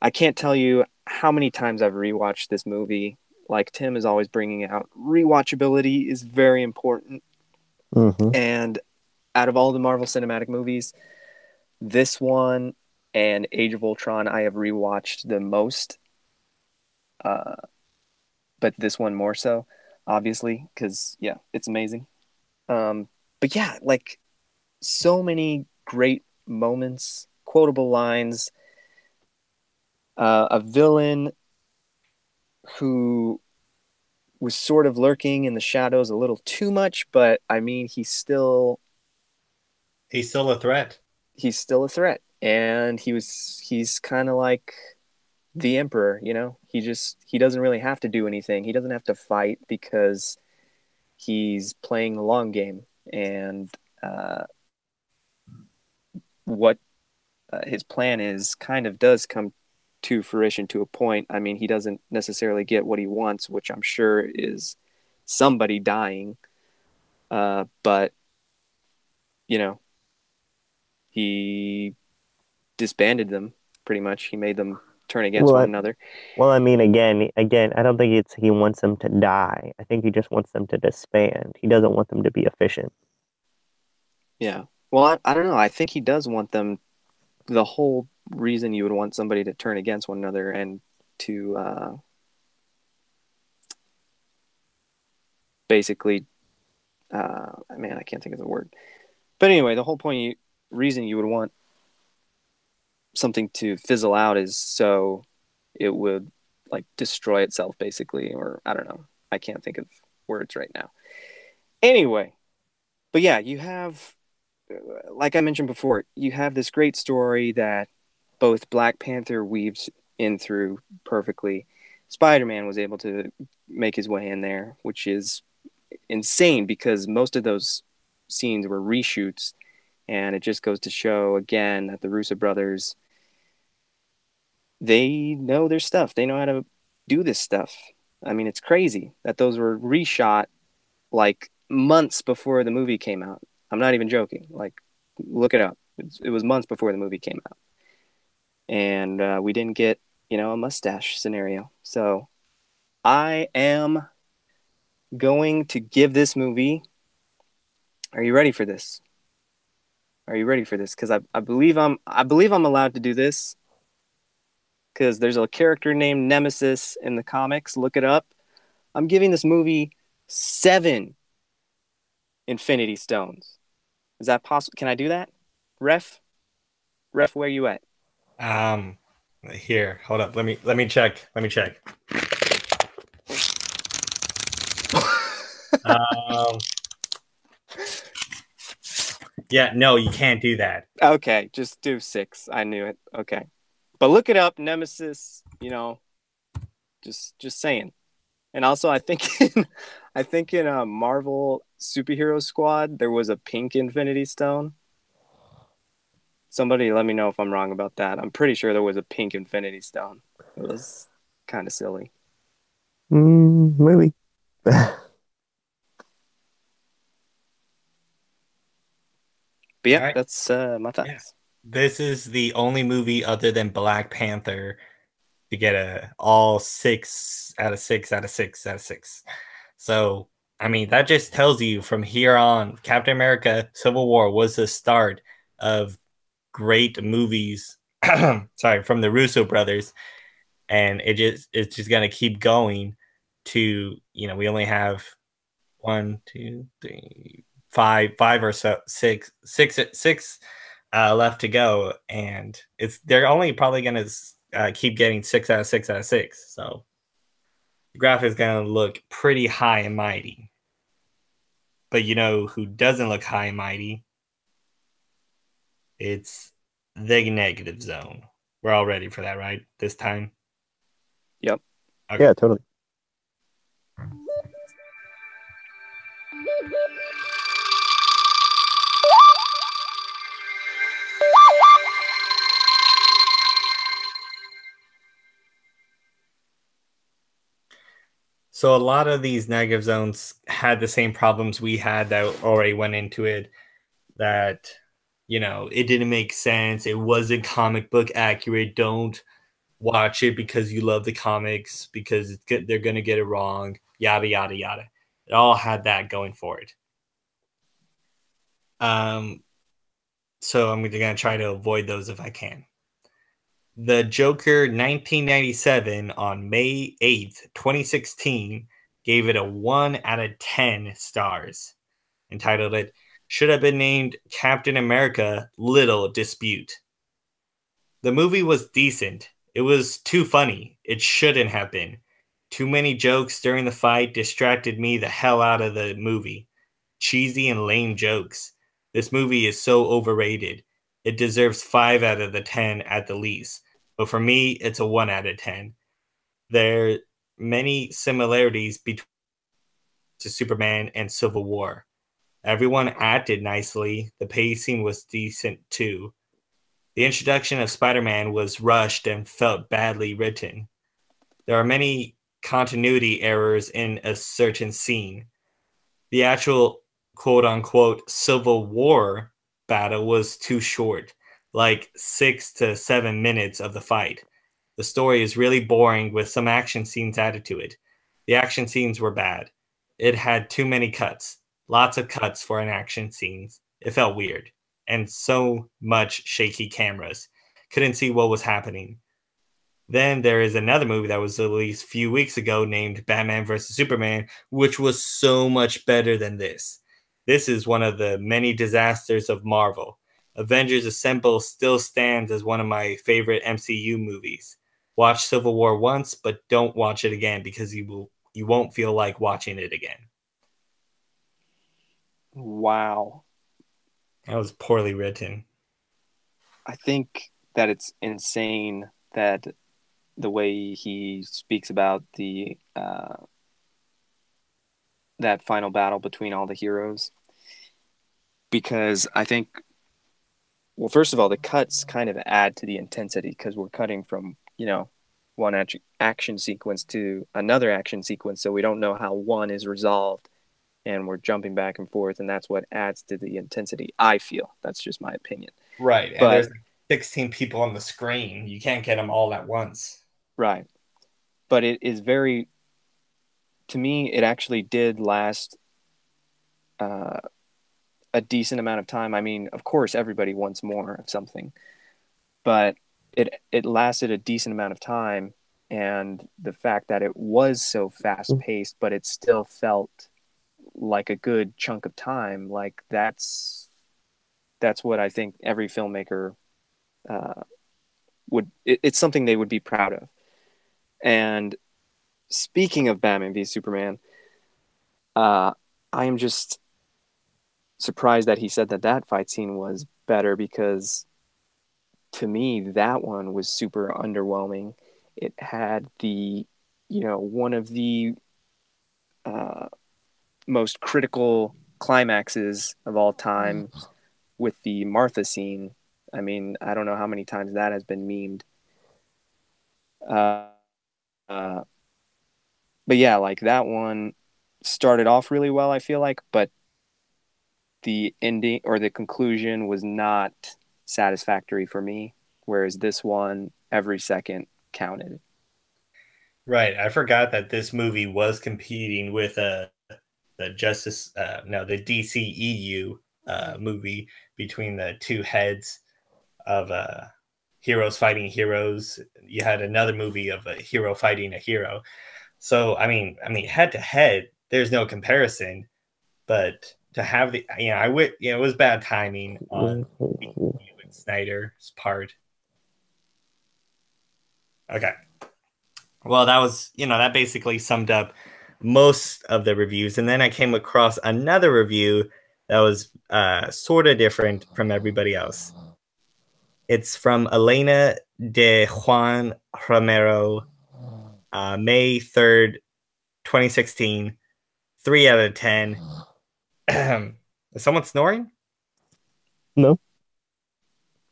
[SPEAKER 2] I can't tell you how many times I've rewatched this movie. Like Tim is always bringing out, rewatchability is very important. And out of all the Marvel Cinematic movies, this one and Age of Ultron I have rewatched the most. But this one more so, obviously, because yeah, it's amazing. But yeah, like so many great moments, quotable lines, a villain who was sort of lurking in the shadows a little too much, but I mean, he's still
[SPEAKER 1] a threat.
[SPEAKER 2] He's still a threat, and he's kind of like the Emperor, he doesn't really have to do anything. He doesn't have to fight because he's playing the long game, and what his plan is kind of does come to fruition to a point. I mean, he doesn't necessarily get what he wants, which I'm sure is somebody dying. But he disbanded them pretty much. He made them turn against one another.
[SPEAKER 3] Well, I mean, again, I don't think he wants them to die. I think he just wants them to disband. He doesn't want them to be efficient.
[SPEAKER 2] Yeah. Well, I don't know. I think he does want them. The whole reason you would want somebody to turn against one another and to basically, I can't think of the word. But anyway, the whole reason you would want something to fizzle out is so it would like destroy itself, basically, or I don't know. I can't think of words right now. Anyway, but yeah, you have, like I mentioned before, you have this great story that both Black Panther weaves in through perfectly. Spider-Man was able to make his way in there, which is insane because most of those scenes were reshoots, and it just goes to show again that the Russo brothers, they know their stuff. They know how to do this stuff. I mean, it's crazy that those were reshot like months before the movie came out. I'm not even joking. Like, look it up. It was months before the movie came out, and we didn't get, a mustache scenario. So I am going to give this movie. Are you ready for this? Are you ready for this? Because I believe I'm allowed to do this. Because there's a character named Nemesis in the comics. Look it up. I'm giving this movie 7 Infinity Stones. Is that possible? Can I do that? Ref, where you at?
[SPEAKER 1] Here, hold up. Let me check. Um, yeah, no, you can't do that.
[SPEAKER 2] Okay, just do 6. I knew it. Okay, but look it up, Nemesis. Just saying. And also, I think in a Marvel Superhero Squad there was a pink Infinity Stone. Somebody let me know if I'm wrong about that. I'm pretty sure there was a pink Infinity Stone. It was kind of silly.
[SPEAKER 3] Maybe.
[SPEAKER 2] But yeah,
[SPEAKER 1] All right.
[SPEAKER 2] that's my thoughts.
[SPEAKER 1] Yeah. This is the only movie other than Black Panther to get a all 6 out of 6 out of 6 out of 6. So, I mean, that just tells you from here on, Captain America Civil War was the start of great movies. Sorry, from the Russo brothers, and it's just gonna keep going to, we only have 1, 2, 3, 5 or so, six left to go, and they're only probably gonna keep getting 6 out of 6 out of 6. So the graph is gonna look pretty high and mighty. But you know who doesn't look high and mighty? It's the negative zone. We're all ready for that, right? This time?
[SPEAKER 2] Yep.
[SPEAKER 1] Okay.
[SPEAKER 3] Yeah, totally.
[SPEAKER 1] So a lot of these negative zones had the same problems we had that already went into it. That, it didn't make sense. It wasn't comic book accurate. Don't watch it because you love the comics, because they're going to get it wrong. Yada, yada, yada. It all had that going for it. So I'm going to try to avoid those if I can. The Joker 1997 on May 8th, 2016, gave it a 1 out of 10 stars, entitled it, "Should have been named Captain America, Little Dispute." The movie was decent. It was too funny. It shouldn't have been. Too many jokes during the fight distracted me the hell out of the movie. Cheesy and lame jokes. This movie is so overrated. It deserves 5 out of the 10 at the least. But for me, it's a 1 out of 10. There are many similarities between Superman and Civil War. Everyone acted nicely. The pacing was decent too. The introduction of Spider-Man was rushed and felt badly written. There are many continuity errors in a certain scene. The actual quote-unquote Civil War battle was too short, like 6 to 7 minutes of the fight. The story is really boring with some action scenes added to it. The action scenes were bad. It had too many cuts. Lots of cuts for an action scenes. It felt weird. And so much shaky cameras. Couldn't see what was happening. Then there is another movie that was released a few weeks ago named Batman vs. Superman, which was so much better than this. This is one of the many disasters of Marvel. Avengers Assemble still stands as one of my favorite MCU movies. Watch Civil War once, but don't watch it again because you won't feel like watching it again.
[SPEAKER 2] Wow.
[SPEAKER 1] That was poorly written.
[SPEAKER 2] I think that it's insane that the way he speaks about the that final battle between all the heroes. because I think, well, first of all, the cuts kind of add to the intensity because we're cutting from, one action sequence to another action sequence, so we don't know how one is resolved, and we're jumping back and forth, and that's what adds to the intensity. I feel that's just my opinion.
[SPEAKER 1] Right. And
[SPEAKER 2] But
[SPEAKER 1] there's 16 people on the screen. You can't get them all at once.
[SPEAKER 2] right, but it is very, to me, it actually did last uh, a decent amount of time. I mean, of course, everybody wants more of something, but it lasted a decent amount of time, and the fact that it was so fast paced, but it still felt like a good chunk of time, like that's what I think every filmmaker uh, it's something they would be proud of. And speaking of Batman v Superman, I am just surprised that he said that that fight scene was better, because to me that one was super underwhelming. It had one of the uh, most critical climaxes of all time with the Martha scene. I mean, I don't know how many times that has been memed. Uh, uh, but yeah, like that one started off really well, I feel like, but the ending or the conclusion was not satisfactory for me. Whereas this one, every second counted.
[SPEAKER 1] Right. I forgot that this movie was competing with the Justice, no, the DCEU movie between the two heads of heroes fighting heroes. You had another movie of a hero fighting a hero. So head to head, there's no comparison. But to have it was bad timing on Snyder's part. Okay. Well, that basically summed up most of the reviews. And then I came across another review that was sort of different from everybody else. It's from Elena de Juan Romero, May 3rd, 2016. 3 out of 10. Is someone snoring?
[SPEAKER 3] No.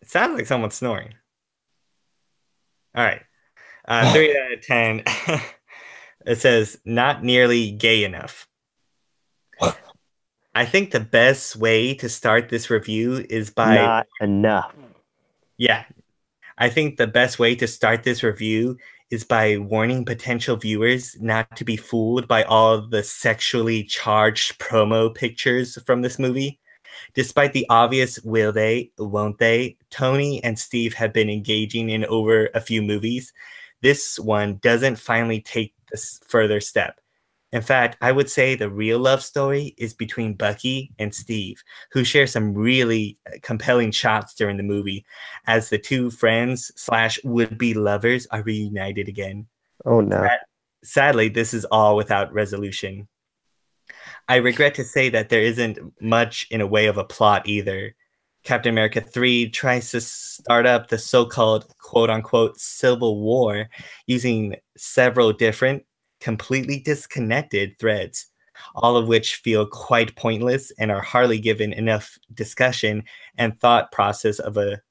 [SPEAKER 1] It sounds like someone's snoring. All right. 3 out of 10. It says, not nearly gay enough. I think the best way to start this review is by...
[SPEAKER 3] Not enough.
[SPEAKER 1] Yeah. I think the best way to start this review is by warning potential viewers not to be fooled by all the sexually charged promo pictures from this movie. Despite the obvious will they, won't they, Tony and Steve have been engaging in over a few movies. This one doesn't finally take this further step. In fact, I would say the real love story is between Bucky and Steve, who share some really compelling shots during the movie as the two friends / would-be lovers are reunited again.
[SPEAKER 3] Oh, no.
[SPEAKER 1] Sadly, this is all without resolution. I regret to say that there isn't much in a way of a plot either. Captain America 3 tries to start up the so-called quote-unquote Civil War using several different, completely disconnected threads, all of which feel quite pointless and are hardly given enough discussion and thought process of the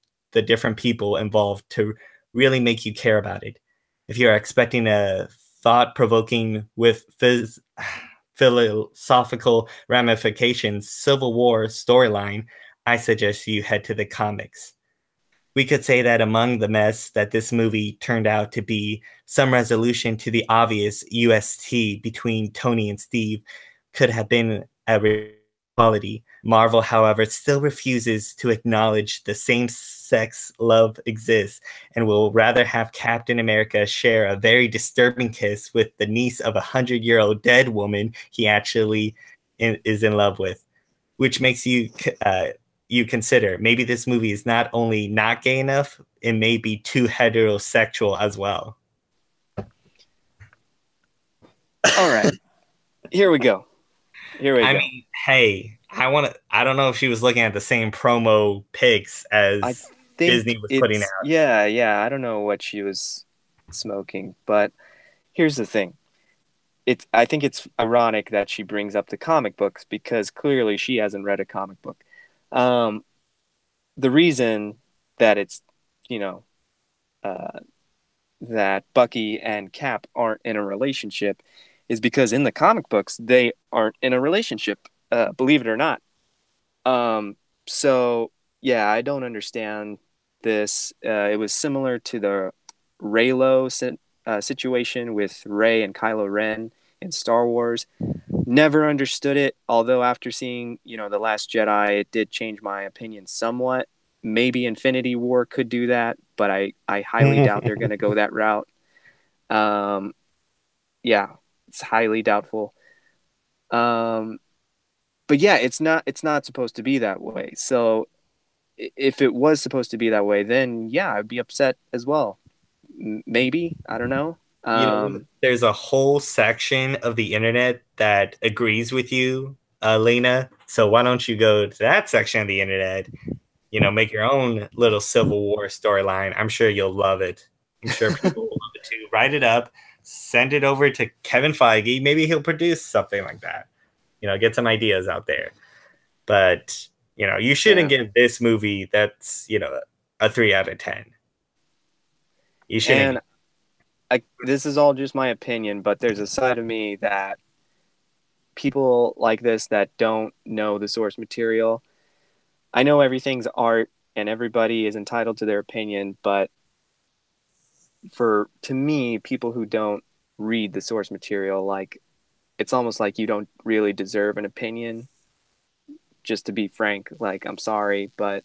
[SPEAKER 1] different people involved to really make you care about it. If you're expecting a thought-provoking with philosophical ramifications Civil War storyline, I suggest you head to the comics. We could say that among the mess that this movie turned out to be, some resolution to the obvious UST between Tony and Steve could have been a reality. Marvel, however, still refuses to acknowledge the same-sex love exists and will rather have Captain America share a very disturbing kiss with the niece of a 100-year-old dead woman he actually is in love with, which makes you consider maybe this movie is not only not gay enough, it may be too heterosexual as well.
[SPEAKER 2] All right, here we go.
[SPEAKER 1] I mean, hey, I don't know if she was looking at the same promo pics as Disney was putting out.
[SPEAKER 2] Yeah. I don't know what she was smoking, but here's the thing. I think it's ironic that she brings up the comic books because clearly she hasn't read a comic book. Um, the reason that it's, you know, uh, that Bucky and Cap aren't in a relationship is because in the comic books they aren't in a relationship, believe it or not. Um, so yeah, I don't understand this. It was similar to the situation with Rey and Kylo Ren in Star Wars. Never understood it, although after seeing, The Last Jedi, it did change my opinion somewhat. Maybe Infinity War could do that, but I highly doubt they're going to go that route. Um, yeah, it's highly doubtful. Um, but yeah, it's not supposed to be that way. So if it was supposed to be that way, then yeah, I'd be upset as well. Maybe, I don't know.
[SPEAKER 1] You know what? There's a whole section of the internet that agrees with you, Lena. So why don't you go to that section of the internet, make your own little Civil War storyline. I'm sure you'll love it. I'm sure people will love it too. Write it up, send it over to Kevin Feige. Maybe he'll produce something like that. Get some ideas out there. But, you shouldn't give this movie that's, a 3 out of 10. You shouldn't.
[SPEAKER 2] And this is all just my opinion, but there's a side of me that people like this that don't know the source material. I know everything's art and everybody is entitled to their opinion, but to me, people who don't read the source material, like, it's almost like you don't really deserve an opinion. Just to be frank, like, I'm sorry, but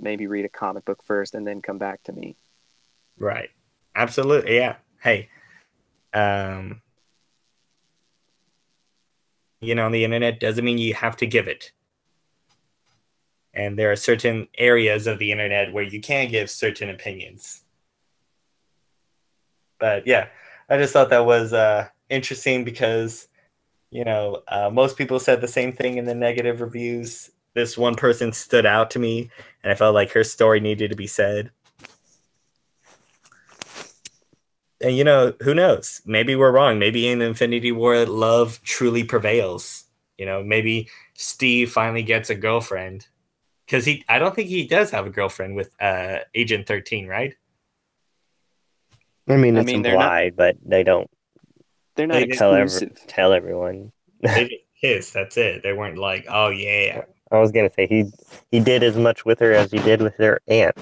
[SPEAKER 2] maybe read a comic book first and then come back to me.
[SPEAKER 1] Right. Absolutely. Yeah. Hey, on the internet doesn't mean you have to give it. And there are certain areas of the internet where you can give certain opinions. But yeah, I just thought that was interesting because, most people said the same thing in the negative reviews. This one person stood out to me, and I felt like her story needed to be said. And, who knows? Maybe we're wrong. Maybe in Infinity War, love truly prevails. Maybe Steve finally gets a girlfriend. Because I don't think he does have a girlfriend with Agent 13, right?
[SPEAKER 3] I mean, it's implied, but they don't.
[SPEAKER 2] They're not exclusive.
[SPEAKER 3] Tell everyone.
[SPEAKER 1] They just kissed. That's it. They weren't like, oh yeah.
[SPEAKER 3] I was gonna say he did as much with her as he did with their aunt.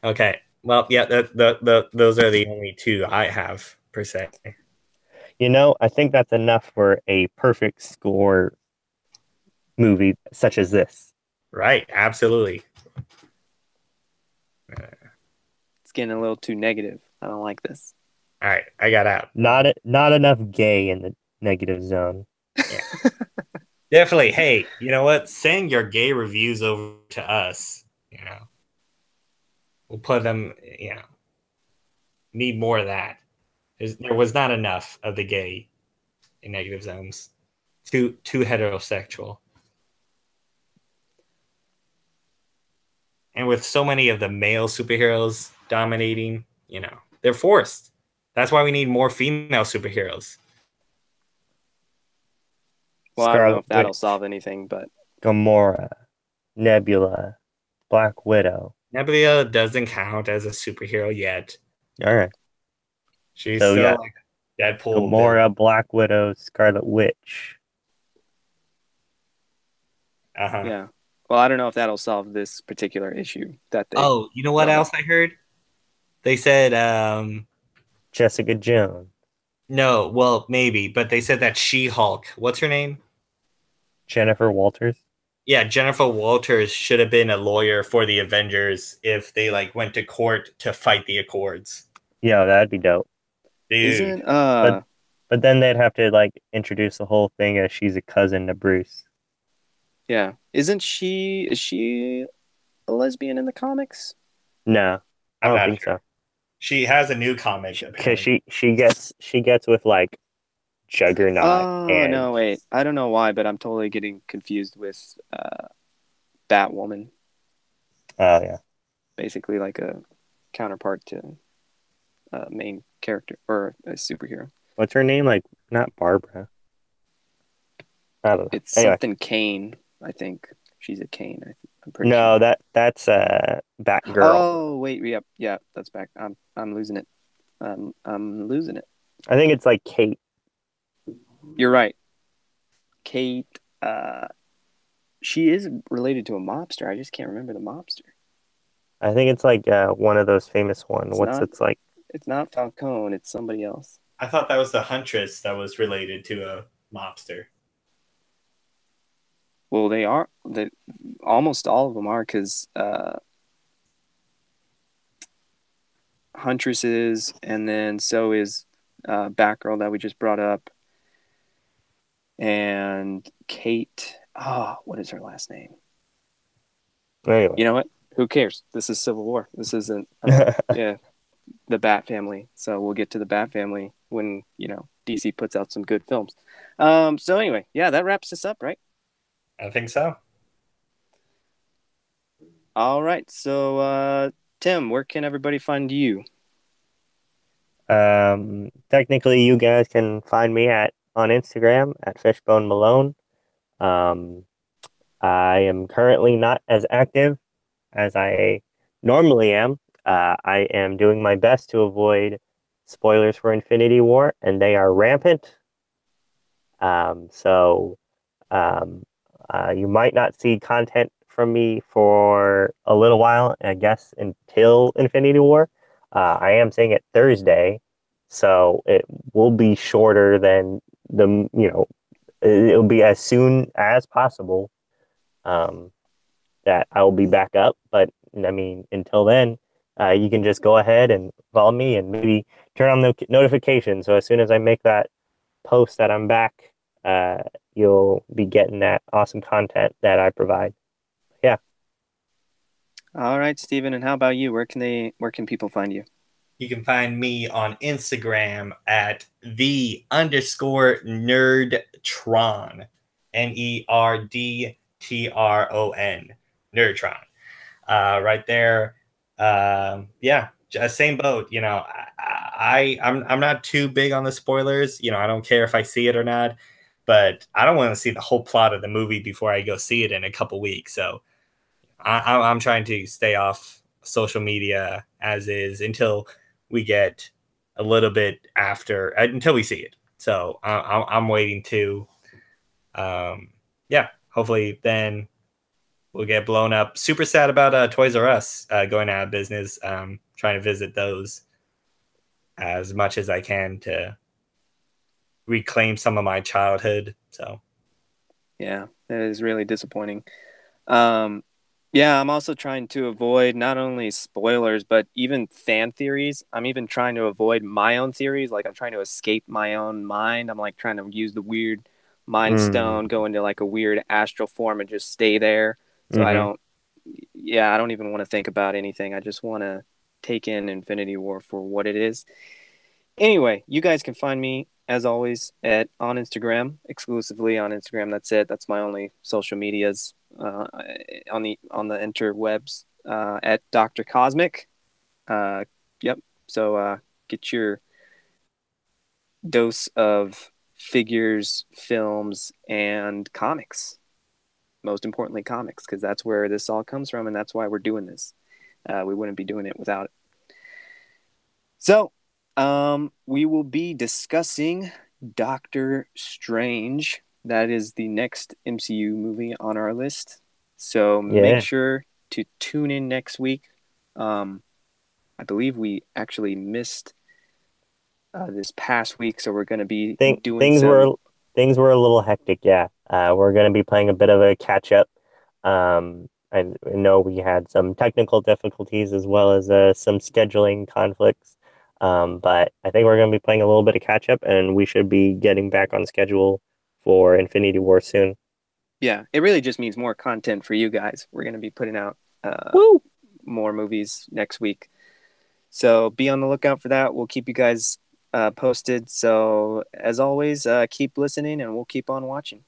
[SPEAKER 1] Okay. Well, yeah. Those are the only two I have per se.
[SPEAKER 3] I think that's enough for a perfect score movie such as this.
[SPEAKER 1] Right. Absolutely.
[SPEAKER 2] It's getting a little too negative. I don't like this.
[SPEAKER 1] All right. I got out.
[SPEAKER 3] Not enough gay in the negative zone.
[SPEAKER 1] Yeah. Definitely. Hey, you know what? Send your gay reviews over to us. We'll put them, need more of that. There was not enough of the gay in negative zones. Too heterosexual. And with so many of the male superheroes dominating, they're forced. That's why we need more female superheroes.
[SPEAKER 2] Well, I don't know if that'll solve anything, but
[SPEAKER 3] Gamora, Nebula, Black Widow.
[SPEAKER 1] Nebula doesn't count as a superhero yet.
[SPEAKER 3] All right.
[SPEAKER 1] She's still like Deadpool.
[SPEAKER 3] Gamora, Black Widow, Scarlet Witch.
[SPEAKER 2] Yeah. Well, I don't know if that'll solve this particular issue that they.
[SPEAKER 1] Oh, you know what else I heard? They said
[SPEAKER 3] Jessica Jones.
[SPEAKER 1] No, well, maybe, but they said that She-Hulk. What's her name?
[SPEAKER 3] Jennifer Walters.
[SPEAKER 1] Yeah, Jennifer Walters should have been a lawyer for the Avengers if they went to court to fight the Accords.
[SPEAKER 3] Yeah, that'd be dope.
[SPEAKER 1] Dude.
[SPEAKER 3] But then they'd have to introduce the whole thing as she's a cousin to Bruce.
[SPEAKER 2] Yeah. Is she a lesbian in the comics?
[SPEAKER 3] No, I don't think so.
[SPEAKER 1] She has a new comic
[SPEAKER 3] because she gets with Juggernaut.
[SPEAKER 2] Oh no, wait! I don't know why, but I'm totally getting confused with Batwoman.
[SPEAKER 3] Oh yeah,
[SPEAKER 2] basically like a counterpart to a main character or a superhero.
[SPEAKER 3] What's her name? Not Barbara. I don't know.
[SPEAKER 2] It's
[SPEAKER 3] Anyway,
[SPEAKER 2] something Kane, I think. She's a Kane. I'm pretty
[SPEAKER 3] no,
[SPEAKER 2] sure.
[SPEAKER 3] that's Batgirl.
[SPEAKER 2] Oh, wait, yep, yeah, that's back. I'm losing it. I'm losing it.
[SPEAKER 3] I think it's like Kate.
[SPEAKER 2] You're right. Kate, she is related to a mobster. I just can't remember the mobster.
[SPEAKER 3] I think it's like one of those famous one.
[SPEAKER 2] It's
[SPEAKER 3] What's
[SPEAKER 2] not
[SPEAKER 3] it's like?
[SPEAKER 2] it's not Falcone, it's somebody else.
[SPEAKER 1] I thought that was the Huntress that was related to a mobster.
[SPEAKER 2] Well, almost all of them are because Huntress is, and then so is Batgirl that we just brought up, and Kate. Oh, what is her last name?
[SPEAKER 3] Anyway.
[SPEAKER 2] You know what? Who cares? This is Civil War. This isn't yeah, the Bat family. So we'll get to the Bat family when, DC puts out some good films. So anyway, yeah, that wraps us up, right?
[SPEAKER 1] I think so.
[SPEAKER 2] All right. So Tim, where can everybody find you?
[SPEAKER 3] Technically, you guys can find me at on Instagram at Fishbone Malone. Um, I am currently not as active as I normally am. I am doing my best to avoid spoilers for Infinity War, and they are rampant. So um, you might not see content from me for a little while, I guess, until Infinity War. I am saying it Thursday, so it will be shorter than it'll be as soon as possible that I will be back up. But I mean, until then, you can just go ahead and follow me and maybe turn on the notifications. So as soon as I make that post that I'm back, uh, you'll be getting that awesome content that I provide. Yeah.
[SPEAKER 2] All right, Steven, and how about you? Where can people find you?
[SPEAKER 1] You can find me on Instagram at the_nerdtron. NERDTRON. Nerdtron. Right there. Yeah, same boat. I'm not too big on the spoilers. I don't care if I see it or not, but I don't want to see the whole plot of the movie before I go see it in a couple weeks. So I'm trying to stay off social media as is until we get a little bit after until we see it. So I'm waiting to, yeah, hopefully then we'll get blown up. Super sad about Toys R Us going out of business. Trying to visit those as much as I can to reclaim some of my childhood. So
[SPEAKER 2] Yeah, that is really disappointing. Um, yeah, I'm also trying to avoid not only spoilers, but even fan theories. I'm even trying to avoid my own theories. Like I'm trying to escape my own mind. I'm like trying to use the weird mind stone,
[SPEAKER 3] Mm.
[SPEAKER 2] go into like a weird astral form and just stay there. So
[SPEAKER 3] Mm-hmm.
[SPEAKER 2] I don't even want to think about anything. I just want to take in Infinity War for what it is. Anyway, you guys can find me as always at on Instagram, exclusively on Instagram. That's it. That's my only social medias on the interwebs at Dr. Cosmic. Uh, yep. So get your dose of figures, films, and comics. Most importantly, comics, because that's where this all comes from, and that's why we're doing this. We wouldn't be doing it without it. So, we will be discussing Doctor Strange. That is the next MCU movie on our list. So make
[SPEAKER 3] Yeah.
[SPEAKER 2] sure to tune in next week. I believe we actually missed this past week, so we're going to be
[SPEAKER 3] Think
[SPEAKER 2] doing
[SPEAKER 3] things
[SPEAKER 2] some.
[SPEAKER 3] were things were a little hectic. Yeah. We're going to be playing a bit of a catch up. I know we had some technical difficulties as well as some scheduling conflicts. But I think we're going to be playing a little bit of catch up, and we should be getting back on schedule for Infinity War soon.
[SPEAKER 2] Yeah, it really just means more content for you guys. We're going to be putting out
[SPEAKER 3] Woo!
[SPEAKER 2] more movies next week. So be on the lookout for that. We'll keep you guys posted. So as always, keep listening and we'll keep on watching.